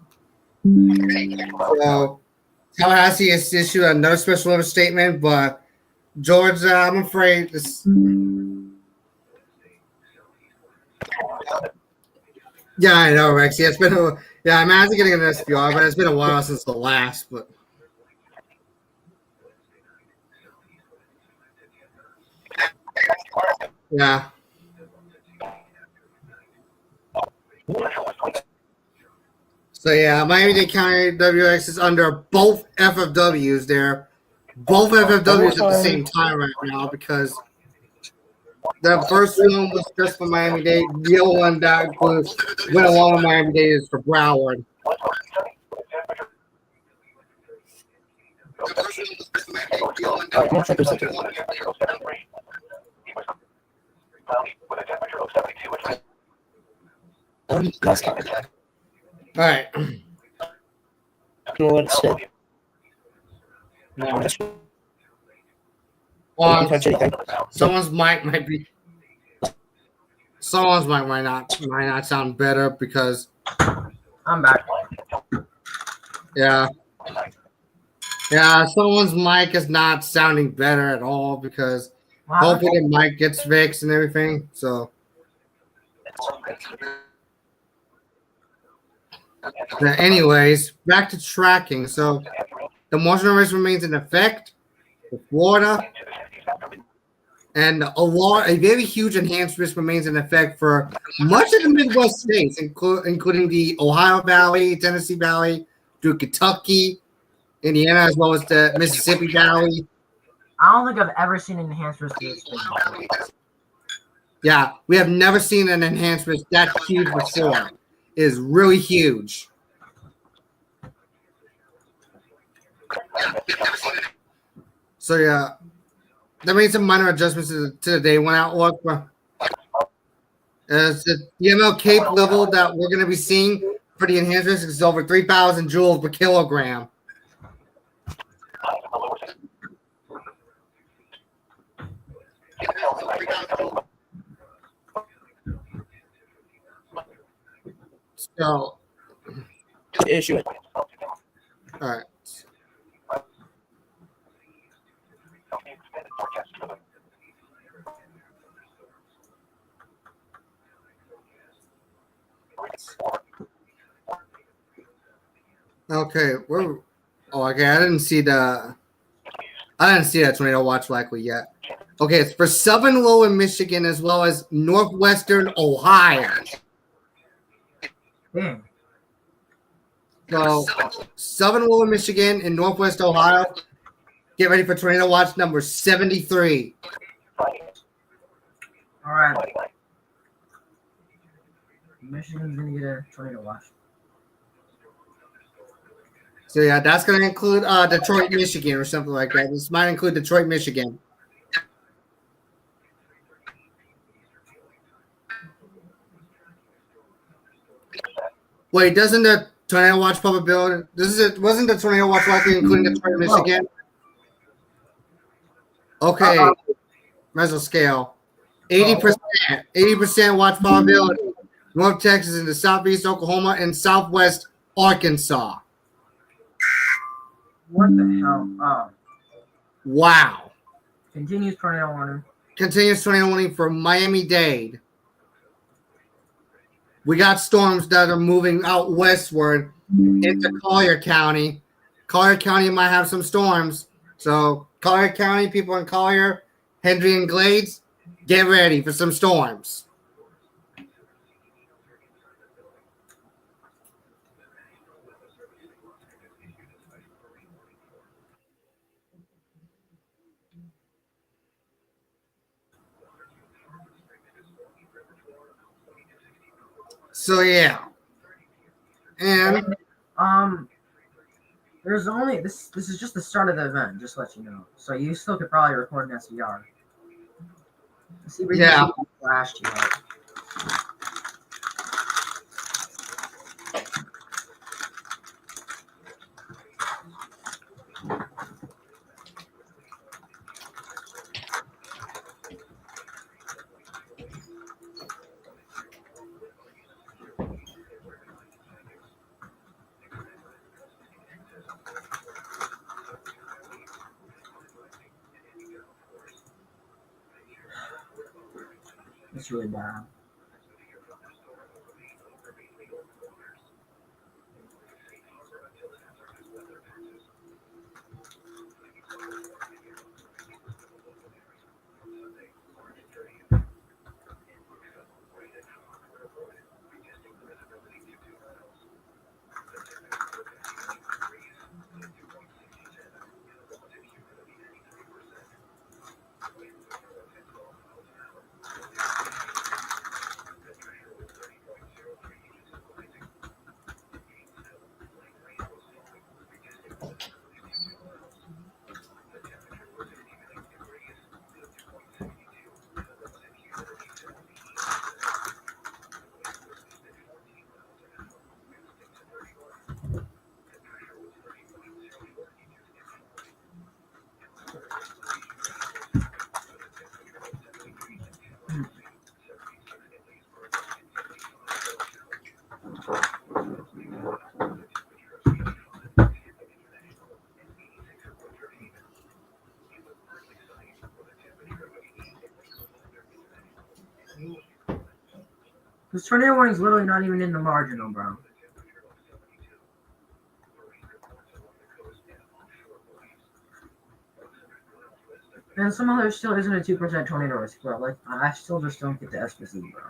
So Tallahassee has issued another special weather statement, but Georgia, I'm afraid this. Yeah, I know, Rex. Yeah, it's been I imagine getting an SPR, but it's been a while since the last. But yeah. So yeah, Miami-Dade County WX is under both FFWs there. Both FFWs at the same time right now because the first one was just for Miami-Dade. The other one that went along with Miami-Dade is for Broward. All right. Let's see. Well, someone's mic might be. Someone's mic might not sound better because. I'm back. Yeah. Someone's mic is not sounding better at all because hopefully the mic gets fixed and everything. So. But anyways, back to tracking. So the Marginal Risk remains in effect for Florida, and a very huge enhanced risk remains in effect for much of the Midwest states, including the Ohio Valley, Tennessee Valley, through Kentucky, Indiana, as well as the Mississippi Valley. I don't think I've ever seen an enhanced risk to this thing. Yeah, we have never seen an enhanced risk that huge before. It is really huge. So yeah, that made some minor adjustments to the day one outlook. The ML level that we're going to be seeing for the enhanced risk is over 3,000 joules per kilogram. So, issue it. All right. Okay, okay. I didn't see that tornado watch likely yet. Okay, it's for southern lower Michigan as well as northwestern Ohio. So, southern lower Michigan and northwest Ohio, get ready for tornado watch number 73. All right. Michigan's gonna get a tornado watch. So yeah, that's gonna include Detroit, Michigan, or something like that. This might include Detroit, Michigan. Wait, doesn't the tornado watch probability? Wasn't the tornado watch likely including Detroit, Michigan? Okay, mesoscale. 80% watch probability. North Texas into southeast Oklahoma and southwest Arkansas. What the hell? Oh. Wow. Continuous tornado warning. Continuous tornado warning for Miami-Dade. We got storms that are moving out westward into Collier County, Collier County might have some storms. So Collier County, people in Collier, Hendry and Glades, get ready for some storms. So yeah. And there's only this is just the start of the event, just to let you know. So you still could probably record an SVR. Seabreeze yeah. flashed you out. It's really bad. This tornado warning is literally not even in the marginal, bro. And somehow there still isn't a 2% tornado risk, bro. Like, I still just don't get the SPC, bro.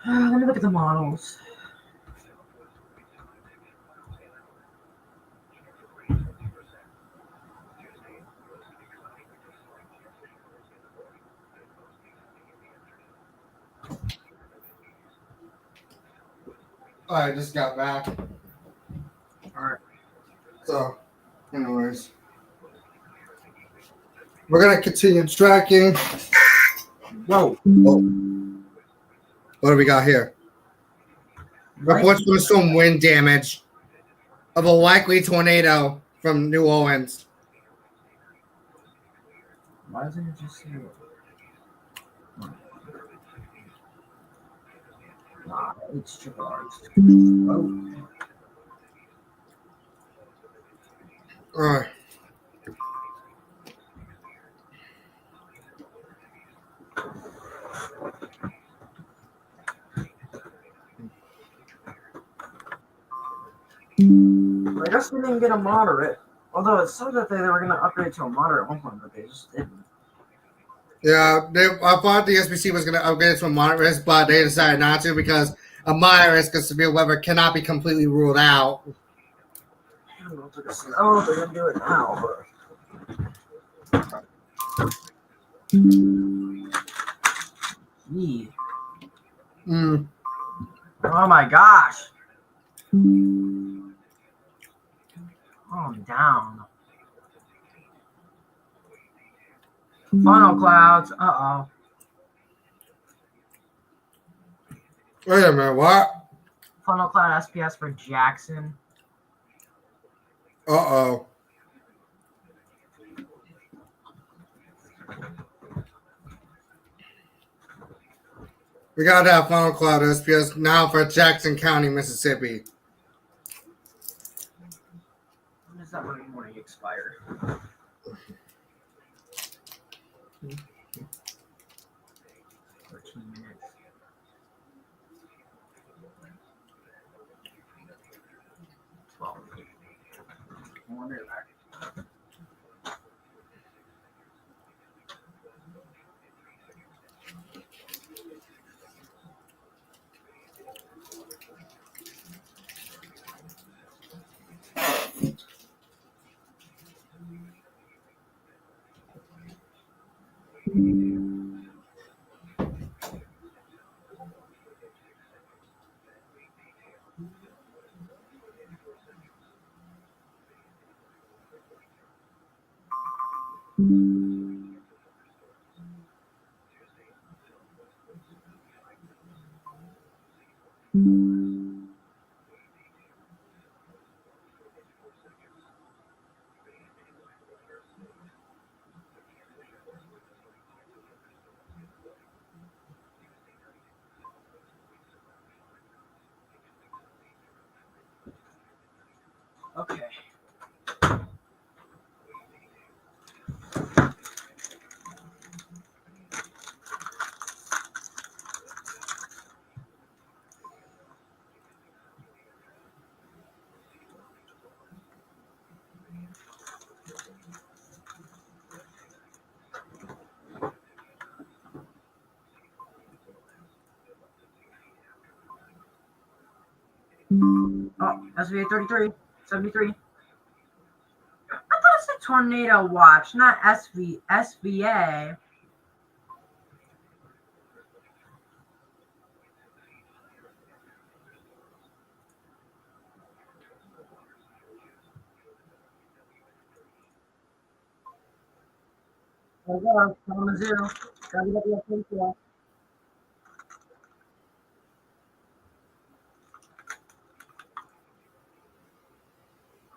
Let me look at the models. I just got back. Alright. So, anyways. We're going to continue tracking. Whoa. Oh. What do we got here? Reports from some wind damage of a likely tornado from New Orleans. Why doesn't it just say it? Nah, it's charged. Oh. All right. I guess we didn't get a moderate. Although it said that they were going to upgrade to a moderate at one point, but they just didn't. Yeah, I thought the SBC was going to upgrade it to a moderate risk, but they decided not to because a moderate risk of severe weather cannot be completely ruled out. Oh, they're gonna do it now. Gee. Mm. Oh my gosh. Calm down. Funnel clouds. Uh-oh. Wait a minute, what? Funnel cloud SPS for Jackson. Uh-oh. We got to have funnel cloud SPS now for Jackson County, Mississippi. When does that warning expire? 13 minutes. Well, I wonder that. Okay. Oh, SVA 33, 73. I thought it said tornado watch, not SVA. There we go. Kalamazoo. WWF.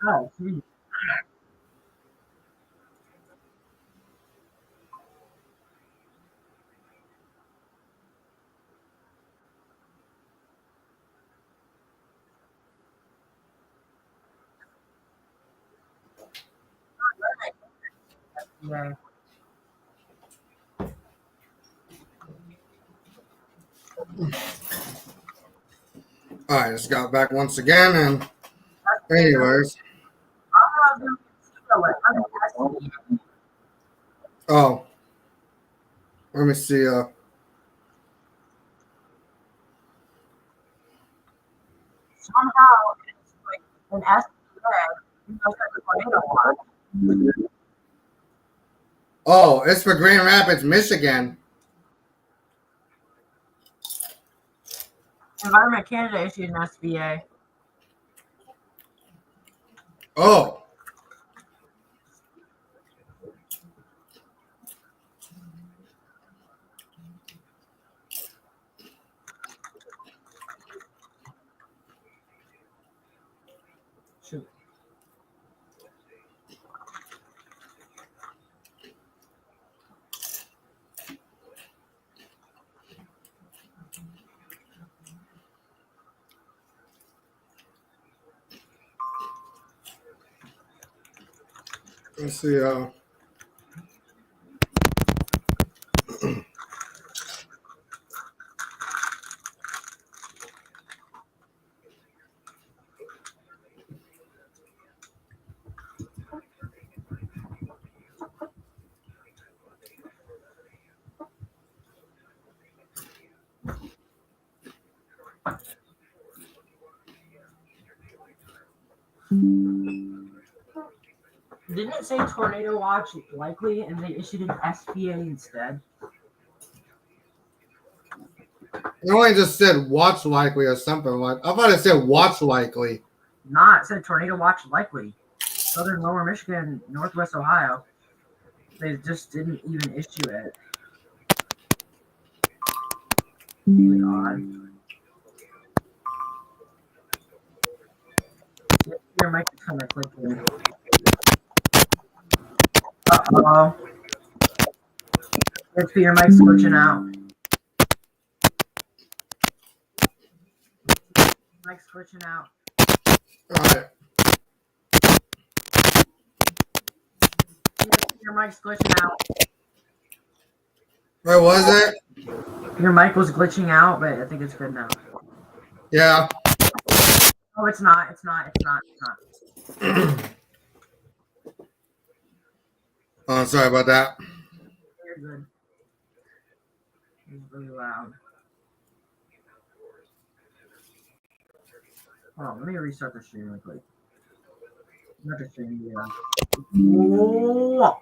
Oh, geez. Yeah. All right, just got back once again, and anyways. Oh, let me see. Somehow it's like an SVA. You know, it's like a tornado watch. Oh, it's for Grand Rapids, Michigan. Environment Canada issued an SVA. Oh, Shoot. let's see. Didn't it say tornado watch likely and they issued an SPA instead? It only just said watch likely or something like. I thought it said watch likely. Nah, it said tornado watch likely. Southern Lower Michigan, Northwest Ohio. They just didn't even issue it. Really odd. Your mic is kind of clicking. Uh-oh. It's your mic's glitching out. Mic's glitching out. Alright. Your mic's glitching out. Where was it? Your mic was glitching out, but I think it's good now. Yeah. Oh, it's not. It's not. It's not. It's not. Oh, sorry about that. You're good. It's really loud. Hold on, let me restart the stream real quick. Not the stream, yeah. Whoa.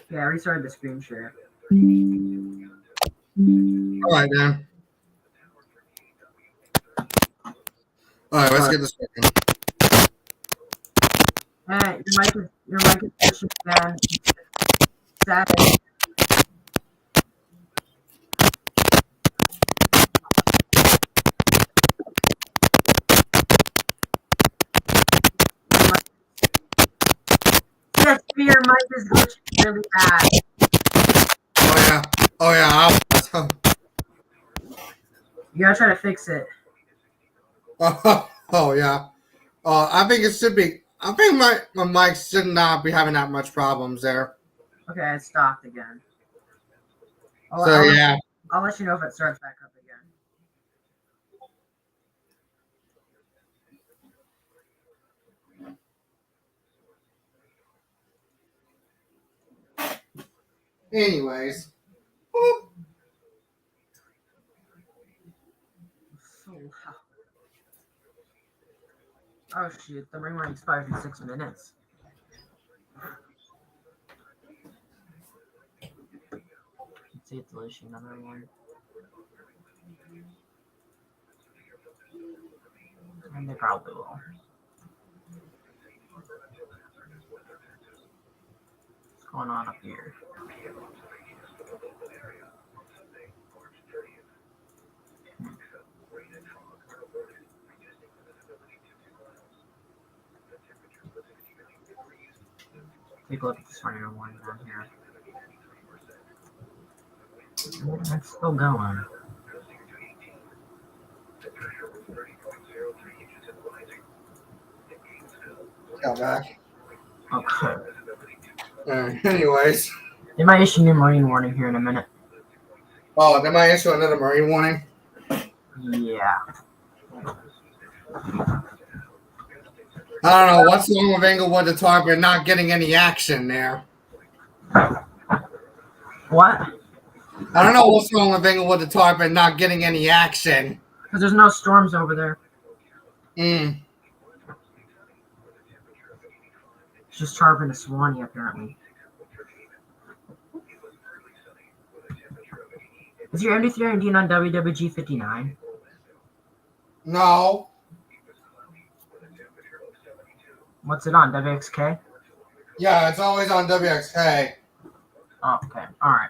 Yeah, I restarted the screen share. Alright, then. Alright, let's get this working. Hey, your mic is pushing again. Static. Yes, your mic is glitching really bad. Oh, yeah. Oh, yeah. You gotta try to fix it. Oh, yeah. I think it should be. I think my mic should not be having that much problems there. Okay, it stopped again. I'll let you know if it starts back up again. Anyways. So loud. Oh shit, the ring expires in 6 minutes. Let's see if they'll issue another one. And they probably will. What's going on up here? Take a look at this one down here. It's still going. Got back. Okay. Anyways. They might issue a new marine warning here in a minute. Oh, they might issue another marine warning? Yeah. I don't know. What's wrong with Englewood to Tarpon not getting any action there? What? I don't know what's wrong with Englewood to Tarpon not getting any action. Because there's no storms over there. Mm. It's just Tarpon and Swanee, apparently. Is your MD3 ending on WWG 59? No. What's it on? WXK? Yeah, it's always on WXK. Oh, okay. Alright.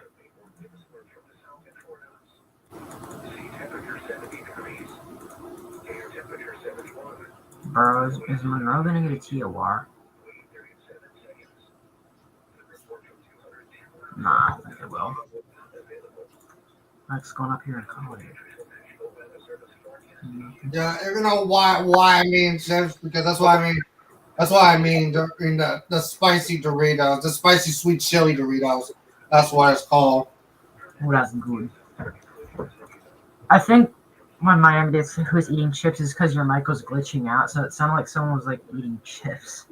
Bro, is Monroe gonna get a TOR? Nah, I don't think it will. What's going up here in college? Yeah, you know why I mean, because that's why I mean the spicy Doritos, the spicy sweet chili Doritos. That's what it's called. Oh, that's good. I think when my MD who's eating chips is because your mic was glitching out, so it sounded like someone was like eating chips.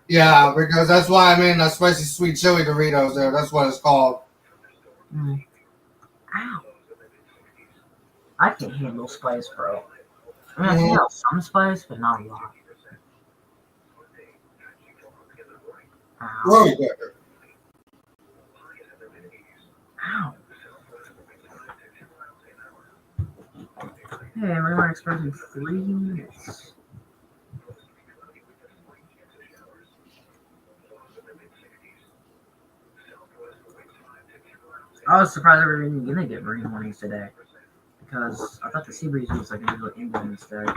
Yeah, because that's why I mean the spicy sweet chili Doritos there. That's what it's called. Ow. I can handle spice, bro. I mean, I can handle some spice, but not a lot. Ow. Whoa. Ow. Hey, everyone expecting 3 minutes. I was surprised we were even gonna get marine warnings today. Because I thought the Seabreeze was like a little England instead.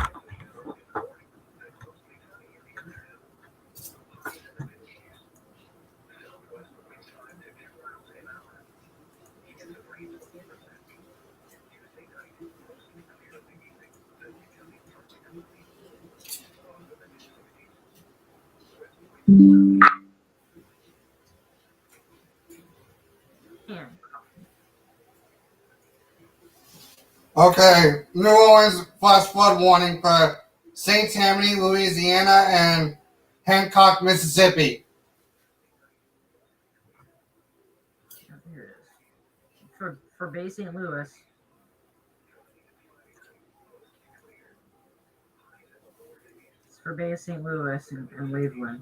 Okay, New Orleans flash flood warning for St. Tammany, Louisiana, and Hancock, Mississippi. Here it is. For Bay St. Louis. It's for Bay St. Louis and Waveland.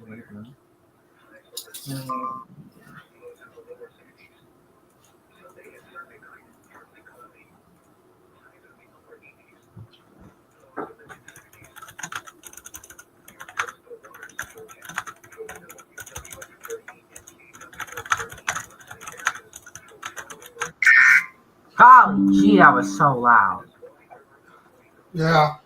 Waveland. Golly gee, that was so loud. Yeah.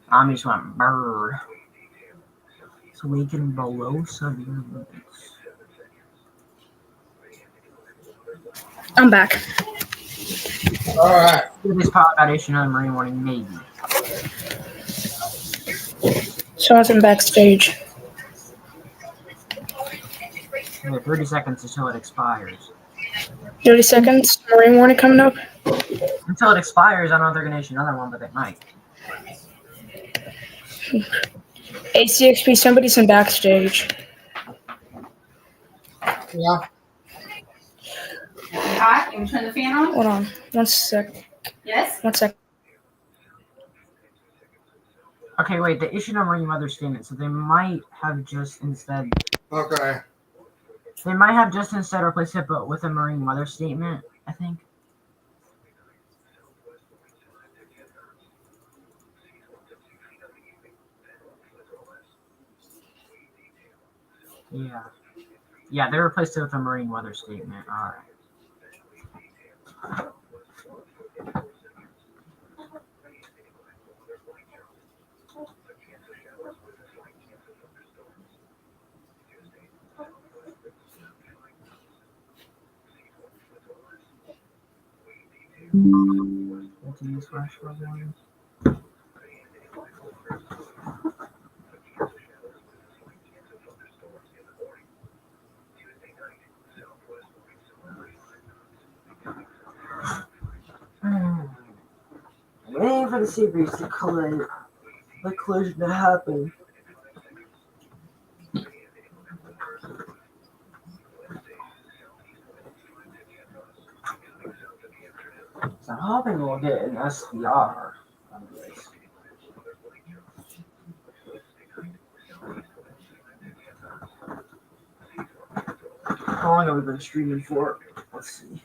I just went bird. So we can below some limits. I'm back. All right. This probably about issue another marine warning, maybe. So I was in backstage. We have 30 seconds until it expires. 30 seconds. Marine warning coming up. Until it expires, I don't know if they're going to issue another one, but they might. ACXP, somebody's in backstage. Yeah. Hot? Can we turn the fan on? Hold on. 1 sec. Yes? 1 sec. Okay, wait, they issued a marine weather statement, so they might have just instead. Okay. They might have just instead replaced it, but with a marine weather statement, I think. Yeah. Yeah, they replaced it with a marine weather statement. All right. Continuous flash flood warning. Waiting for the Seabreeze to collide. The collision to happen. So I'm hoping we'll get an SVR on this. How long have we been streaming for? Let's see.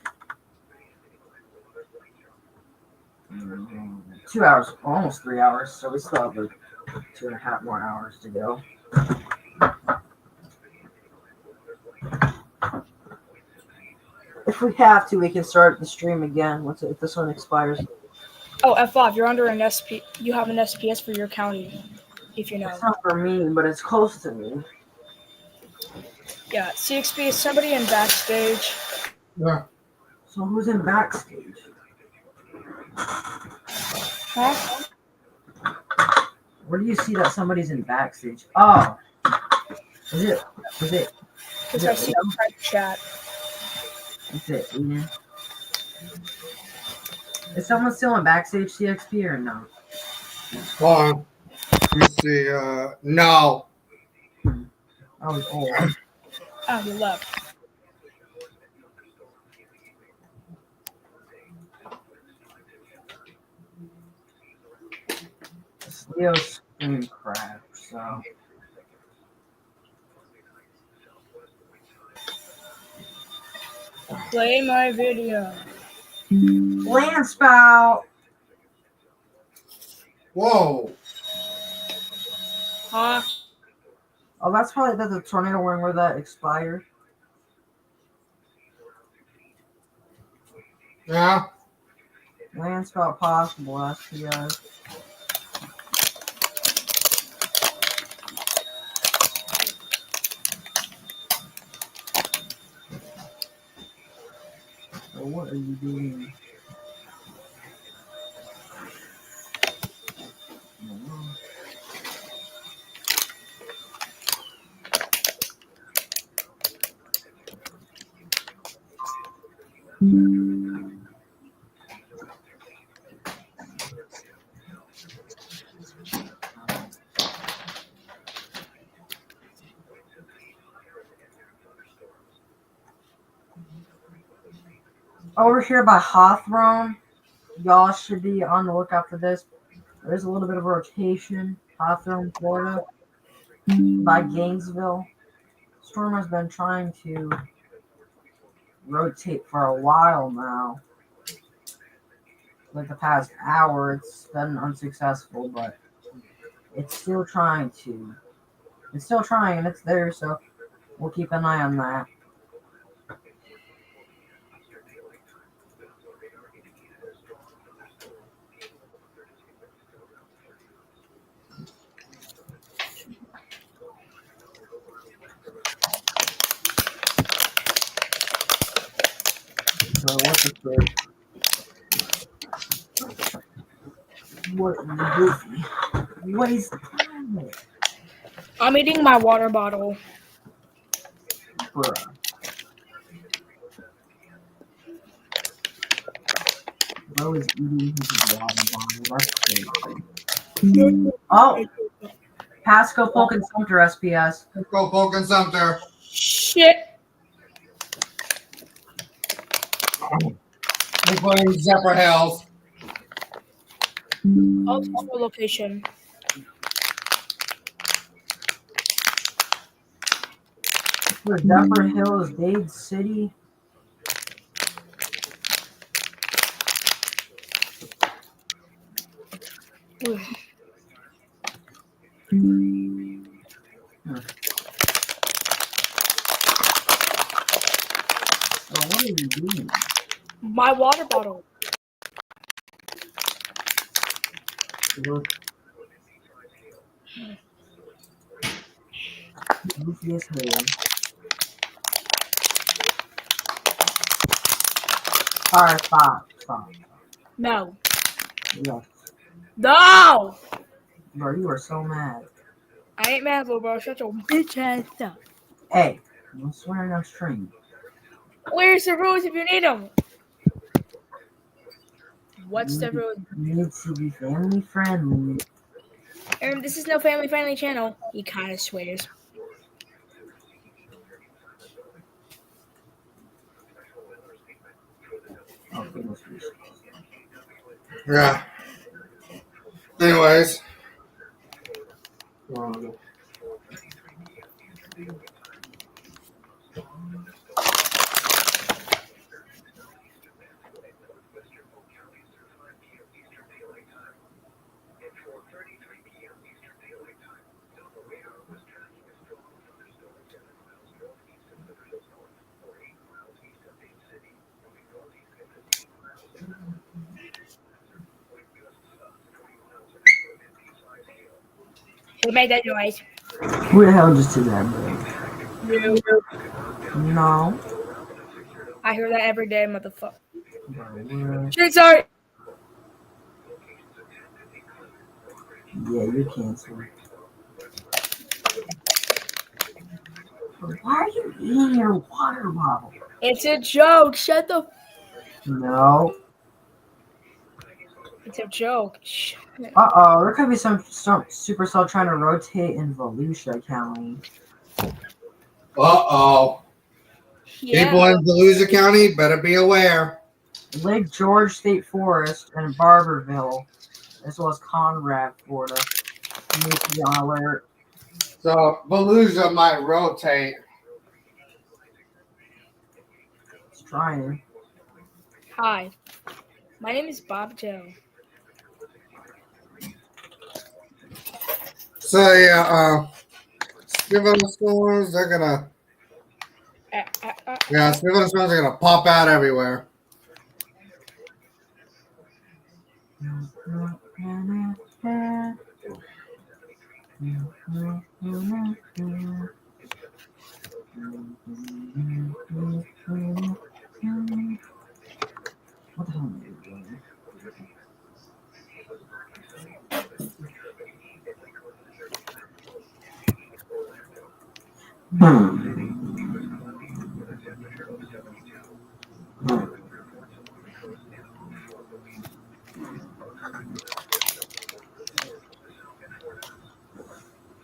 2 hours, almost 3 hours, so we still have like 2.5 more hours to go. If we have to, we can start the stream again once if this one expires. Oh, F5, you're under an SP. You have an SPS for your county, if you know. It's not for me, but it's close to me. Yeah, CXP is somebody in backstage. Yeah. So who's in backstage? Huh? Where do you see that somebody's in backstage? Oh, is it? Because I see the private chat. Is it Eden? Is someone still in backstage CXP or no? Hold on. Let me see. No. Oh. Oh, you left. Leo's screen crashed, so. Play my video. Land spout! Whoa. Huh? Oh, that's probably the tornado warning where that expired. Yeah. Land spout possible, SPS. So what are you doing? Over here by Hawthorne, y'all should be on the lookout for this. There's a little bit of a rotation. Hawthorne, Florida, by Gainesville. Storm has been trying to rotate for a while now. Like the past hour, it's been unsuccessful, but it's still trying to. It's still trying, and it's there, so we'll keep an eye on that. So what's the first? What is that? I'm eating my water bottle. Bruh. Bro is eating his water bottle. That's crazy. Oh! Pasco Polk and Sumter SPS. Go Polk and Sumter. Shit. We're playing Zephyr Hills. Oh, for location. For Zephyr Hills, Dade City. Oh, what are you doing? My water bottle. Look. Goofy as hell. Alright, stop. No. Yes. No! Bro, you are so mad. I ain't mad, little bro. Shut your bitch ass up. Hey, I'm swearing on stream. Where's the rules if you need them? What's the rule? You need to be family friendly. This is no family friendly channel. He kind of swears. Oh, goodness gracious. Yeah. Anyways. Who made that noise? Who the hell just did that, bro? You. No. I hear that every day, motherfucker. Bro, Shit, sorry. yeah, you're canceled. Why are you eating your water bottle? It's a joke. Shut the. No. It's a joke. Shit. Uh-oh, there could be some supercell trying to rotate in Volusia County. Uh-oh. Yeah. People in Volusia County better be aware. Lake George State Forest and Barberville, as well as Conrad, Florida. You need to be on alert. So Volusia might rotate. It's trying. Hi. My name is Bob Joe. So yeah, Snivel storms, they're gonna Snivel storms are gonna pop out everywhere. What the hell am I doing?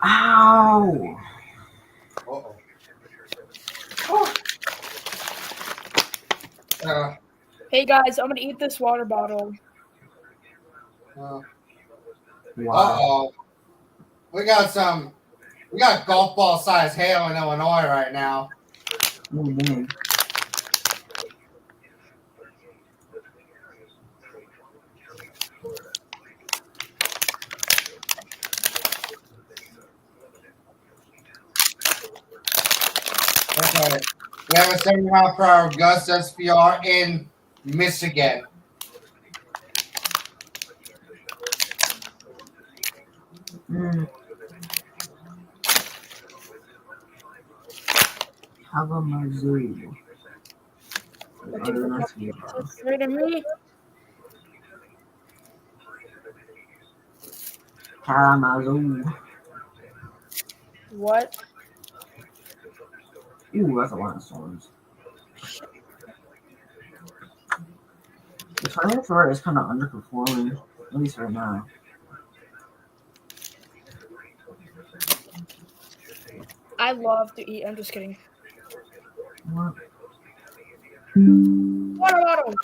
Ow! Hey guys, I'm gonna eat this water bottle. Wow. Uh-oh. We got golf ball size hail in Illinois right now. Oh, man. Okay. We have a 70-mile-per-hour gust SPR in Michigan. Kalamazoo. Right to me. Kalamazoo. What? Ooh, that's a lot of storms. The Tornado Florida is kind of underperforming, at least right now. I love to eat. I'm just kidding. What? Water bottle.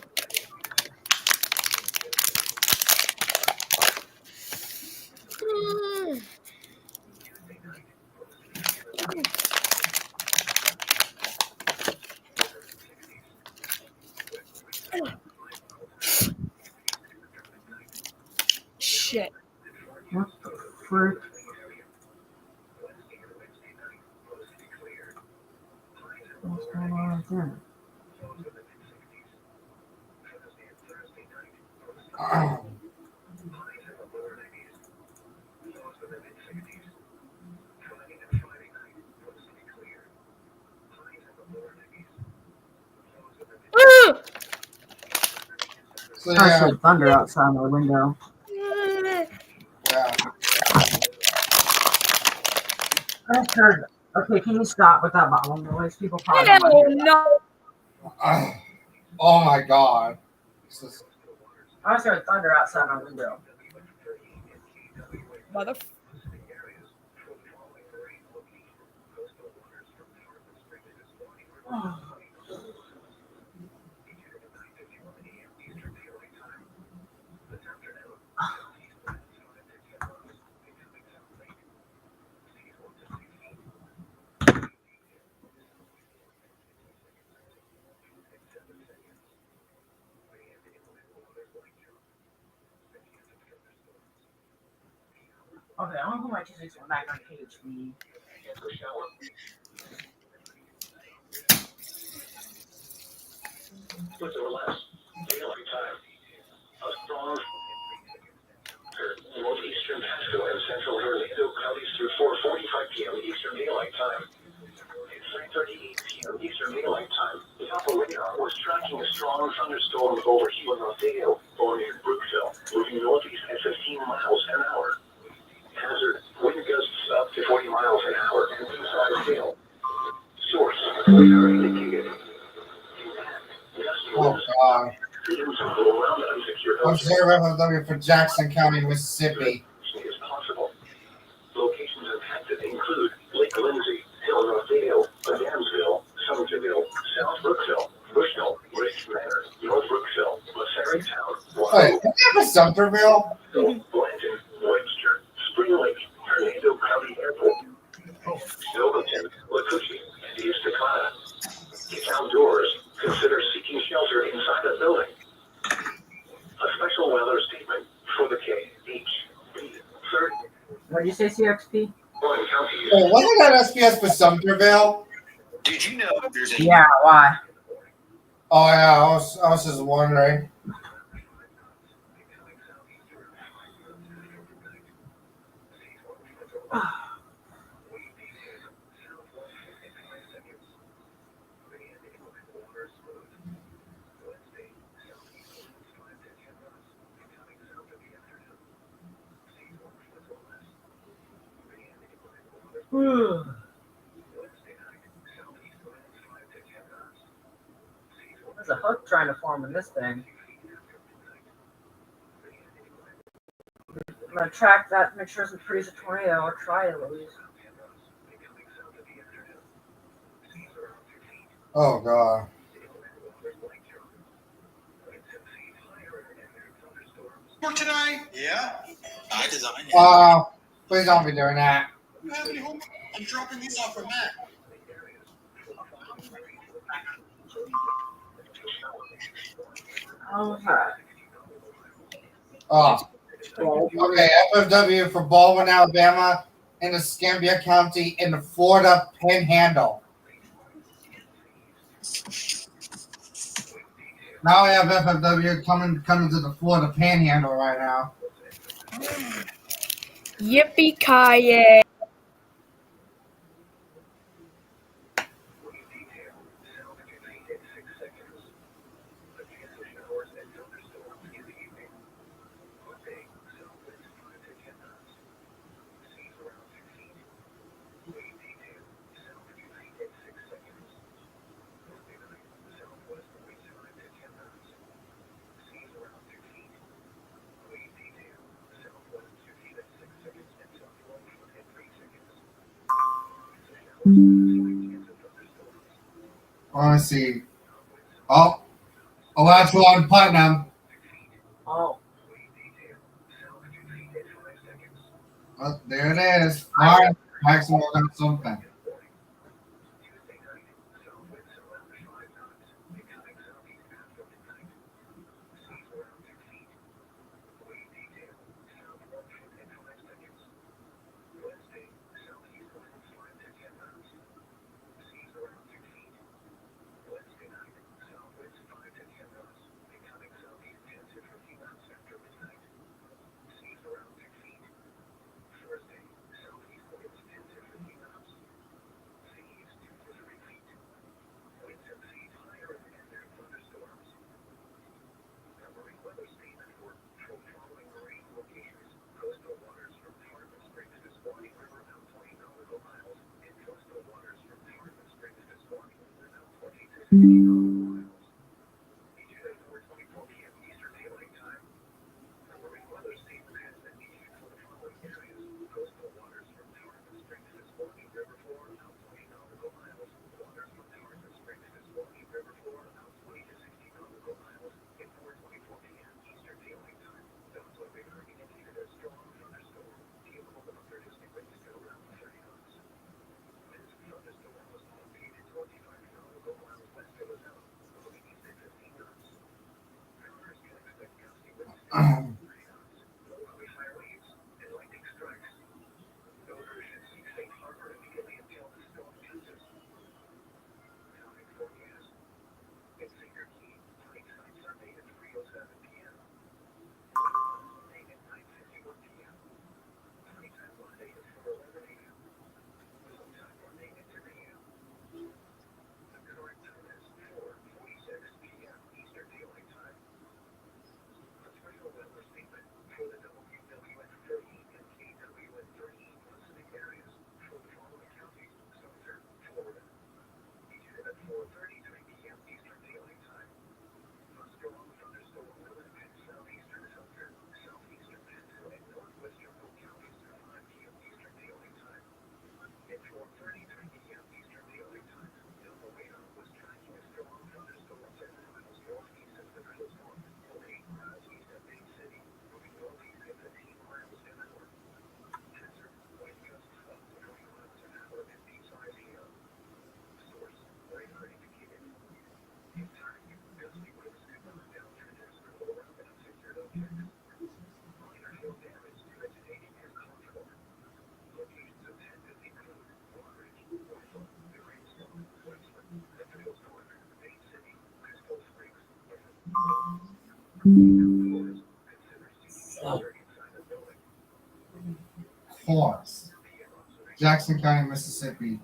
Shit. What the frick? What's going on right there? So I yeah, heard thunder outside my window. yeah. I heard. Okay, can you stop with that bottle noise? People probably Hell don't want to hear that. no. Oh my god. I heard thunder outside my window. Mother. Okay, I'm gonna put my 261 back on page B. With or less daylight time. A strong northeastern Nashville and central Orlando counties through 4:45 p.m. Eastern Daylight Time. It's 3:38 p.m. Eastern Daylight Time. The Alpha radar was tracking a strong thunderstorm over Hilo or near Brookville, moving northeast at 15 miles an hour. Hazard: wind gusts up to 40 miles an hour and wind-size hail. Source: radar indicated. Oh god. your host Observe FFW for Jackson County, Mississippi. is possible. Locations impacted include Lake Lindsay, Hill Northdale, Adamsville, Somerville, South Brookville, Bushnell, Rich Manor, North Brookville, Lassari Town, Wait, is that Sumterville? Blanton, Webster, Spring Lake, Hernando County Airport, Silverton, Watushi, and East Dakota. It's outdoors. Consider seeking shelter inside a building. A special weather statement for the KHB 30. What did you say, CXP? One county. Oh, wasn't that SPS for Sumterville? Did you know there's a Yeah, why? Oh yeah, I was just wondering. There's a hook trying to form in this thing. I'm gonna track that, make sure it doesn't produce a tornado, or try it at least. Oh god. work tonight? Yeah. I designed it. Please don't be doing that. You have any homework? I'm dropping these off for Matt. Alright. Oh. Okay, FFW for Baldwin, Alabama, in Escambia County in the Florida Panhandle. Now we have FFW coming to the Florida Panhandle right now. Yippee-ki-yay. I want to see. Oh, that's one Putnam. Oh. Oh, there it is. All right, maximum on something. Of course. Jackson County, Mississippi.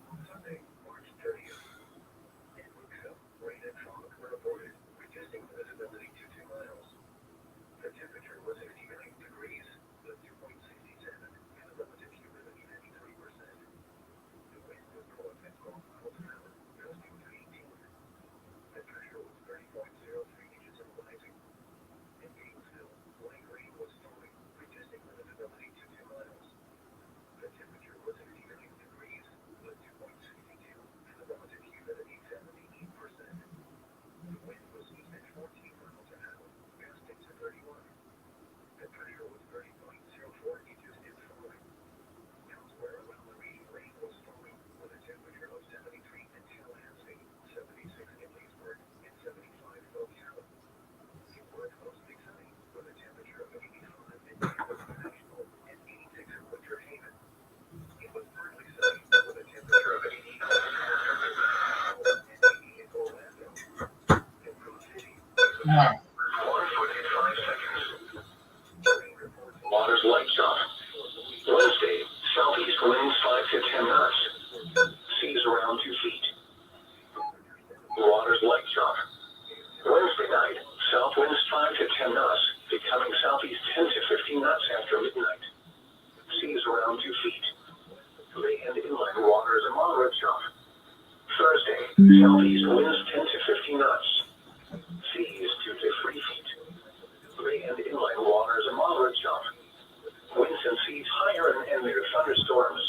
Waters light drop. Wednesday, southeast winds 5 to 10 knots. Seas around 2 feet. Waters light drop. Wednesday night, south winds 5 to 10 knots, becoming southeast 10 to 15 knots after midnight. Seas around 2 feet. Bay and inland waters a moderate drop. Thursday, southeast winds 10 to 15 knots. Seas 2 to 3 feet. Bay and inland waters a moderate drop. Winds and seas higher and near thunderstorms.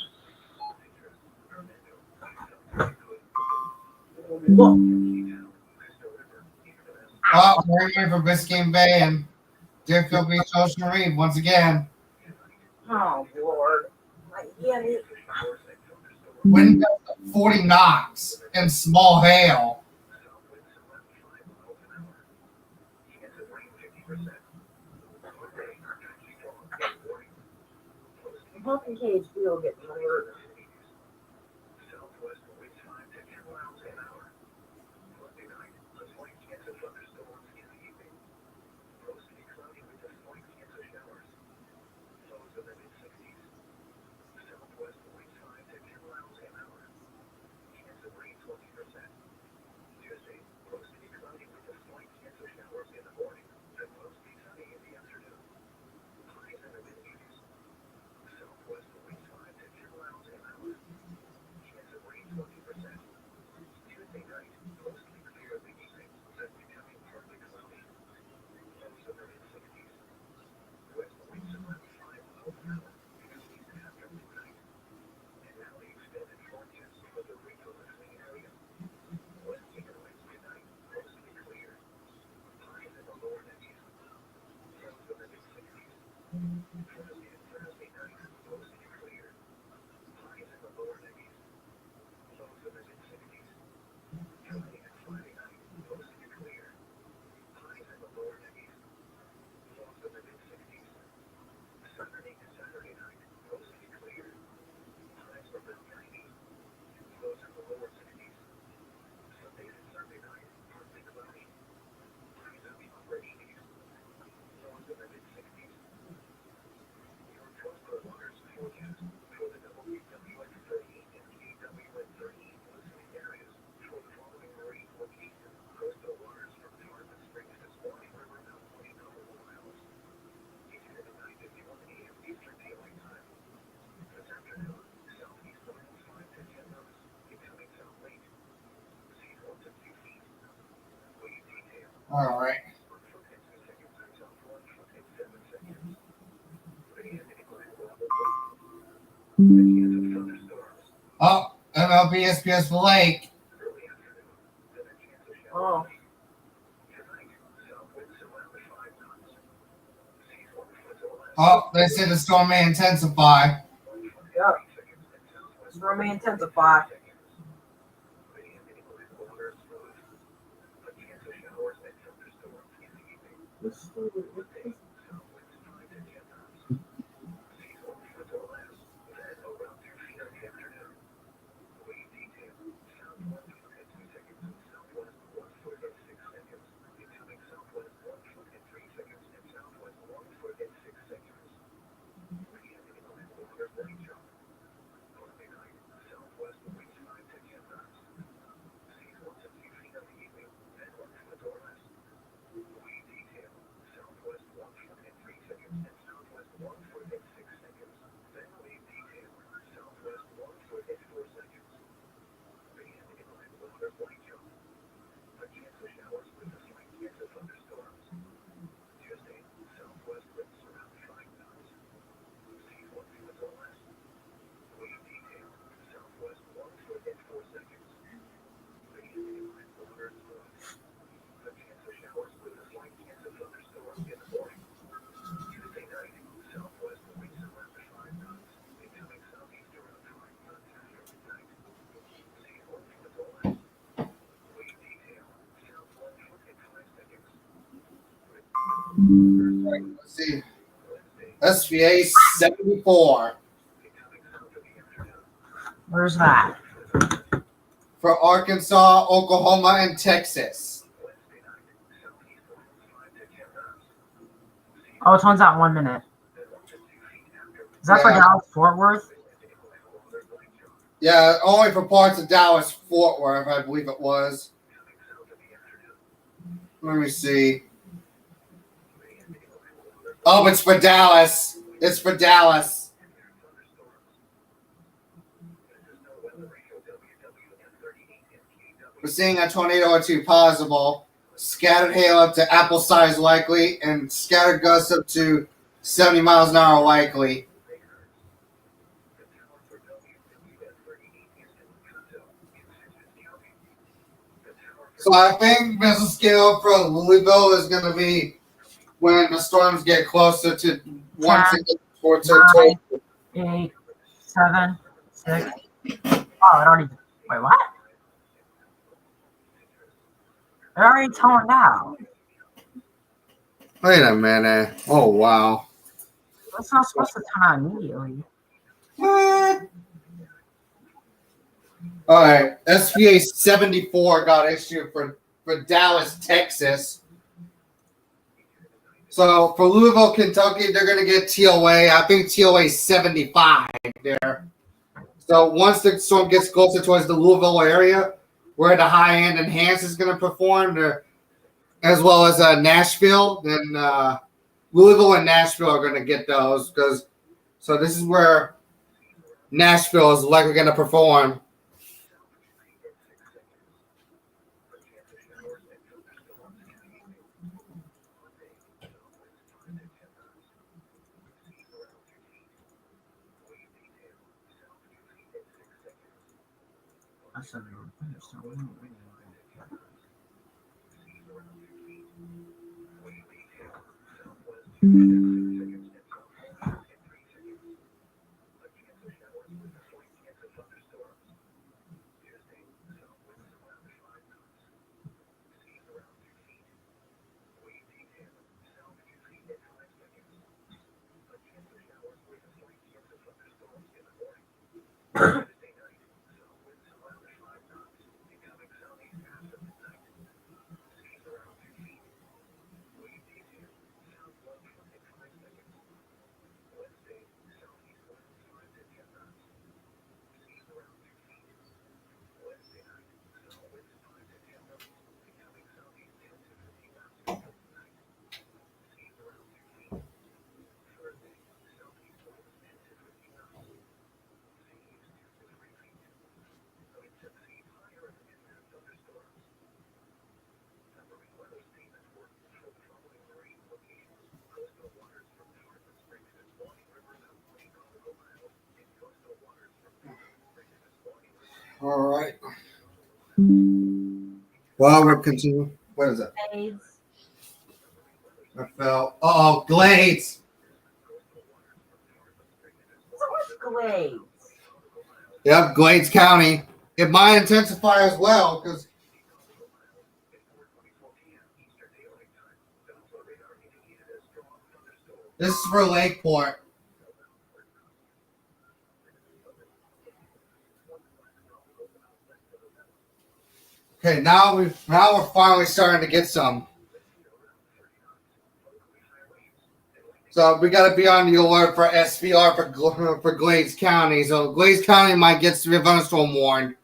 Oh, we're here for Biscayne Bay and Deerfield Beach Ocean Reef once again. Oh, Lord. Wind gusts of 40 knots and small hail. I'm hoping KHB will get more. All right. Oh, MLB SPS for Lake. Oh. Oh, they said the storm may intensify. Yep. Storm may intensify. Let's see. SVA 74 Where's that? for Arkansas, Oklahoma, and Texas. Oh, it turns out 1 minute. Is that for Yeah. Dallas Fort Worth? Yeah, only for parts of Dallas Fort Worth, I believe it was. Let me see. Oh, it's for Dallas. It's for Dallas. We're seeing a tornado or two possible. Scattered hail up to apple size likely, and scattered gusts up to 70 miles an hour likely. So I think missile scale for Louisville is going to be when the storms get closer to once it gets towards the 8, 7, 6. Oh, it already. Wait, what? It already toned out. Wait a minute. Oh, wow. It's not supposed to turn out immediately. What? All right. SVA 74 got issued for Dallas, Texas. So for Louisville, Kentucky, they're going to get TOA. I think TOA 75 there. So once the storm gets closer towards the Louisville area, where the high-end enhanced is going to perform, as well as Nashville, then Louisville and Nashville are going to get those. So this is where Nashville is likely going to perform. All right. Well, we're continuing. What is it? Glades. I fell. Oh, Glades. So what's Glades? Yep, Glades County. It might intensify as well because this is for Lakeport. Okay, now we're finally starting to get some. So we got to be on the alert for SVR for Glades County. So Glades County might get severe thunderstorm warned.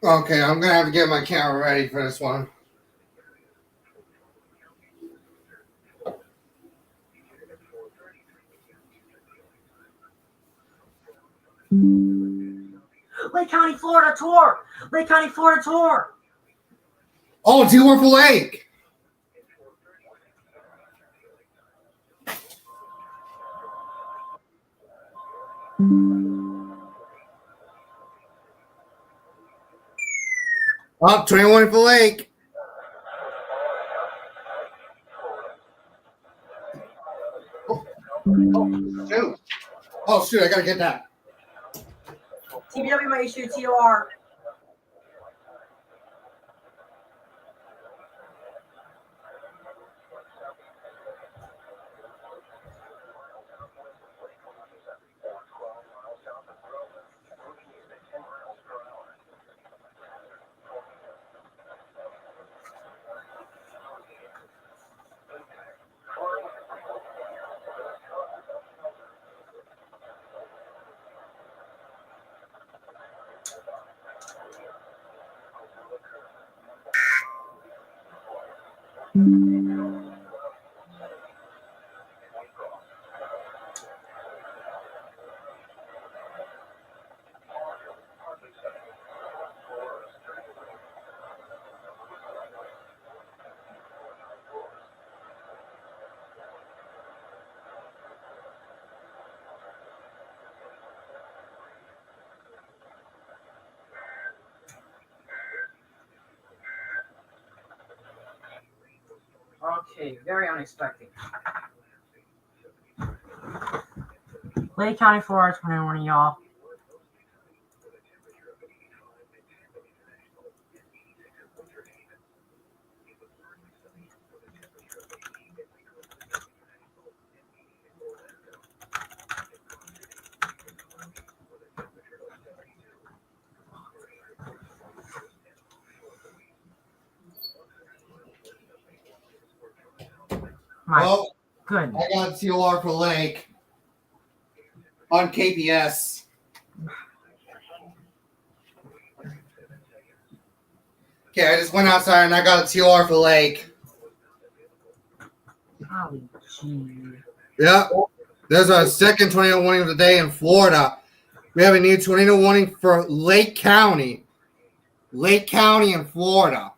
Okay, I'm gonna have to get my camera ready for this one. Lake County, Florida tour. Lake County, Florida tour. Oh, Dewar Lake. Oh, 21 for Lake. Shoot. Oh, shoot, I gotta get that. TBW might issue TOR. Okay, very unexpected. Lake County, Florida, 21, y'all. My Well, goodness. I got TOR for Lake on KPS. Okay, I just went outside and I got a TOR for Lake. Oh, gee. Yep. There's our second tornado warning of the day in Florida. We have a new tornado warning for Lake County. Lake County in Florida.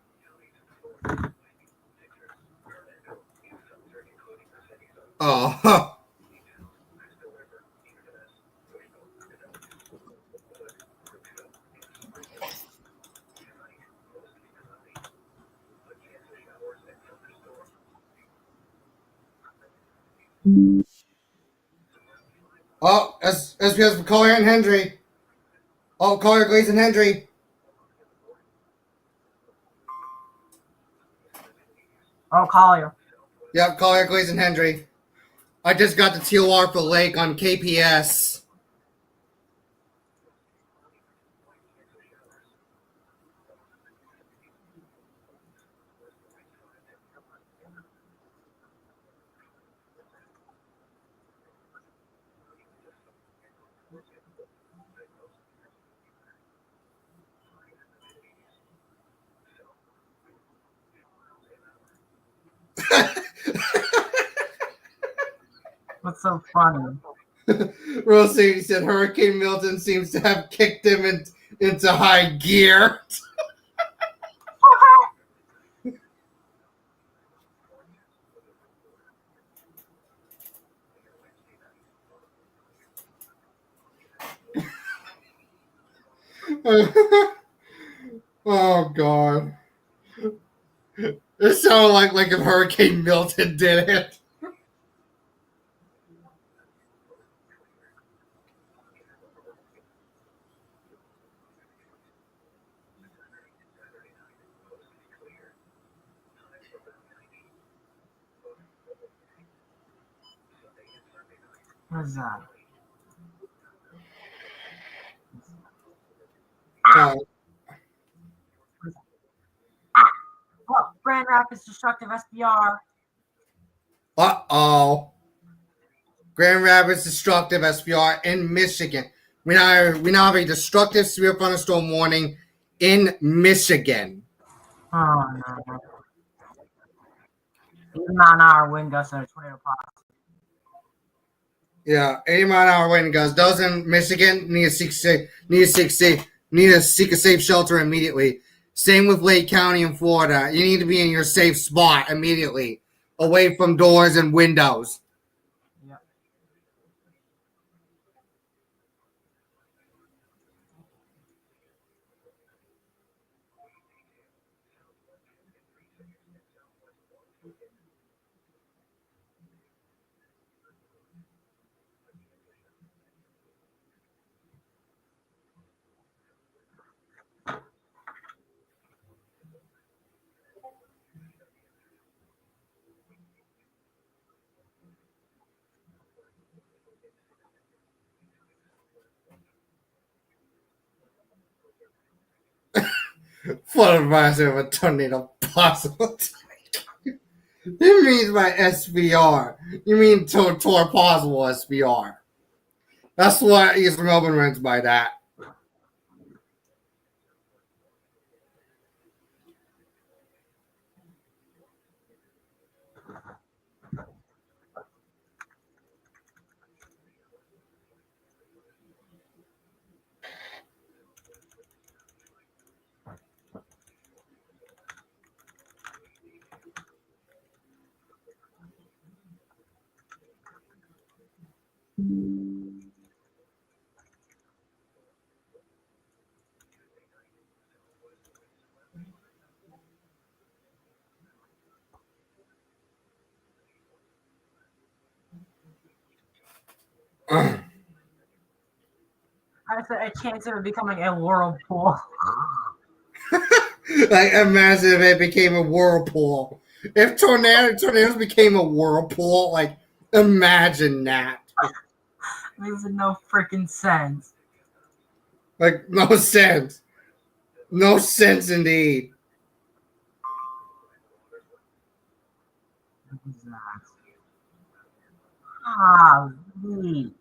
Oh. Oh, SPS for Collier and Hendry. Oh, Collier, Glaze, and Hendry. Oh, Collier. Yep, Collier, Glaze, and Hendry. I just got the TOR for Lake on KPS. What's so funny? Rosie said Hurricane Milton seems to have kicked him into high gear. Oh, God. It sounded like if Hurricane Milton did it. What is that? Oh, Grand Rapids Destructive SBR. Uh-oh. Grand Rapids destructive SPR in Michigan. We now have a destructive severe thunderstorm warning in Michigan. Oh, no. 89-hour wind gusts and a tornado possible. Yeah, 80-mile-an-hour wind gusts. Those in Michigan need to seek a safe shelter immediately. Same with Lake County in Florida. You need to be in your safe spot immediately, away from doors and windows. Yeah. Flood reminds me of a tornado possible. It means by SVR. You mean Tor possible SVR. That's what East Melbourne means by that. I said a chance of it becoming a whirlpool. Like, imagine if it became a whirlpool. If tornadoes became a whirlpool, like, imagine that. Makes no freaking sense. Like, no sense. No sense indeed. What is that? Ah, neat.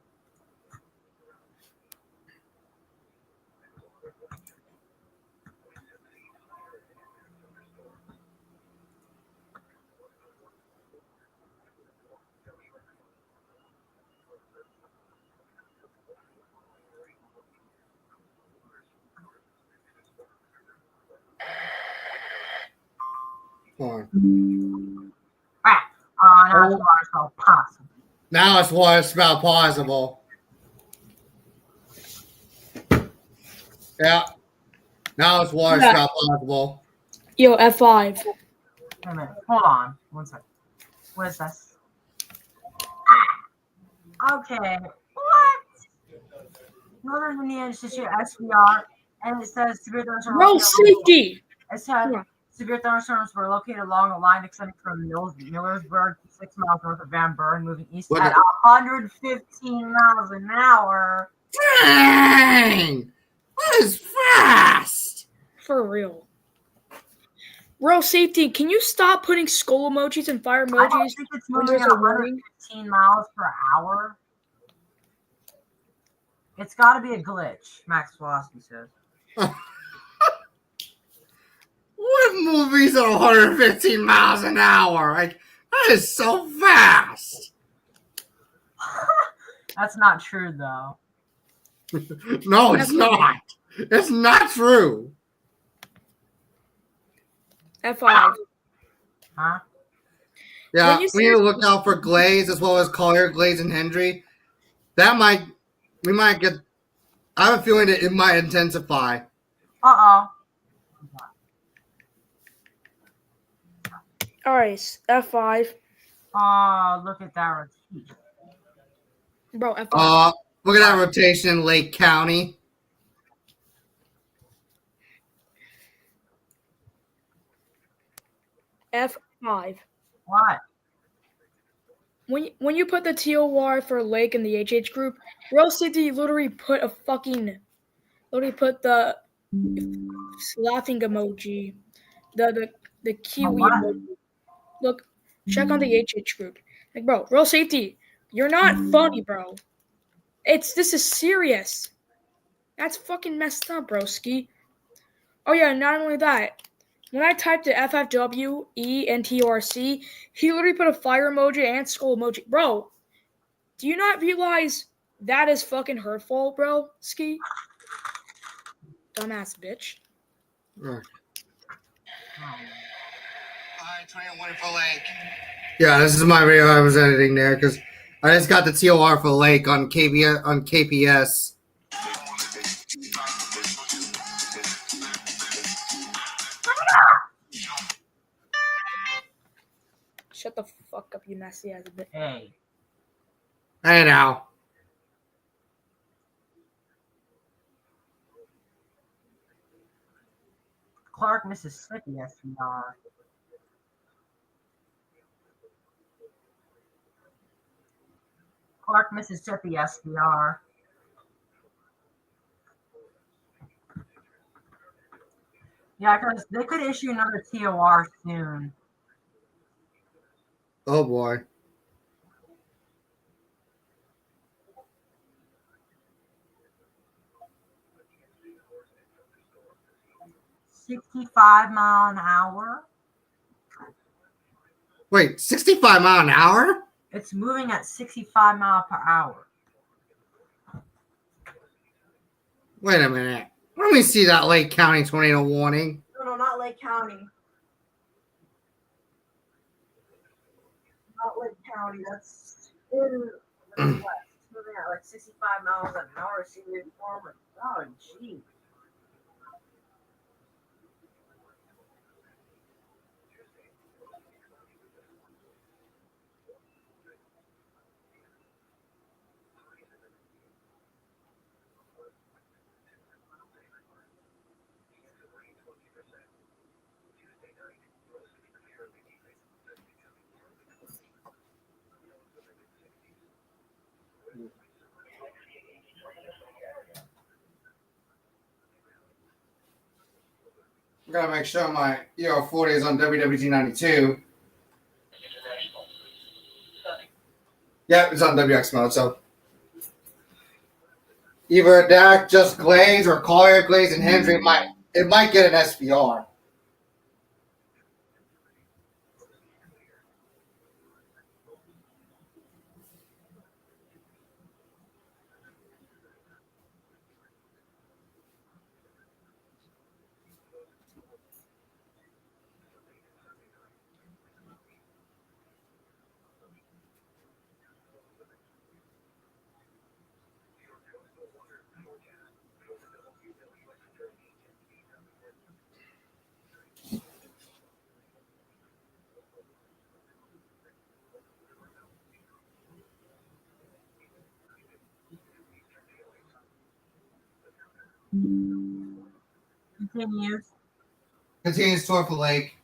Hold on. Now it's water so possible. Now it's what it's about possible. Yeah. Now it's what it's about possible. Yo, F5. Wait a minute. Hold on. One second. What is this? Okay. What? Northern Indiana Institute SVR, and it says severe thunderstorms. Bro, safety. It says severe thunderstorms were located along a line extending from Millersburg to 6 miles north of Van Buren, moving east at 115 miles an hour. Dang! That is fast! For real. Bro, safety, can you stop putting skull emojis and fire emojis? I don't think it's moving at 115 miles per hour. It's got to be a glitch, Max Flosky says. What movies at 115 miles an hour? Like, that is so fast. That's not true, though. No, it's not. It's not true. F5. Huh? Yeah, we need to look out for Glaze as well as Collier, Glaze, and Hendry. We might get. I have a feeling that it might intensify. Uh-oh. All right, F5. Oh, look at that rotation. Bro, F5. Look at that rotation in Lake County. F5. What? When you put the TOR for Lake in the HH group, Real City literally put the laughing emoji, the kiwi emoji. Look, check on the HH group. Like, bro, Real Safety, you're not funny, bro. This is serious. That's fucking messed up, broski. Oh yeah, not only that. When I typed the FFW, E, and TRC, he literally put a fire emoji and skull emoji. Bro, do you not realize that is fucking hurtful, bro, Ski? Dumbass bitch. Alright, 21 for Lake. Yeah, this is my video I was editing there because I just got the TOR for Lake on KPS. Shut the fuck up, you messy ass bitch. Hey. Hey now. Clark, Mississippi, SVR. Clark, Mississippi, SVR. Yeah, because they could issue another TOR soon. Oh boy. $65 mph. Wait, 65 mile an hour? It's moving at 65 mph. Wait a minute. Let me see that Lake County tornado warning. No, not Lake County. Not Lake County. That's in the Midwest. It's moving at like 65 miles an hour. See the forward. Oh, gee. Gotta make sure my ER40 is on WWG 92. Yeah, it's on WX mode, so either Dak just glaze or Collier glaze and Hendry might get an SPR. Continues. Continues toward the lake.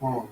Oh.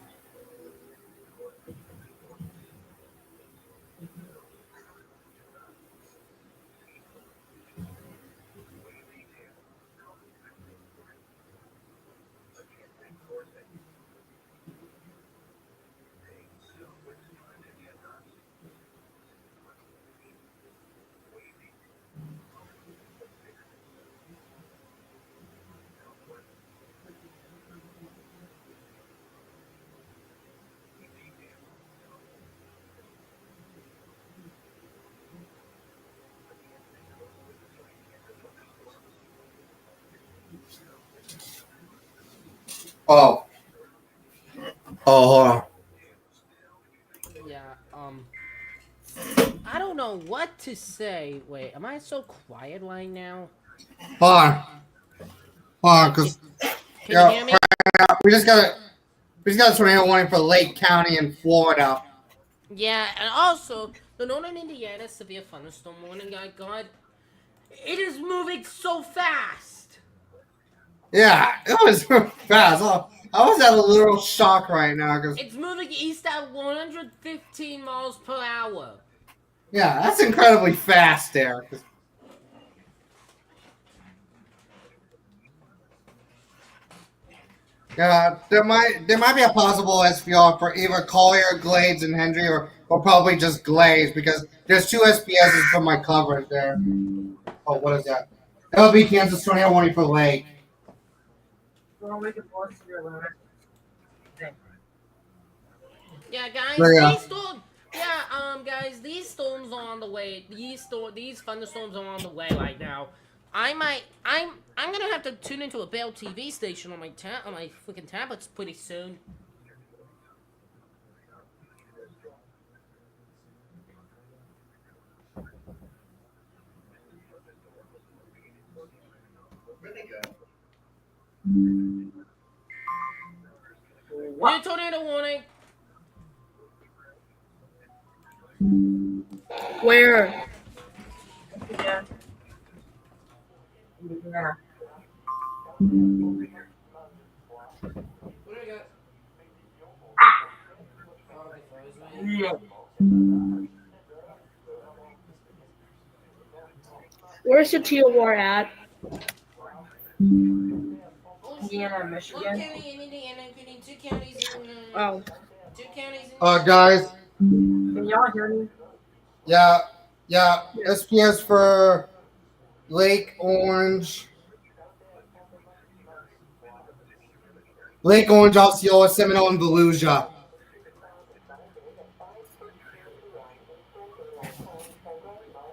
Oh. Oh, hold on. Yeah. I don't know what to say. Wait, am I so quiet right now? Hold on. Hold on, because Can you hear me? we just got a tornado warning for Lake County in Florida. Yeah, and also the Northern Indiana severe thunderstorm warning I got. It is moving so fast. Yeah, it was fast. I was at a little shock right now because It's moving east at 115 miles per hour. yeah, that's incredibly fast there. Yeah, there might be a possible SPR for either Collier, Glades, and Hendry, or probably just Glades because there's two SPSs for my coverage there. Oh, what is that? LB Kansas tornado warning for Lake. Yeah, guys, Yeah. these storms. Yeah, guys, these storms are on the way. These thunderstorms are on the way right now. I'm gonna have to tune into a Bell TV station on my freaking tablets pretty soon. New tornado warning. Where? Yeah. What do we got? Yeah. Where's the TOR at? Indiana, One Michigan. county in Indiana, including two counties in. Oh. Two counties in. Guys. Can y'all hear me? Yeah. SPS for Lake Orange. Lake Orange, Osceola, Seminole, and Volusia.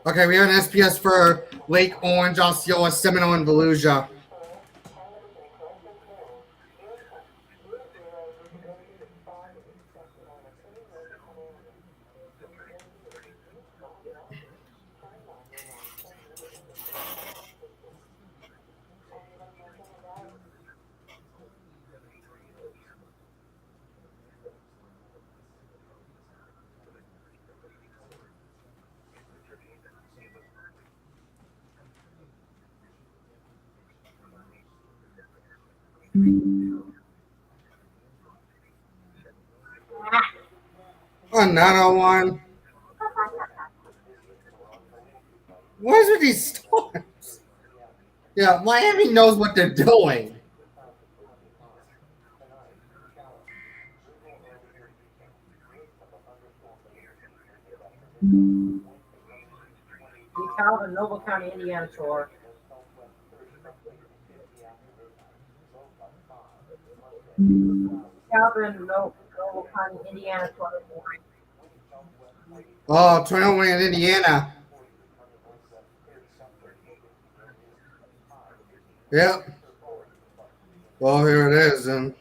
Okay, we have an SPS for Lake Orange, Osceola, Seminole, and Volusia. Another one. What is with these storms? Yeah, Miami knows what they're doing. Calvin, Noble County, Indiana tour. Calvin, Noble County, Indiana tour. Oh, tornado warning in Indiana. Yep. Well, here it is, then.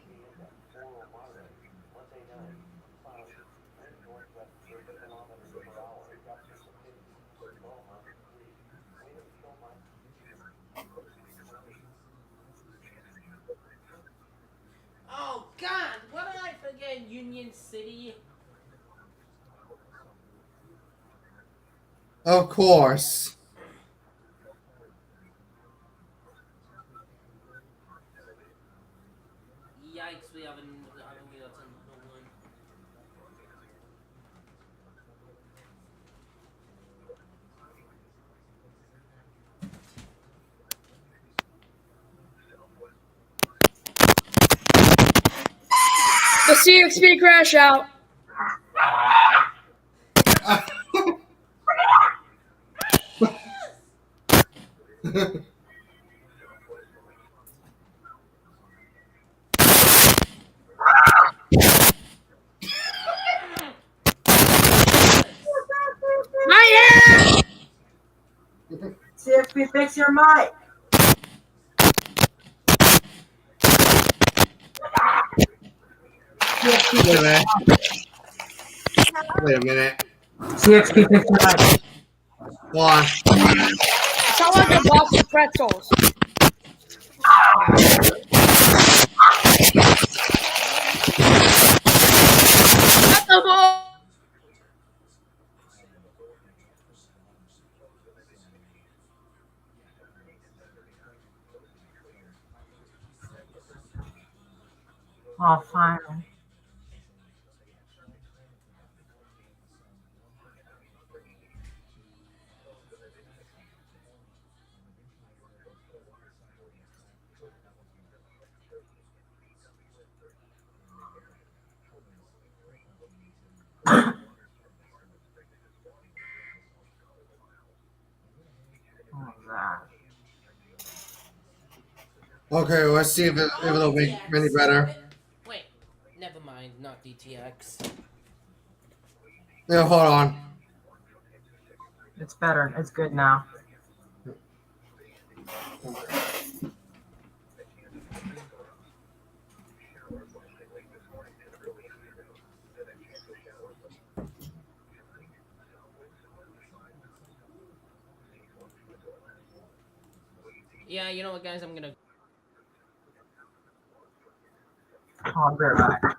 Oh God! What did I forget? Union City. Of course. Yikes! We haven't got some CXP crash out. My hand! CXP, fix your mic. Wait a minute. CXP, fix your mic. Go on. Sound like a box of pretzels. What the fuck? Oh, fine. What was that? Okay, let's see if it'll make any better. Wait, never mind, not DTX. Yeah, hold on. It's better. It's good now. Yeah, you know what, guys? I'm gonna. Oh, I'll be right back.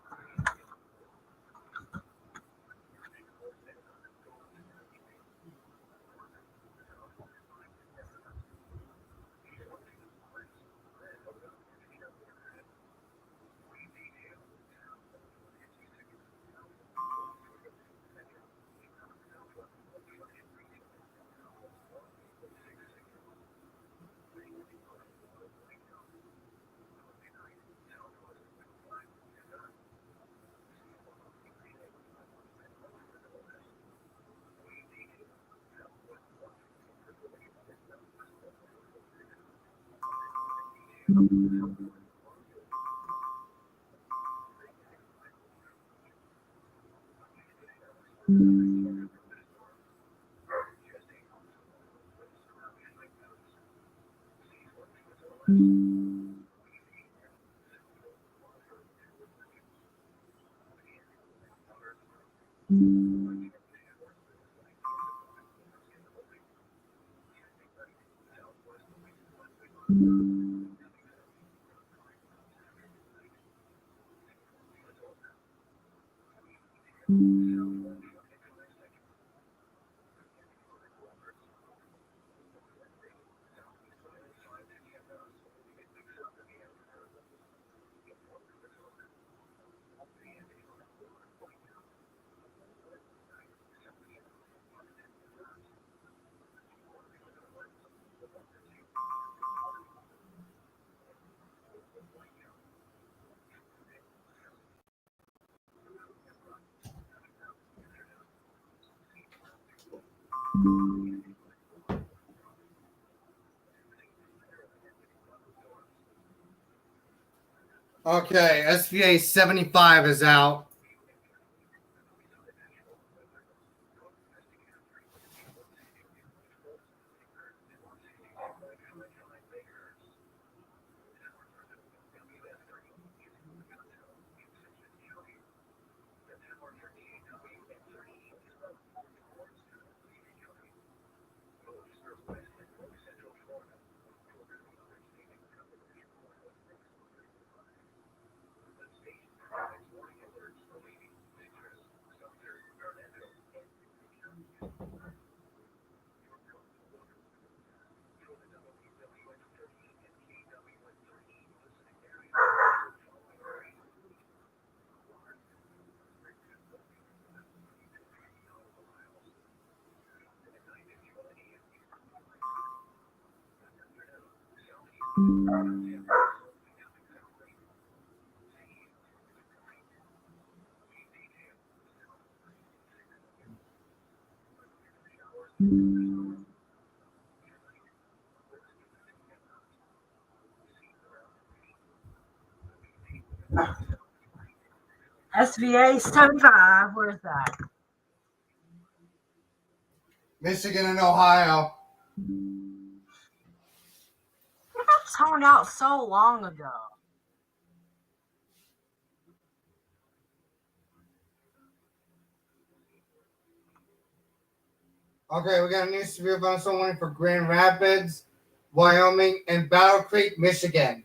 Okay, SVA 75 is out. SVA 75. Where's that? Michigan and Ohio. It got toned out so long ago. Okay, we got a new severe thunderstorm warning for Grand Rapids, Wyoming, and Battle Creek, Michigan.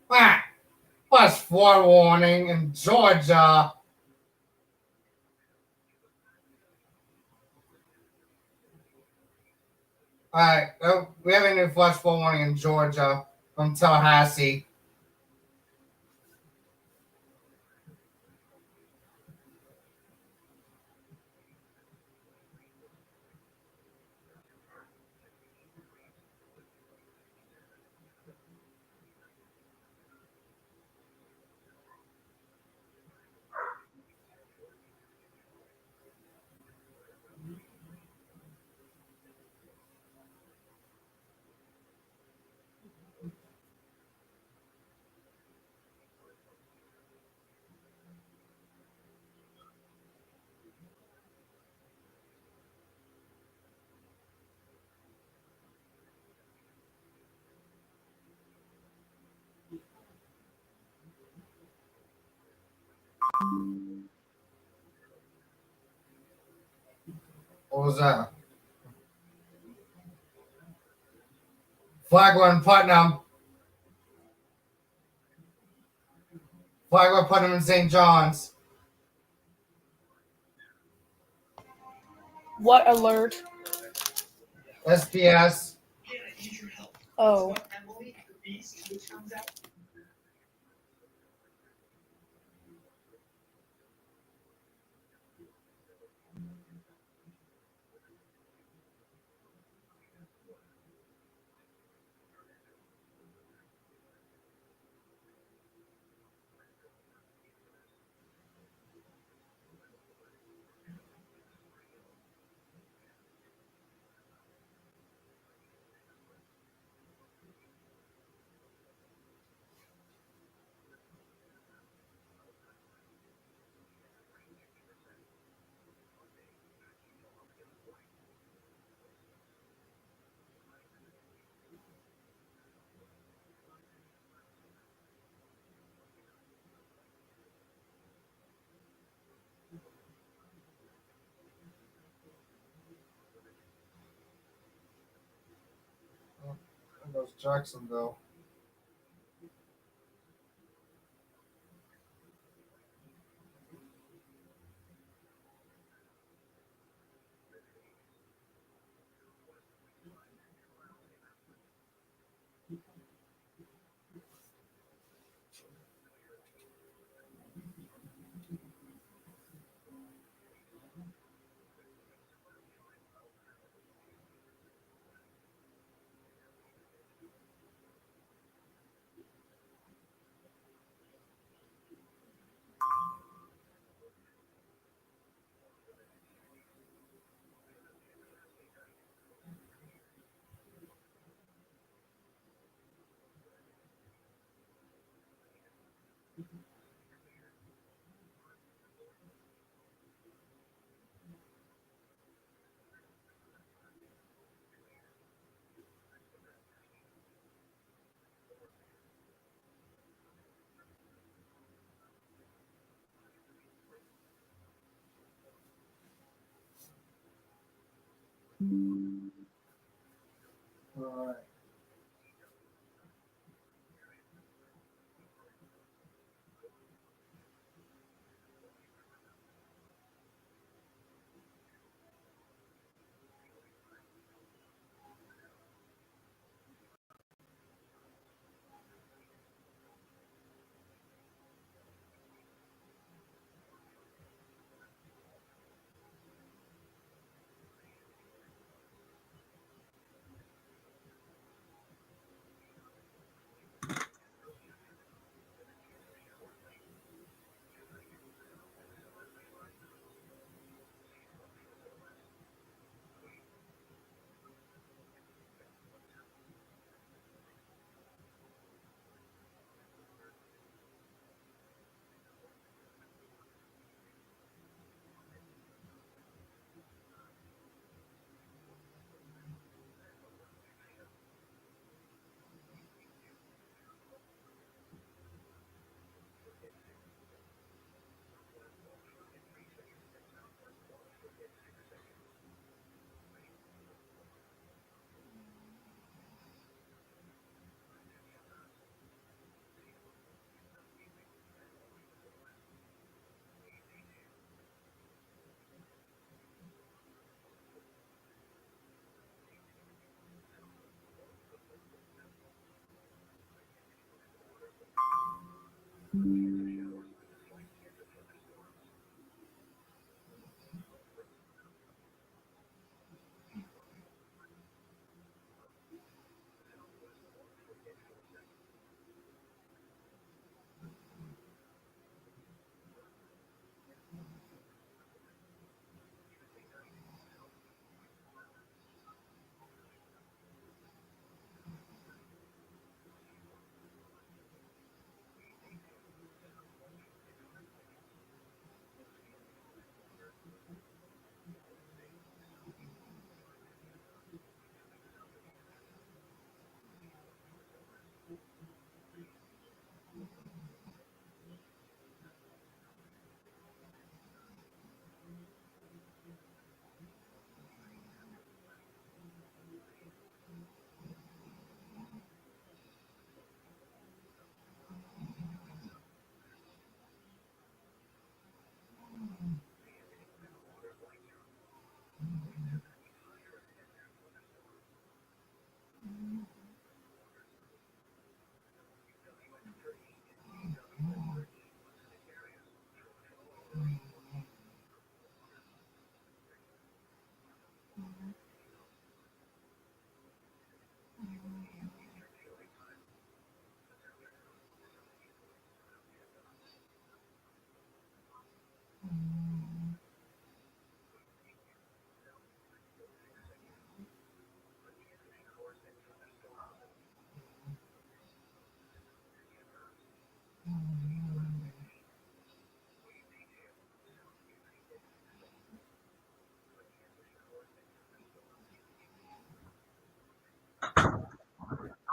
Ah, plus flood warning in Georgia. All right, we have a new flash flood warning in Georgia from Tallahassee. What was that? Flagler and Putnam. Flagler, Putnam, and St. John's. What alert? SPS. Oh. was Jacksonville. All right.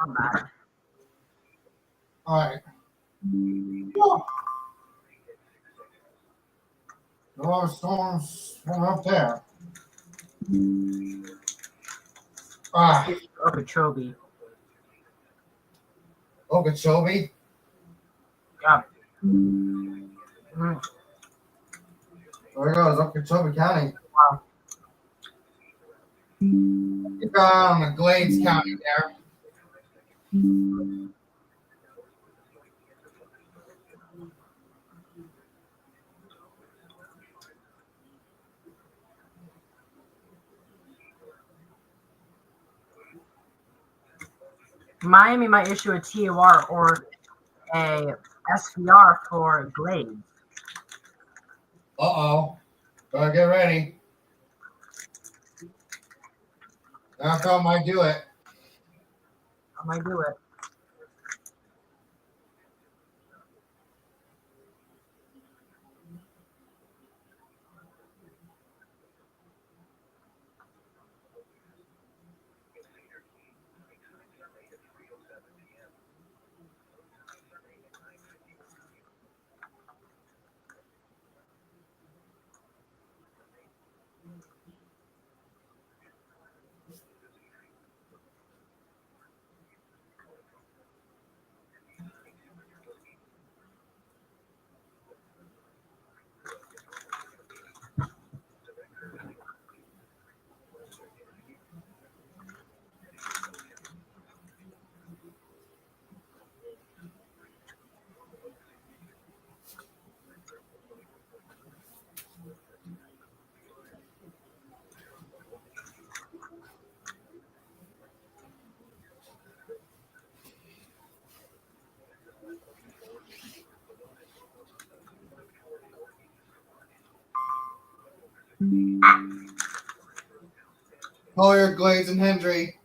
I'm back. All right. Whoa. Oh, storms from up there. Ah, Okeechobee. Okeechobee. Yeah. There it goes, Okeechobee County. Wow. You got on the Glades County there. Miami might issue a TOR or a SVR for Glades. Uh-oh. Better get ready. NFL might do it. I might do it. Collier, Glades, and Hendry.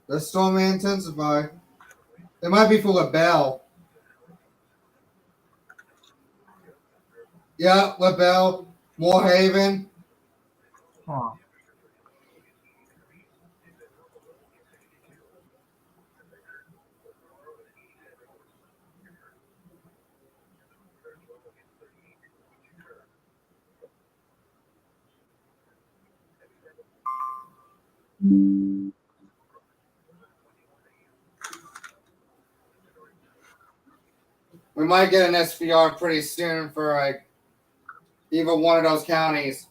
The storm may intensify. It might be for LaBelle. Yeah, LaBelle, Moorhaven. Huh. We might get an SVR pretty soon for like either one of those counties.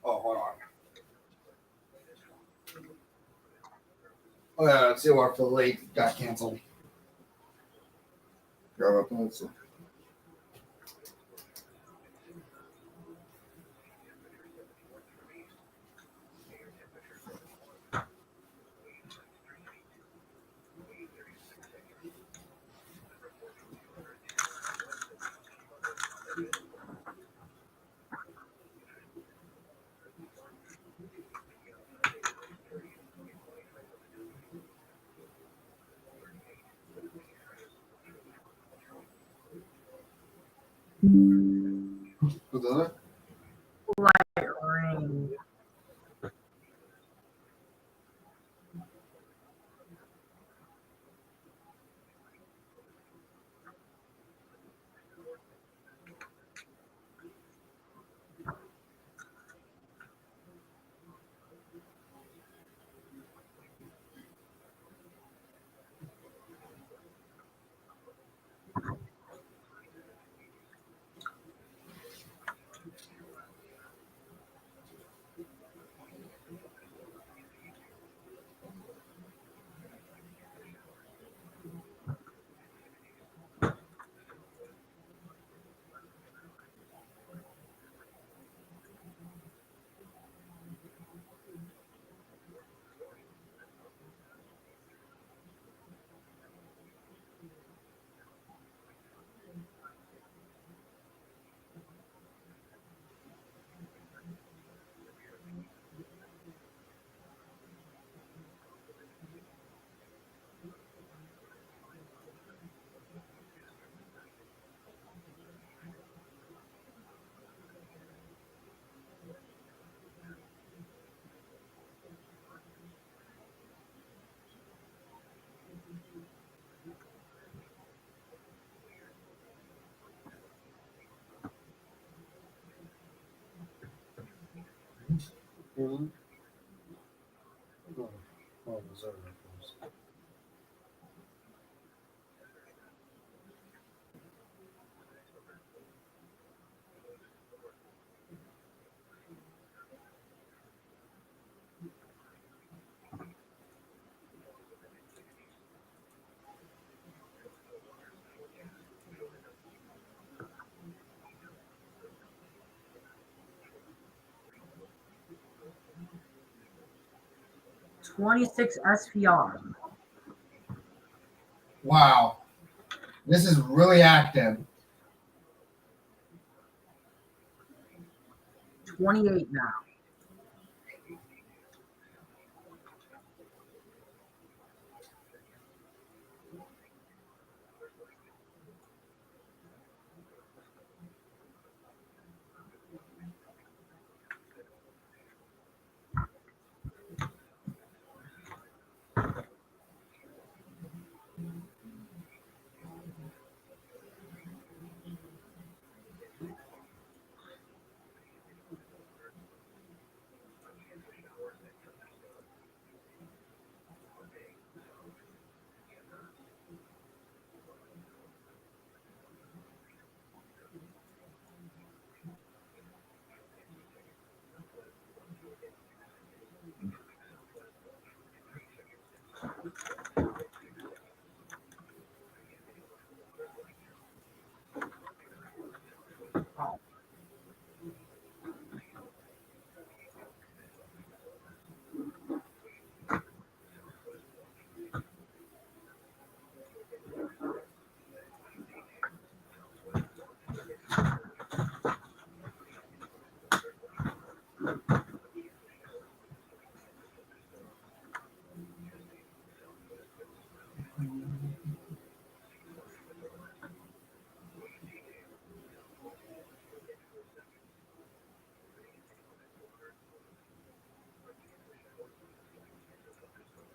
Oh, hold on. Oh, yeah, let's see what for the late got canceled. Grab a pencil. Who does it? Light rain. 26 SPR. Wow. This is really active. 28 now.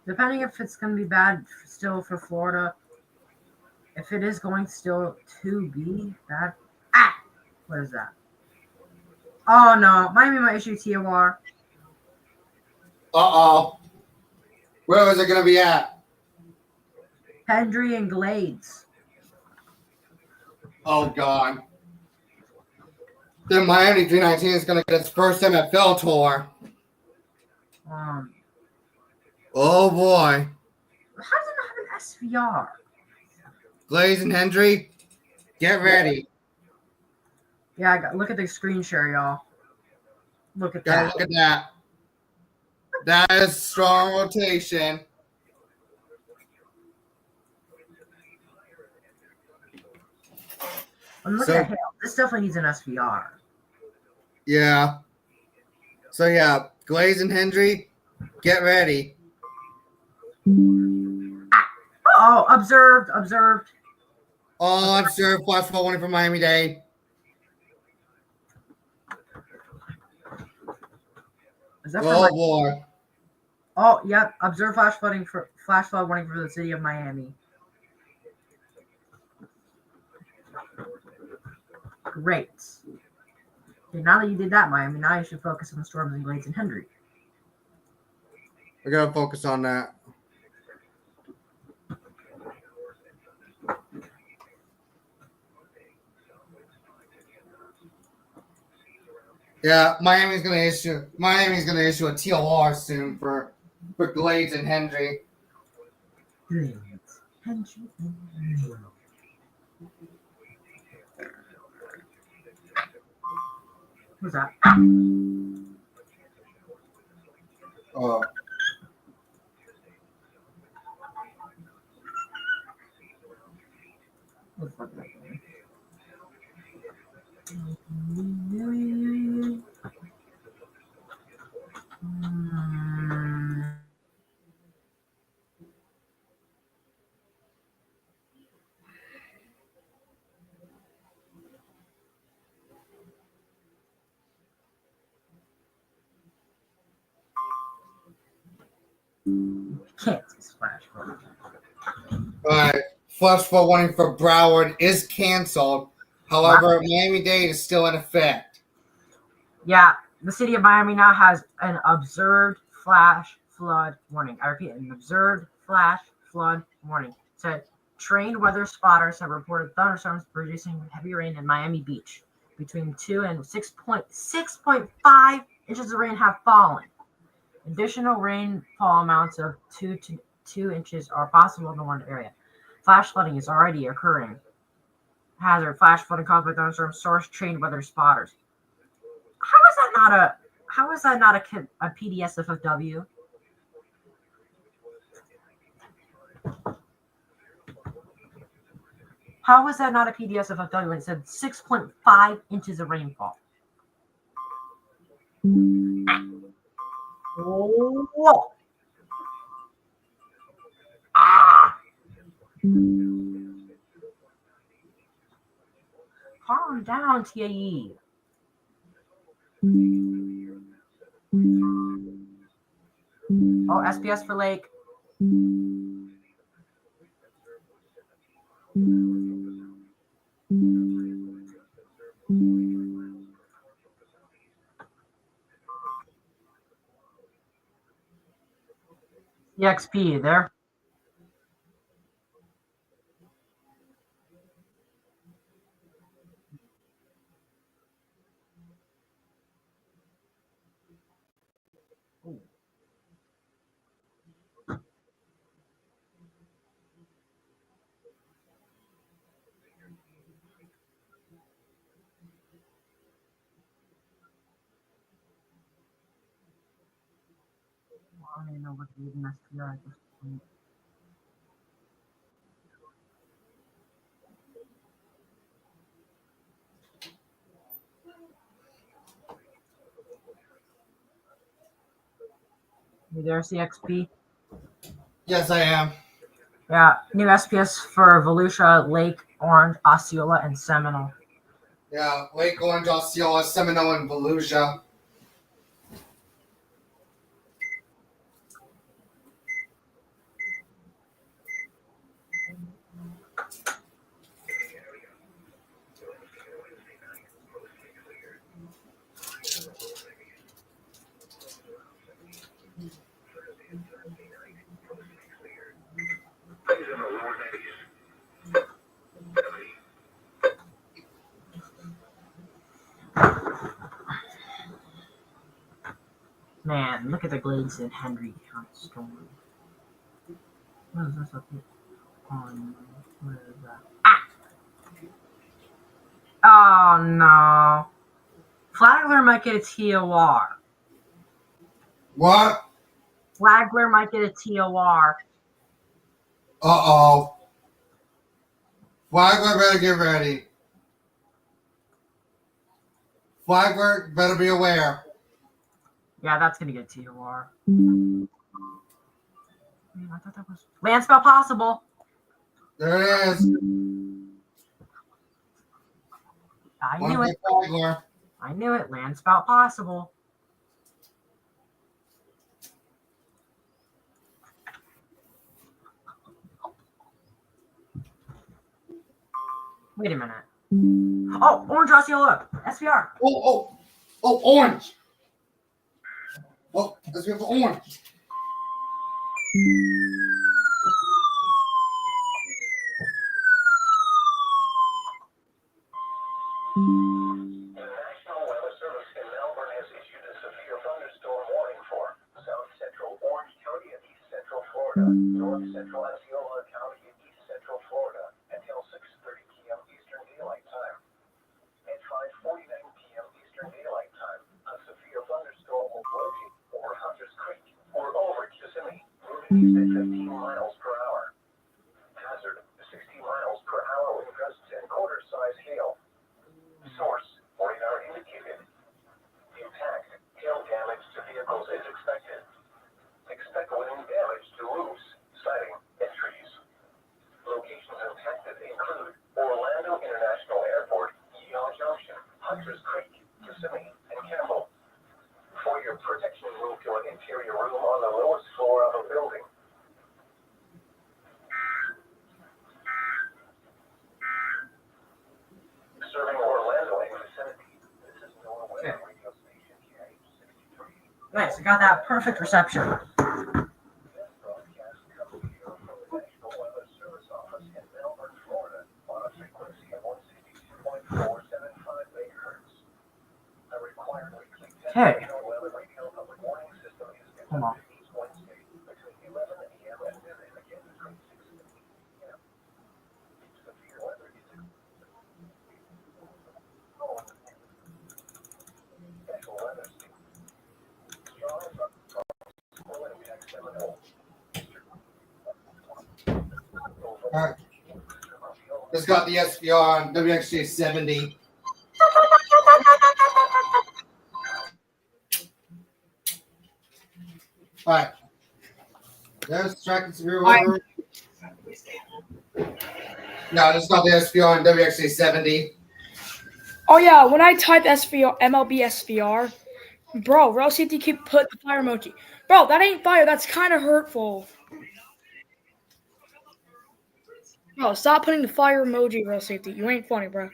Depending if it's going to be bad still for Florida. If it is going still to be bad. Ah! What is that? Oh no. Miami might issue TOR. Uh-oh. Where is it going to be at? Hendry and Glades. Oh, God. The Miami 319 is going to get its first MFL tour. Oh, boy. How does it not have an SVR? Glaze and Hendry, get ready. Yeah, look at the screen share, y'all. Look at that. Look at that. That is strong rotation. And look at him. This definitely needs an SVR. Yeah. So, yeah, Glaze and Hendry, get ready. Oh, observed. Oh, observed. Flash flood warning for Miami-Dade. Is that oh, boy. Oh, yep. Observe flash flood warning for the city of Miami. Great. Okay, now that you did that, Miami, now you should focus on the storms in Glades and Hendry. I gotta focus on that. Yeah, Miami's gonna issue a TOR soon for Glades and Hendry. Glades, Hendry, Who's that? Oh. Kansas flash flood. Alright, flash flood warning for Broward is canceled. However, Miami-Dade is still in effect. Yeah, The city of Miami now has an observed flash flood warning. I repeat, an observed flash flood warning. So trained weather spotters have reported thunderstorms producing heavy rain in Miami Beach. Between 2 and 6.5 inches of rain have fallen. Additional rainfall amounts of 2 to 2 inches are possible in the warned area. Flash flooding is already occurring. Hazard: flash flooding caused by thunderstorms. Source: trained weather spotters. How is that not a PDSFW? How was that not a PDSFW when it said 6.5 inches of rainfall? Whoa! Ah! Calm down, TAE. Oh, SPS for Lake. EXP there. I don't even know what to do in SPR at this point. You there, CXP? Yes, I am. Yeah, new SPS for Volusia, Lake, Orange, Osceola, and Seminole. Yeah, Lake Orange, Osceola, Seminole, and Volusia. Man, look at the glades in Henry County Storm. What is this up here? Where is that? Ah! Oh no. Flagler might get a TOR. What? Flagler might get a TOR. Uh-oh. Flagler better get ready. Flagler better be aware. Yeah, that's gonna get a TOR. Man, I thought that was land spell possible. There it is. I One knew it. Flagler. I knew it. Land spout possible. Wait a minute. Oh, Orange Osceola. SPR. Oh, orange. Oh, let's go for orange. The National Weather Service in Melbourne has issued a severe thunderstorm warning for South Central Orange County and East Central Florida, North Central Osceola County and East Central Florida until 6:30 p.m. Eastern Daylight Time. At 5:49 p.m. Eastern Daylight Time, a severe thunderstorm will locate over Hunters Creek or over Kissimmee, moving east at 15 miles per hour. Hazard: 60 miles per hour wind gusts and quarter-size hail. Source: radar indicated. Impact: hail damage to vehicles is expected. Expect wind damage to roofs, siding, and trees. Locations impacted include Orlando International Airport, Yale Junction, Hunters Creek, Kissimmee, and Campbell. For your protection, move to an interior room on the lowest floor of a building. Nice, I got that perfect reception. Okay. Hold on. All right. Just got the SVR on WXJ 70. All right. There's tracking severe weather. No, I just got the SVR on WXJ 70. Oh yeah, when I type SVR, MLB SVR, bro, Real Safety keep put the fire emoji. Bro, that ain't fire. That's kind of hurtful. Bro, stop putting the fire emoji, Real Safety. You ain't funny, bro.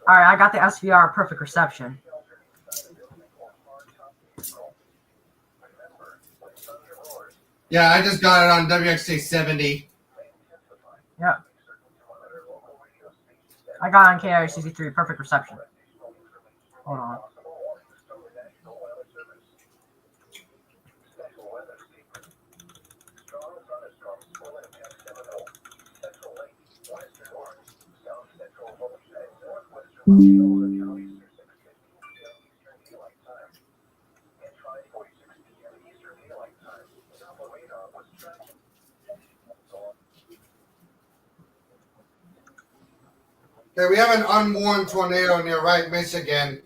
All right, I got the SVR perfect reception. Yeah, I just got it on WXJ 70. Yep. I got on KIR63 perfect reception. Hold on. Okay, we have an unwarned tornado near Wright, Michigan.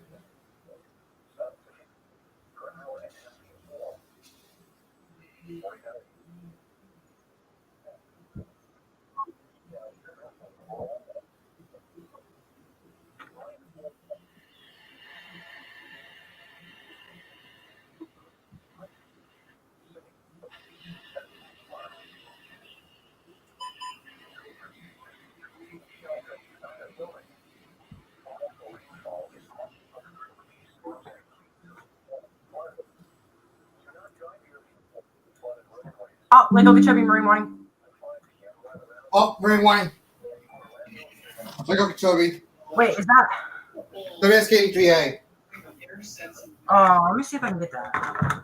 Oh, Lake Okeechobee Marine Warning. Oh, Marine warning. Lake Okeechobee. Wait, is that? WSK 3A. Oh, let me see if I can get that.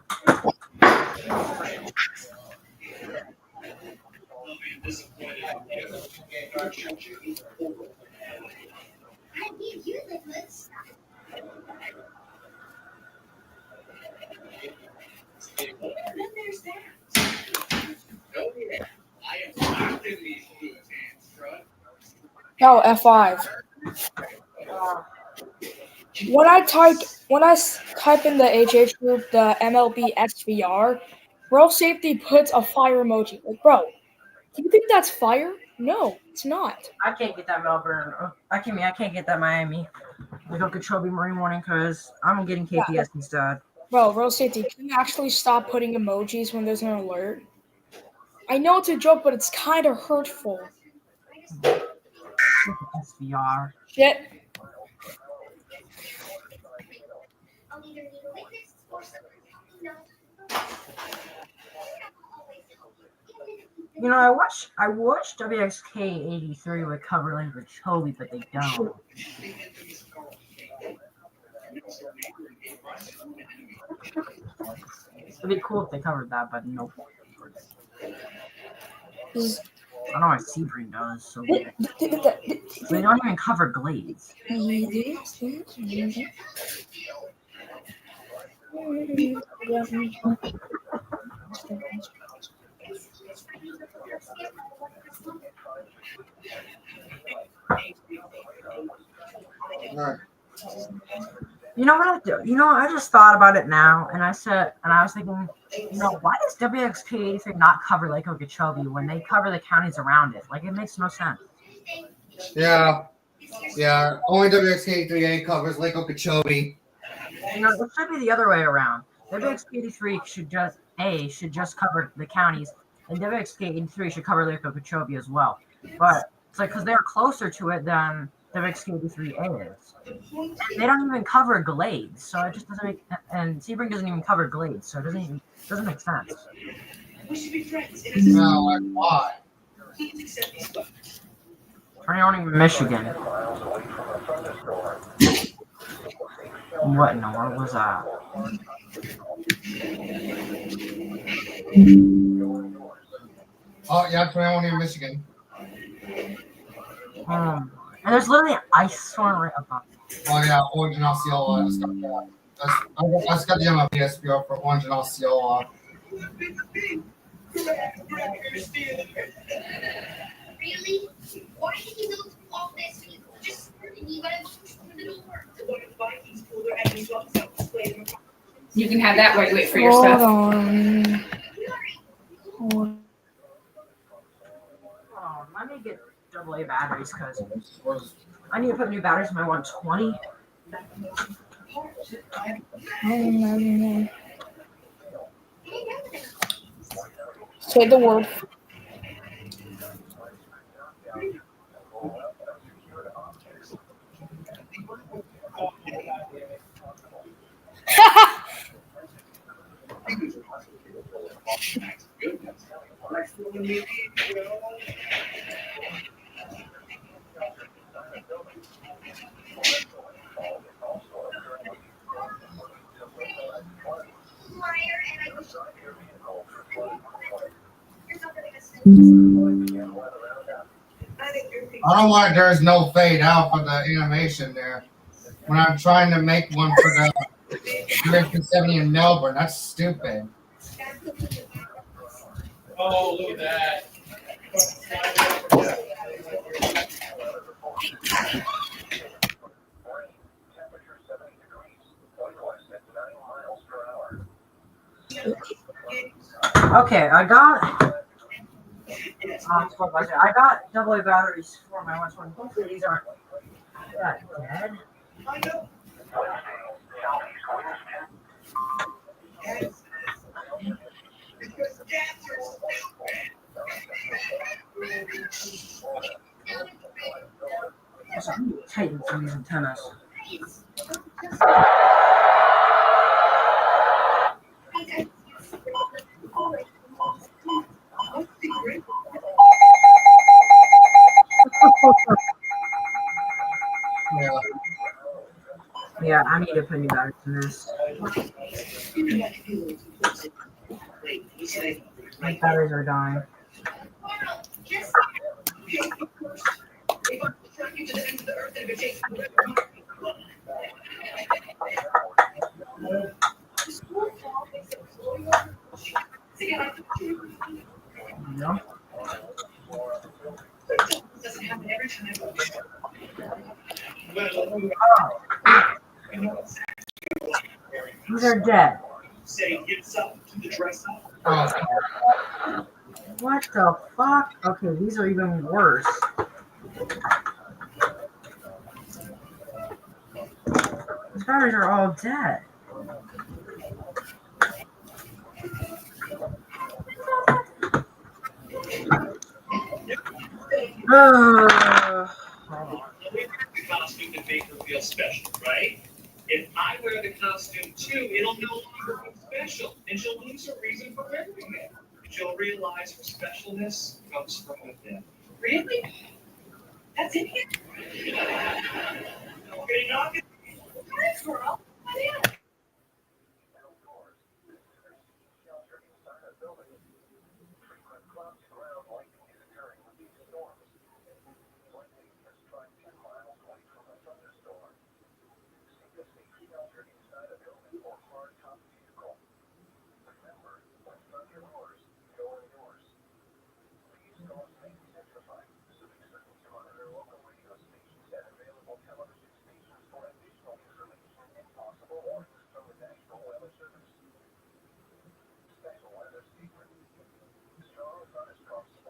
No, F5. When I type in the HH group the MLB SVR, Real Safety puts a fire emoji. Like, bro, do you think that's fire? No, it's not. I can't get that Melbourne. I can't get that Miami. Lake Okeechobee Marine Warning because I'm getting KPS instead. Bro, Real Safety, can you actually stop putting emojis when there's an alert? I know it's a joke, but it's kind of hurtful. SVR. Shit. You know, I wish WXK83 would cover Lake Okeechobee, but they don't. It'd be cool if they covered that, but nope. I don't know what Seabreeze does, so they don't even cover Glades. Right. You know what I do? You know, I just thought about it now, and I was thinking, you know, why does WXK83 not cover Lake Okeechobee when they cover the counties around it? Like, it makes no sense. Yeah. Yeah, only WXK3A covers Lake Okeechobee. You know, it should be the other way around. WXK83 should just cover the counties, and WXK83 should cover Lake Okeechobee as well. But it's like because they're closer to it than WXK83A is. And they don't even cover Glades, so it just doesn't make. And Sebring doesn't even cover Glades, so it doesn't make sense. We should be friends. No, like, why? Turning on Michigan. What in the world was that? Oh, yeah, 21 in Michigan. And there's literally an ice storm right above. Oh, yeah, Orange and Osceola. I just got the MLBSPO for Orange and Osceola. Really? Why did you go through all this? Just you gotta open the door. You can have that while you wait for your stuff. on. Oh, let me get AA batteries because I need to put new batteries in my 120. Say the word. I don't know why there's no fade out for the animation there. When I'm trying to make one for the 170 in Melbourne, that's stupid. Oh, look at that. Okay, I got AA batteries for my 120. Hopefully these aren't dead. I'm tighten some of these antennas. Yeah, I need to put new batteries in this. My batteries are dying. No. These are dead. What the fuck? Okay, these are even worse. These batteries are all dead. The costume to make her feel special, right? If I wear the costume too, it'll no longer be special, and she'll lose her reason for wearing it. She'll realize her specialness comes from within. Really? That's in here? Okay, knock it. Hi, girl.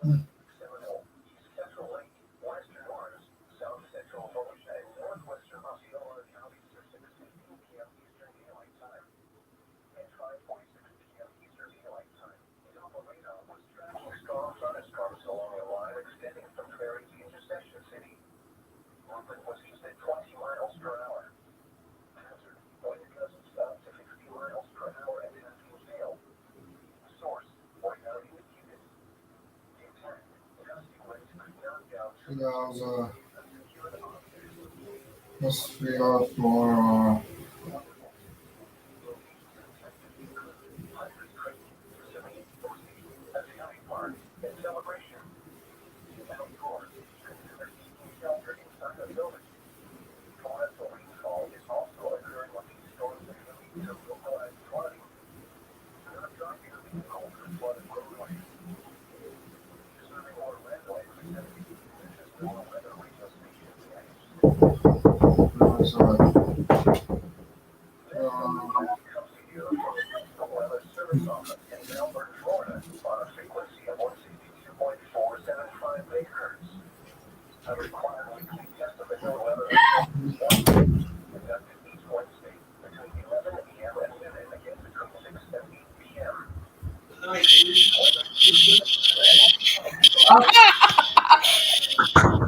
Come in. Let's go for.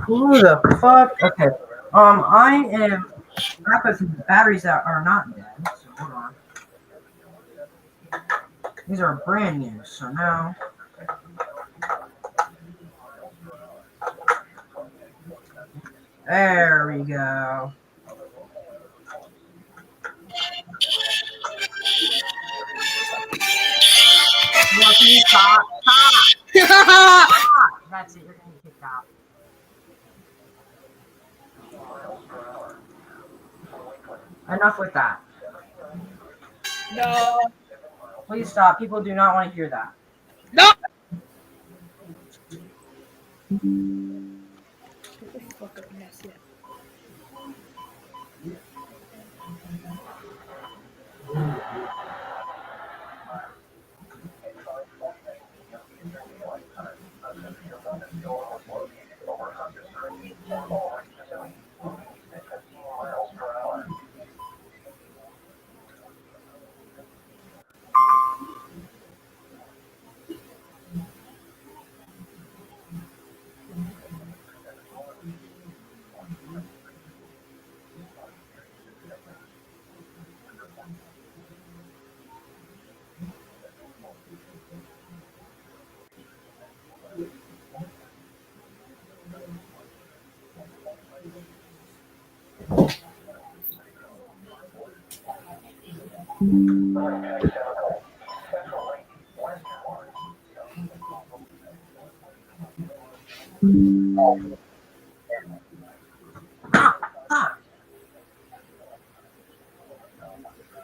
Who the fuck? Okay. I am back with some batteries that are not dead. So hold on. These are brand new. So now. There we go. Stop. That's it. You're gonna get kicked out. Enough with that. No. Please stop. People do not want to hear that. No. Get the fuck up, mess yet.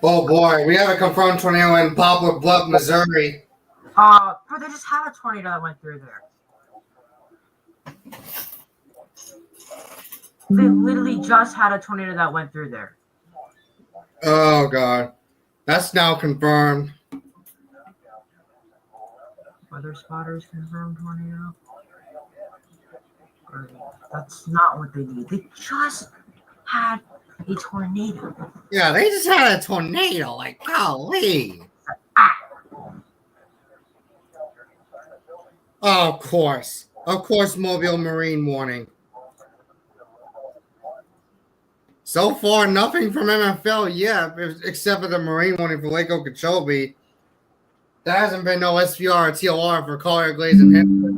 Oh boy, we have a confirmed tornado in Poplar Bluff, Missouri. Bro, they just had a tornado that went through there. They literally just had a tornado that went through there. Oh god, that's now confirmed. Weather spotters confirmed tornado. That's not what they need. They just had a tornado. Yeah, they just had a tornado. Like, golly. Oh, of course. Of course, Mobile Marine warning. So far, nothing from MFL yet, except for the Marine warning for Lake Okeechobee. There hasn't been no SVR or TLR for Collier, Glaze, and Henderson.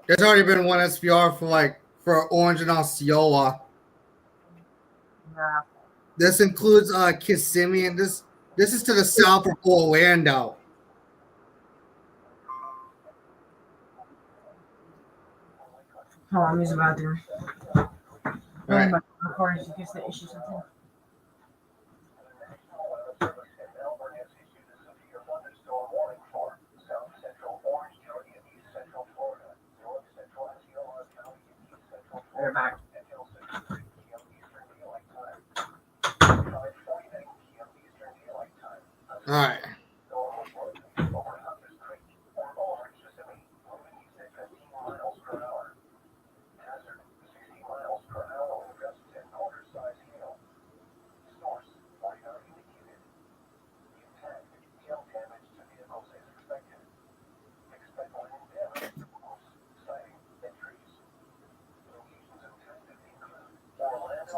There's already been one SVR for Orange and Osceola. Yeah. This includes Kissimmee, and this is to the south of Orlando. Hold on, I'm using the bathroom. Right. My recording in case they issue something. They're back. All right.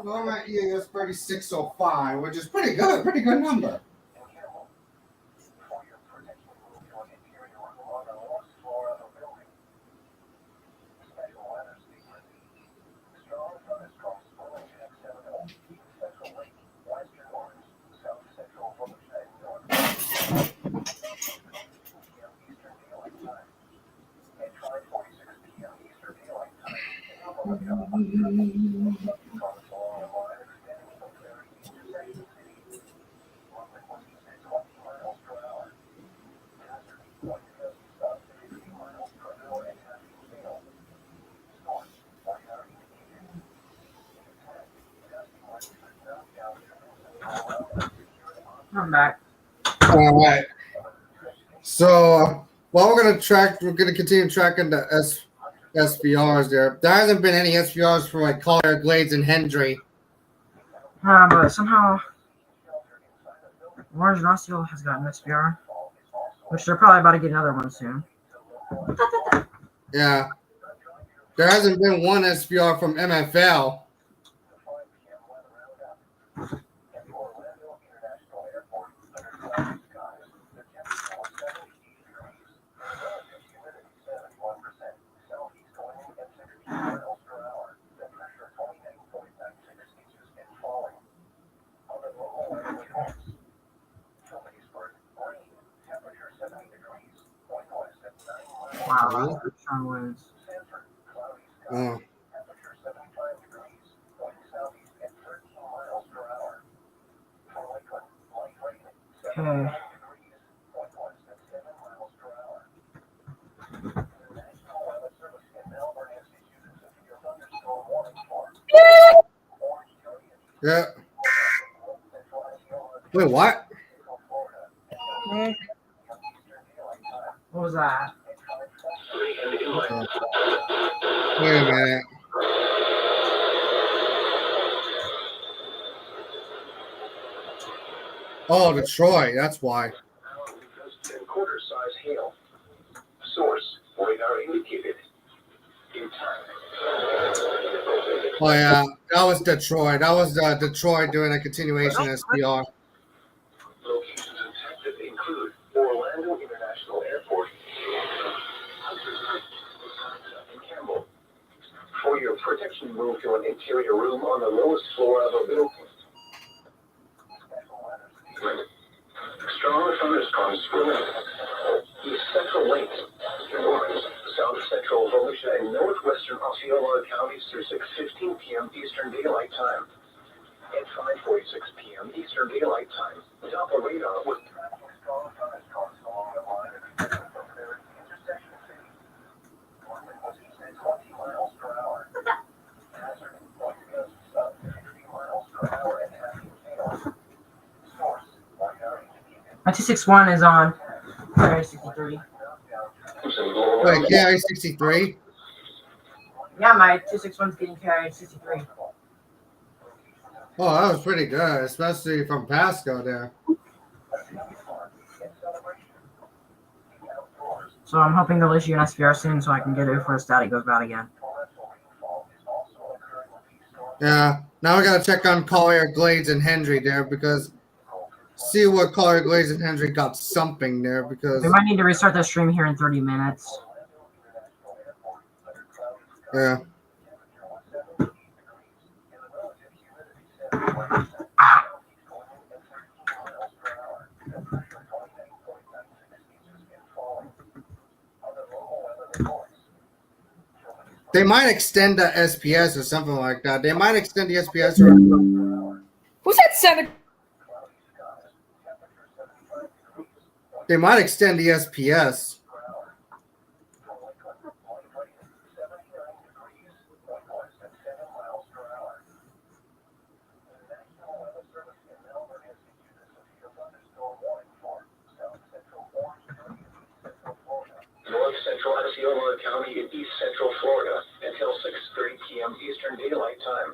So I'm at EAS 3605, which is pretty good number. I'm back. All right. So while we're gonna continue tracking the SVRs there. There hasn't been any SVRs for like Collier, Glades, and Hendry. But somehow Marginal still has gotten an SVR, which they're probably about to get another one soon. Yeah. There hasn't been one SVR from MFL. Wow, that's strong winds. Oh. Okay. Yeah. Wait, what? What was that? Wait a minute. Oh, Detroit. That's why. Quarter-size hail. Source: radar indicated. In time. Oh yeah, that was Detroit. That was Detroit doing a continuation SPR. Locations detected include Orlando International Airport and Campbell. For your protection, move to an interior room on the lowest floor of a building. Strong thunderstorms will east central lake, north, south central Volusia, and northwestern Osceola counties through 6:15 p.m. Eastern Daylight Time. At 5:46 p.m. Eastern Daylight Time, Doppler radar was tracking strong thunderstorms along the line of intersection city. North was east at 20 miles per hour. Hazard point goes south 60 miles per hour and having hail. Source: radar indicated. My 261 is on. Area 63. Wait, KI 63. Yeah, my 261 is getting carried 63. Oh, that was pretty good, especially from Pasco there. So I'm hoping they'll issue an SVR soon so I can get it before the static goes bad again. Yeah. Now we gotta check on Collier, Glades, and Hendry there because see what Collier, Glades, and Hendry got something there because We might need to restart the stream here in 30 minutes. yeah. They might extend the SPS or something like that. They might extend the SPS or Who's that seven? they might extend the SPS. North central Osceola County in east central Florida until 6:30 p.m. Eastern Daylight Time.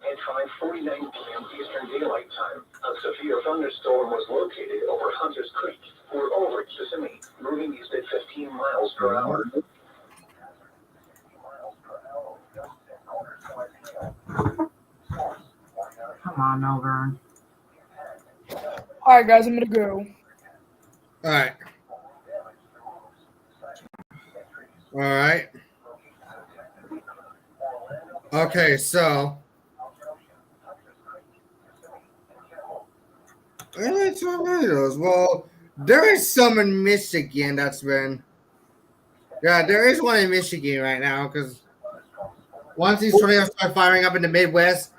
At 5:49 p.m. Eastern Daylight Time, a severe thunderstorm was located over Hunters Creek or over Kissimmee, moving east at 15 miles per hour. Oh, no, Vern. All right, guys, I'm gonna go. All right. All right. Okay, so. Tornadoes. Well, there is some in Michigan that's been. Yeah, there is one in Michigan right now because once these tornadoes start firing up in the Midwest,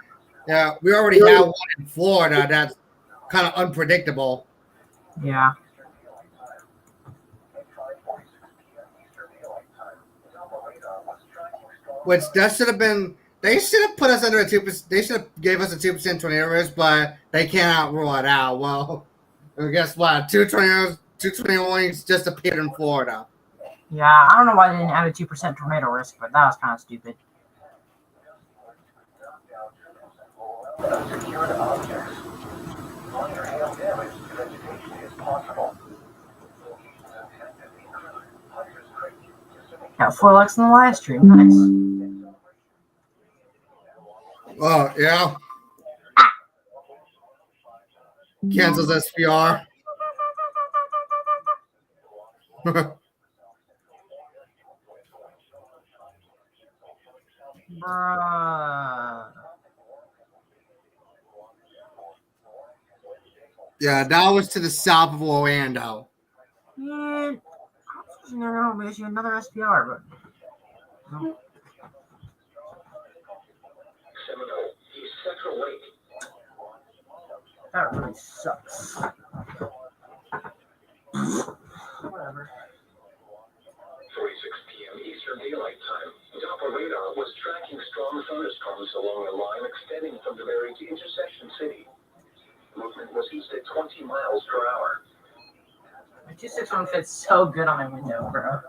yeah, we already have one in Florida that's kind of unpredictable. Yeah. Which that should have been. They should have put us under a 2%. They should have gave us a 2% tornado risk, but they cannot rule it out. Well, guess what? Two tornado warnings just appeared in Florida. Yeah, I don't know why they didn't add a 2% tornado risk, but that was kind of stupid. Got 4 likes on the live stream. Nice. Oh, yeah. Cancels SPR. Bruh. Yeah, that was to the south of Orlando. Man, I'm going to issue another SPR, but. No. Seminole, East Central Lake. That really sucks. Whatever. 4:46 p.m. Eastern Daylight Time. Doppler radar was tracking strong thunderstorms along a line extending from DeBerry to Intersection City. Movement was east at 20 miles per hour. My 261 fits so good on my window, bro.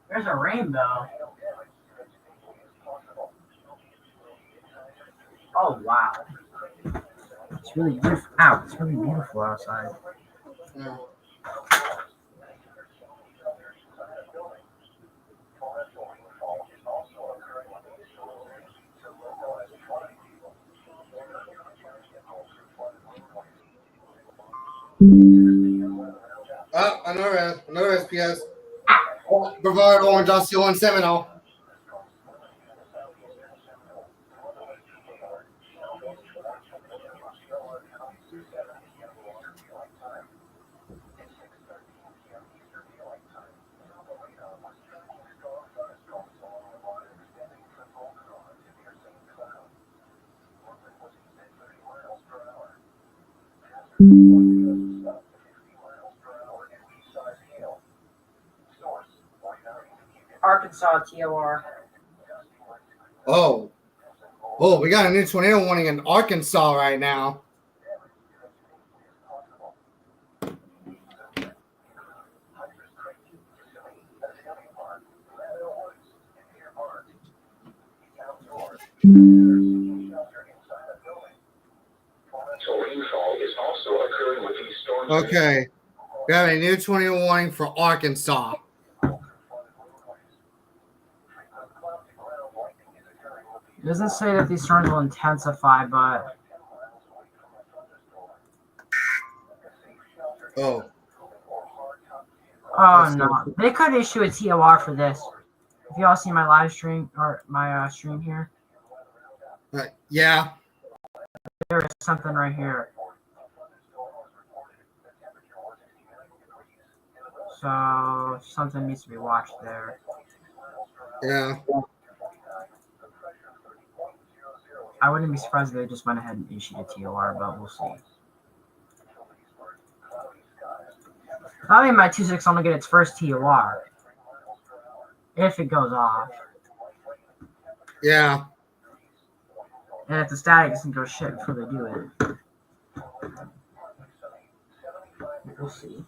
There's a rainbow. Oh, wow. It's really beautiful. Ow, it's really beautiful outside. Yeah. Oh, another SPS. Brevard Orange Osceola and Seminole. Arkansas TOR. Oh, we got a new tornado warning in Arkansas right now. Rainfall is also occurring with these storms. Okay, we have a new tornado warning for Arkansas. It doesn't say that these storms will intensify, but Oh, no, they could issue a TOR for this. If y'all see my live stream or my stream here, yeah. there is something right here. So something needs to be watched there. Yeah. I wouldn't be surprised if they just went ahead and issued a TOR, but we'll see. I think my 2.6 only get its first TOR if it goes off. Yeah. And if the static doesn't go shit before they do it. We'll see.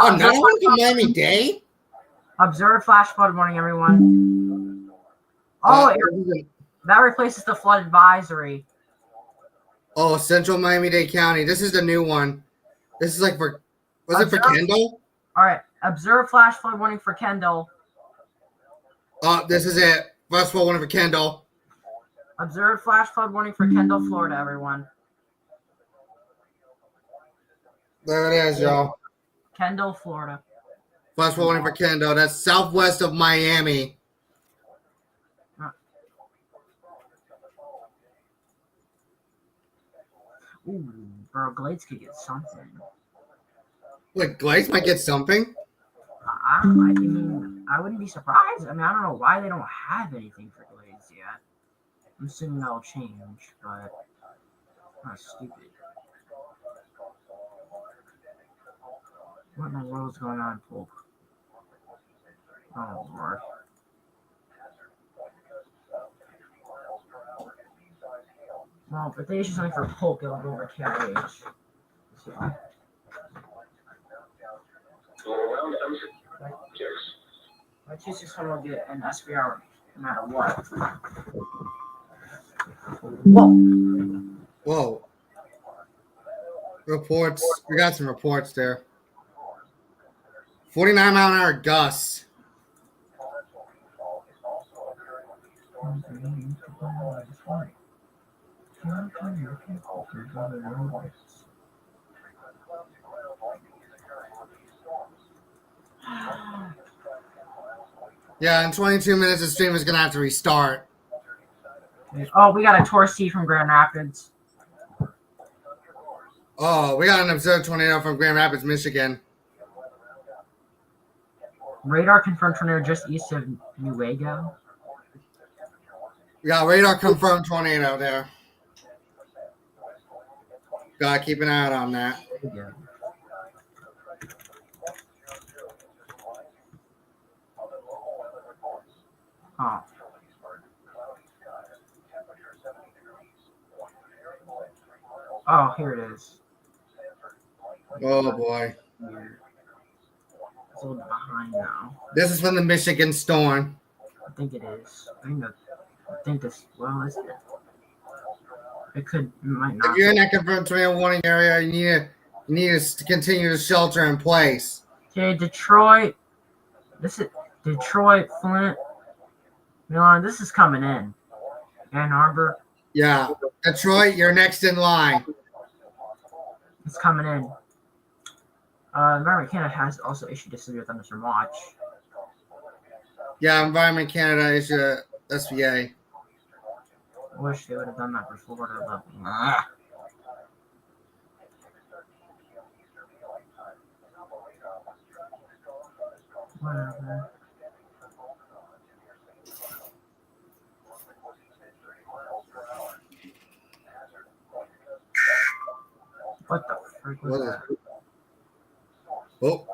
another one for Miami-Dade? Observe flash flood warning, everyone. Oh, that replaces the flood advisory. Oh, Central Miami-Dade County. This is the new one. This is like for, was it for Kendall? All right, observe flash flood warning for Kendall. Oh, this is it. Flash flood warning for Kendall. Observe flash flood warning for Kendall, Florida, everyone. There it is, y'all. Kendall, Florida. Flash flood warning for Kendall. That's southwest of Miami. Ooh, bro, Glades could get something. Wait, Glades might get something? I mean, I wouldn't be surprised. I mean, I don't know why they don't have anything for Glades yet. I'm assuming that'll change, but that's stupid. What in the world is going on, Polk? Oh, Lord. Well, if they issue something for Polk, it'll go over KIH. So. My 2600 will get an SBR no matter what. Whoa. Reports. We got some reports there. 49 mile an hour gusts. Yeah, in 22 minutes, the stream is going to have to restart. Oh, we got a Tor C from Grand Rapids. Oh, we got an observed tornado from Grand Rapids, Michigan. Radar confirmed tornado just east of Newaygo. We got radar confirmed tornado there. Gotta keep an eye out on that. Yeah. Oh. Oh, here it is. Oh boy. It's a little bit behind now. This is from the Michigan storm. I think it is. I think this. Well, is it? It could. It might not. If you're in that confirmed tornado warning area, you need to continue to shelter in place. Okay, Detroit. This is Detroit, Flint, Milan. This is coming in. Ann Arbor. Yeah, Detroit, you're next in line. It's coming in. Environment Canada has also issued a severe thunderstorm watch. Yeah, Environment Canada issued a SVA. I wish they would have done that for Florida, but whatever. What the frick was that? Oh.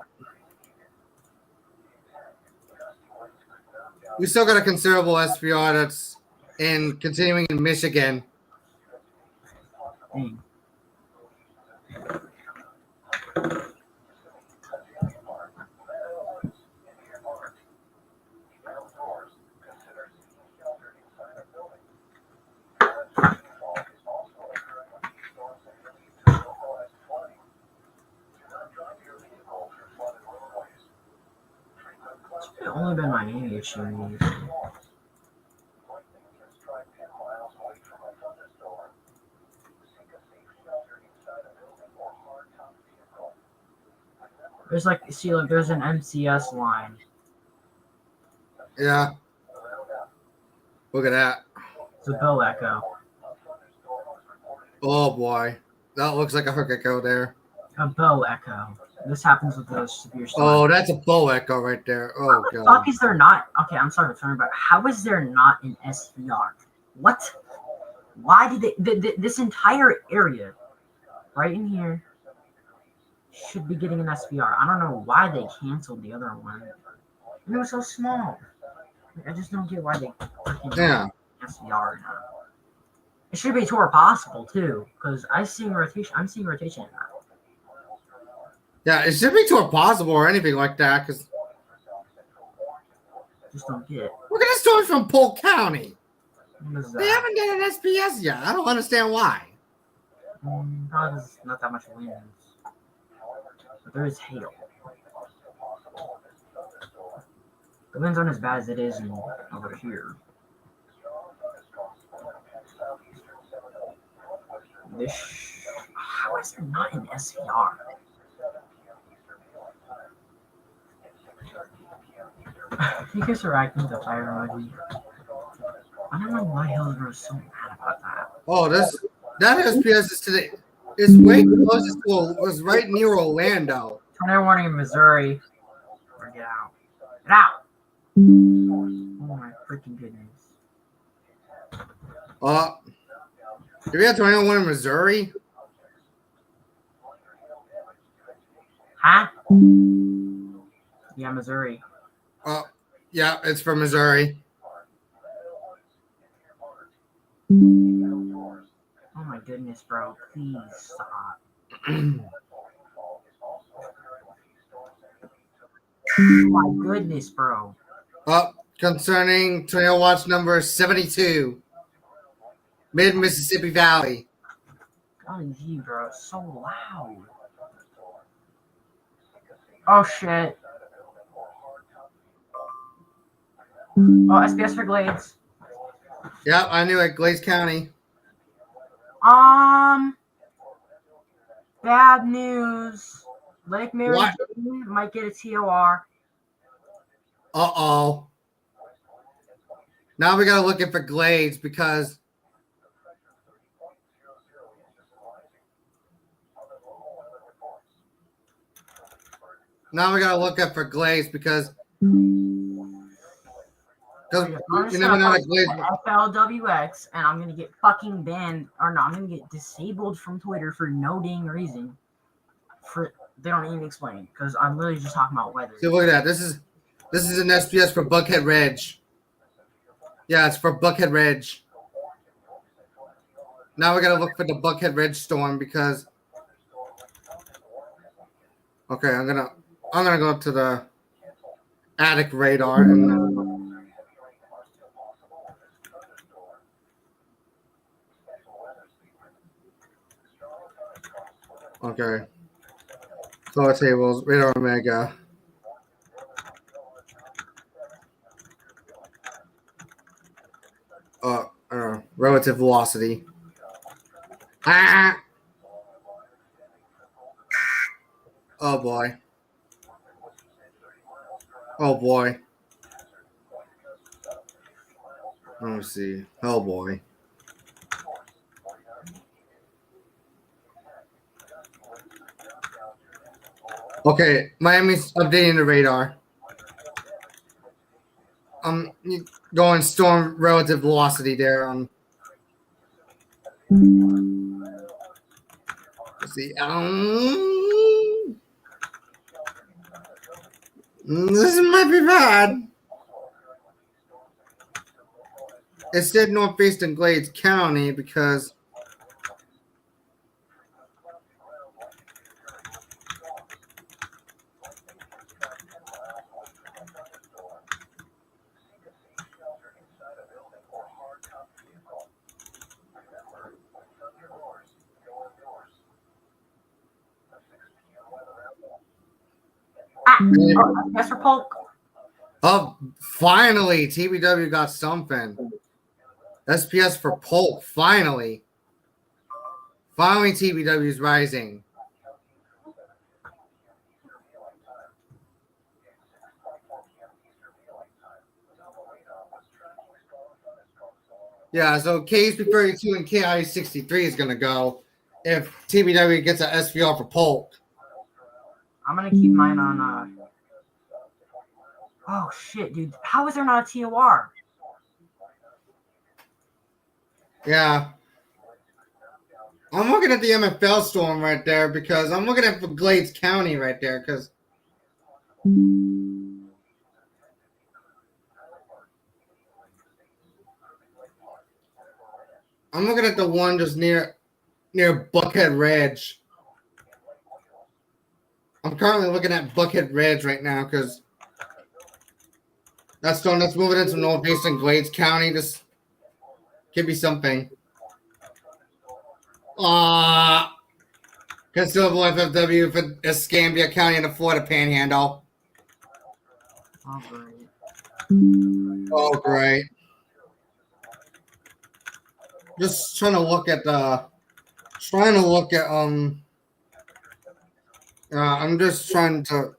We still got a considerable SPR that's continuing in Michigan. Dang. It's only been my main issue. There's like, see, like, there's an MCS line. Yeah. Look at that. It's a Bill Echo. Oh boy. That looks like a hook echo there. A Bill Echo. This happens with the severe storm. Oh, that's a bow echo right there. Oh, how the fuck is there not? Okay, I'm sorry to turn, but how is there not an SVR? What? Why did they? This entire area, right in here, should be getting an SVR. I don't know why they canceled the other one. And it was so small. I just don't get why they yeah SVR now. It should be tour possible too, because I'm seeing rotation in that. Yeah, it should be torn possible or anything like that. Because Just don't get it. we're gonna storm from Polk County. What is They that? haven't done an SPS yet. I don't understand why. Probably 'cause there's not that much wind. But there is hail. The winds aren't as bad as it is over here. How is it not an SVR? You guys are acting the fire emoji. I don't know why Hills were so mad about that. Oh, that SPS is today. It's way closest to was right near Orlando. Tornado warning in Missouri. Or get out. Get out! Oh my freaking goodness. Do we have tornado warning in Missouri? Huh? Yeah, Missouri. Yeah, it's from Missouri. Oh my goodness, bro. Please stop. Oh my goodness, bro. Concerning tornado watch number 72, mid Mississippi Valley. OMG, bro. It's so loud. Oh shit. Oh, SPS for Glades. Yep, I knew it. Glades County. Bad news. Lake Mary Jane might get a TOR. Uh-oh. Now we gotta look at for Glades because you never know that Glades. FLWX, and I'm gonna get fucking banned, or no, I'm gonna get disabled from Twitter for no dang reason. They don't even explain, because I'm literally just talking about weather. See, look at that. This is an SPS for Buckhead Ridge. Yeah, it's for Buckhead Ridge. Now we gotta look for the Buckhead Ridge storm because. Okay, I'm gonna go to the attic radar and. Okay. Floor tables, radar omega. Relative velocity. Ah! Oh boy. Oh boy. Let me see. Oh boy. Okay, Miami's updating the radar. Going storm relative velocity there. Let's see. This might be bad. It said northeast in Glades County because. Yes, for Polk. Oh, finally, TBW got something. SPS for Polk, finally. Finally, TBW is rising. Yeah, so KSP32 and KI63 is going to go if TBW gets an SVR for Polk. I'm going to keep mine on... Oh, shit, dude. How is there not a TOR? Yeah. I'm looking at the MFL storm right there because I'm looking at Glades County right there because I'm looking at the one just near Buckhead Ridge. I'm currently looking at Buckhead Ridge right now because that storm that's moving into northeastern Glades County. This could be something. Considerable FFW for Escambia County in the Florida Panhandle. Oh, great. Oh, great. Just trying to look at I'm just trying to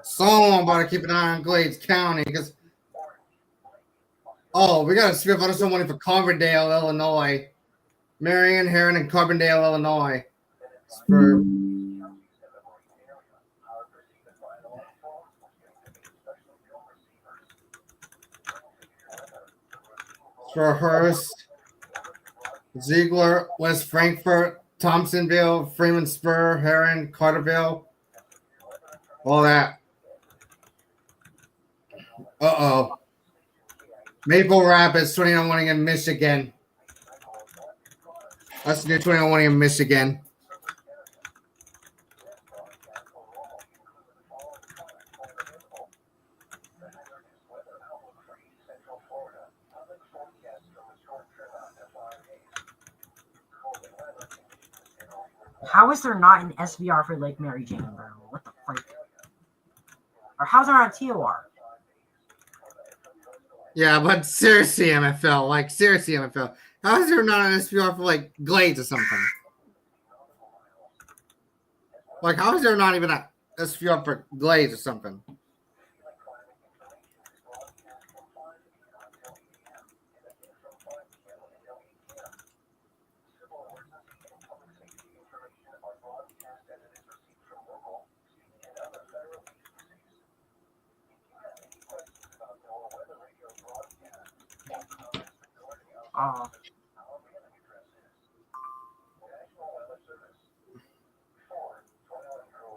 someone about to keep an eye on Glades County because we got a severe thunderstorm warning for Carbondale, Illinois. Marion, Heron, and Carbondale, Illinois. For Hearst, Ziegler, West Frankfort, Thompsonville, Freeman Spur, Heron, Carterville, all that. Maple Rapids, 29 warning in Michigan. That's the new 29 warning in Michigan. How is there not an SVR for Lake Mary Jane, bro? What the fuck? Or how's there not a TOR? Yeah, but seriously, MFL. Seriously, MFL. How is there not an SVR for, Glades or something? How is there not even a SVR for Glades or something?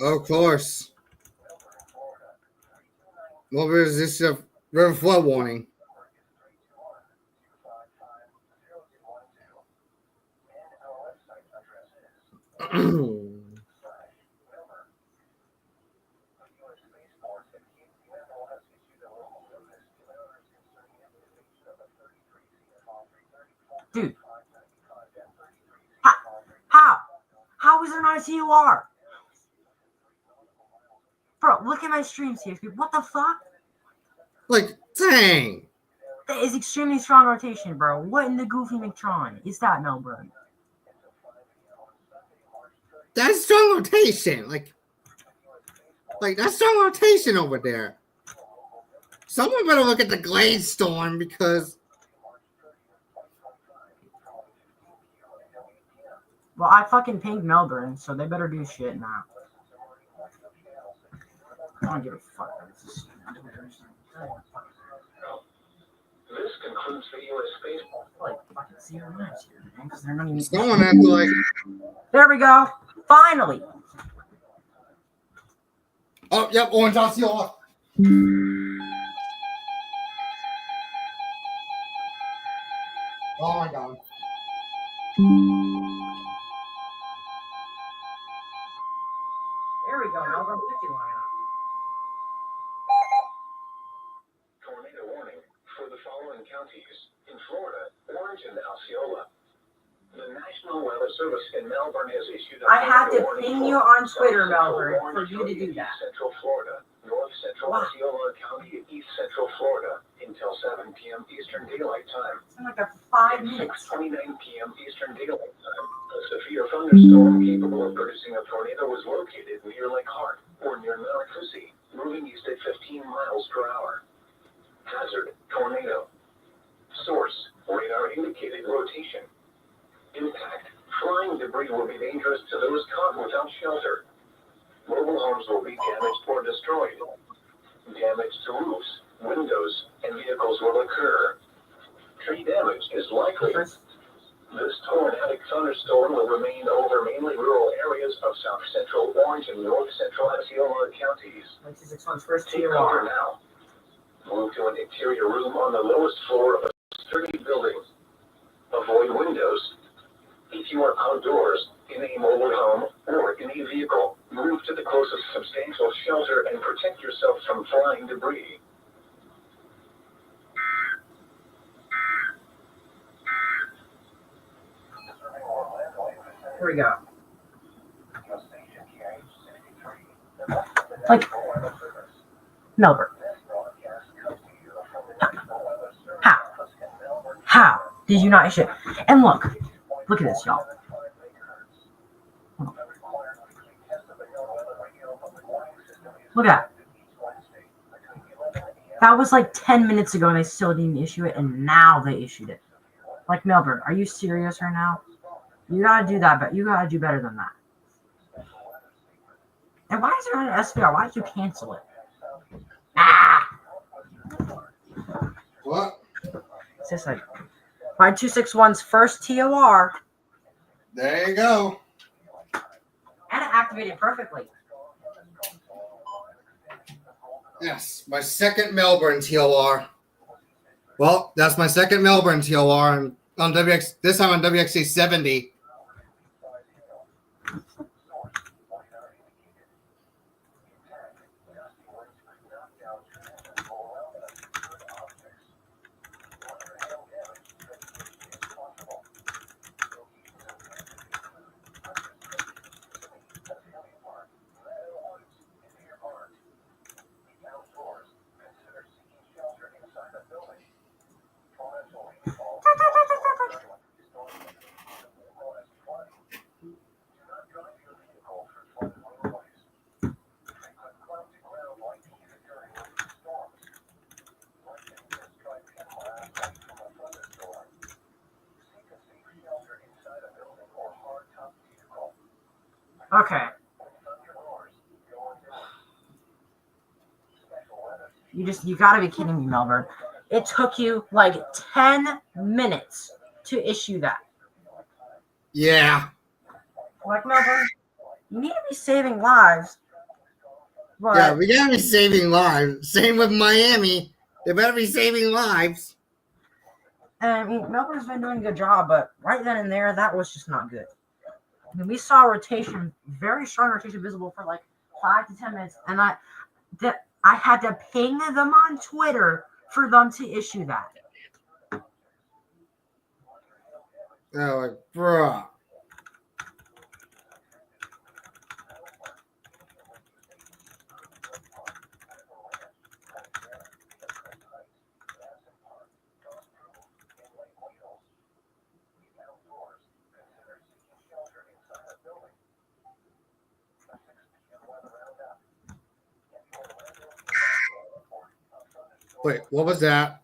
Of course. What is this? A river flood warning. Dude. How is there not a TOR? Bro, look at my stream, CFP. What the fuck? Dang. That is extremely strong rotation, bro. What in the goofy McTron is that, Melbourne? That's strong rotation. That's strong rotation over there. Someone better look at the Glade storm because. Well, I fucking pinged Melbourne, so they better do shit now. I don't give a fuck. This concludes the U.S. space. Fucking zero knives here, man, because they're not even. Someone had to There we go. Finally. Oh, yep, orange Osceola. Oh my god. There we go. Melbourne 50 line up. Tornado warning for the following counties in Florida: Orange and Osceola. The National Weather Service in Melbourne has issued a I had to warning ping for you on South Twitter, Central Melbourne, Orange for you to do East that. Central Florida, North Central Osceola County, East Central Florida until 7 p.m. Eastern Daylight Time. It's like a 5 minutes. 6:29 p.m. Eastern Daylight Time. A severe thunderstorm capable of producing a tornado was located near Lake Hart or near Mount Fuji, moving east at 15 miles per hour. Hazard: tornado. Source: radar indicated rotation. Impact: flying debris will be dangerous to those caught without shelter. Mobile homes will be damaged or destroyed. Damage to roofs, windows, and vehicles will occur. tree damage is likely. This tornadic thunderstorm will remain over mainly rural areas of south central, orange, and north central Osceola counties. 96 first Take cover now. Move to an interior room on the lowest floor of a sturdy building. Avoid windows. If you are outdoors, in a mobile home, or in a vehicle, move to the closest substantial shelter and protect yourself from flying debris. Here we go. Like, Melbourne. How did you not issue it? And look at this, y'all. Look at that. That was like 10 minutes ago and they still didn't issue it, and now they issued it. Like, Melbourne, are you serious right now? You gotta do that, but you gotta do better than that. And why is there an SVR? Why did you cancel it? Ah! What? It's just like 5261's first TOR. There you go. And it activated perfectly. Yes, my second Melbourne TOR. Well, that's my second Melbourne TOR on WX. This time on WXC 70. Okay. You gotta be kidding me, Melbourne. It took you like 10 minutes to issue that. Yeah. Like, Melbourne, you need to be saving lives. But Yeah, we gotta be saving lives. Same with Miami. They better be saving lives. I mean, Melbourne's been doing a good job, but right then and there, that was just not good. I mean, we saw rotation, very strong rotation visible for like 5 to 10 minutes, and I had to ping them on Twitter for them to issue that. Oh, like, bruh. Wait, what was that?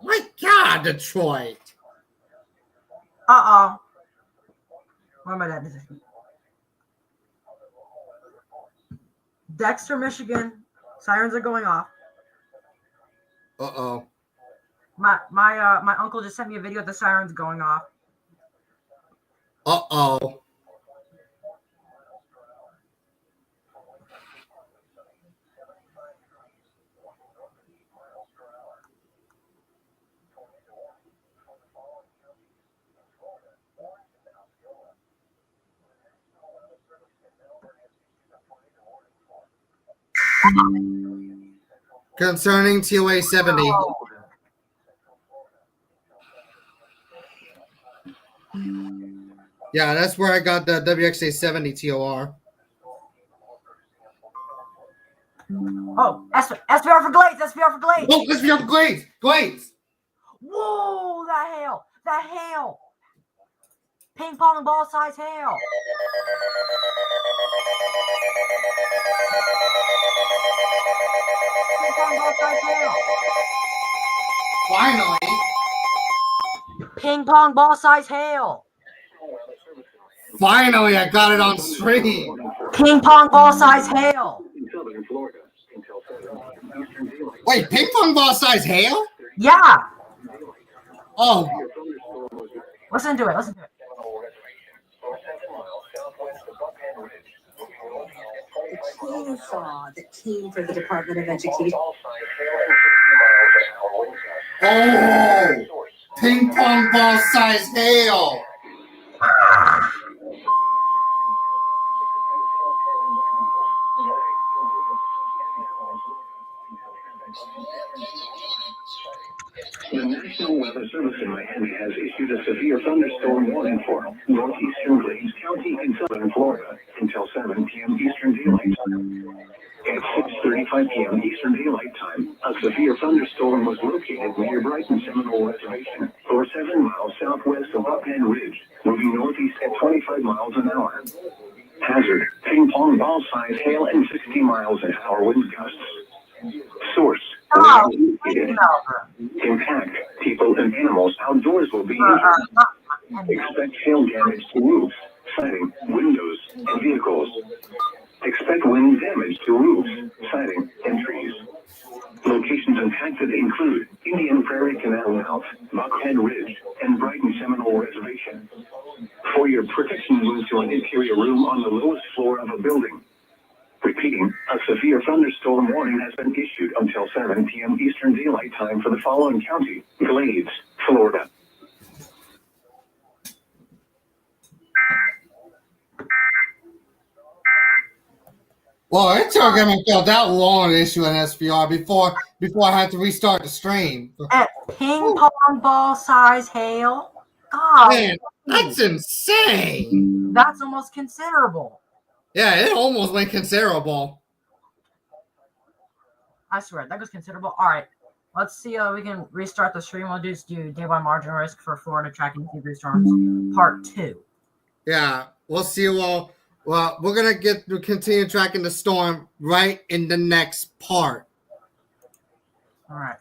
My God, Detroit. Uh-oh. What am I at? Dexter, Michigan. Sirens are going off. Uh-oh. My uncle just sent me a video of the sirens going off. Uh-oh. Concerning TOA 70. Yeah, that's where I got the WXA 70 TOR. Oh, SPR for Glades! SPR for Glades! Oh, let's be up Glades! Glades! Whoa, that hail! That hail! Ping pong ball size hail! Ping pong ball size hail! Finally! Ping pong ball size hail! Finally, I got it on stream! Ping pong ball size hail! In southern Florida, until 7 eastern daylight Wait, ping pong ball size hail? Yeah. Oh, Listen to it. Listen to it. The chainsaw that came from the Department of Education. oh, ping pong ball size hail. The National Weather Service in Miami has issued a severe thunderstorm warning for northeastern Glades County in southern Florida until 7 p.m. Eastern Daylight Time. At 6:35 p.m. Eastern Daylight Time, a severe thunderstorm was located near Brighton Seminole Reservation, or 7 miles southwest of Buckhead Ridge, moving northeast at 25 miles an hour. Hazard: ping pong ball size hail and 60 miles an hour wind gusts. Source: impact: people and animals outdoors will be injured. Expect hail damage to roofs, siding, windows, and vehicles. Expect wind damage to roofs, siding, and trees. Locations impacted include Indian Prairie Canal Mouth, Buckhead Ridge, and Brighton Seminole Reservation. For your protection, move to an interior room on the lowest floor of a building. Repeating, a severe thunderstorm warning has been issued until 7 p.m. Eastern Daylight Time for the following county: Glades, Florida. Well, it took him until that long to issue an SPR before I had to restart the stream. At ping pong ball size hail. God, Man, that's insane. that's almost considerable. Yeah, it almost went considerable. I swear, that was considerable. All right, let's see. We can restart the stream. We'll just do day by margin risk for Florida tracking Seabreeze storms, part 2. Yeah, we'll see. Well, we're gonna continue tracking the storm right in the next part. All right.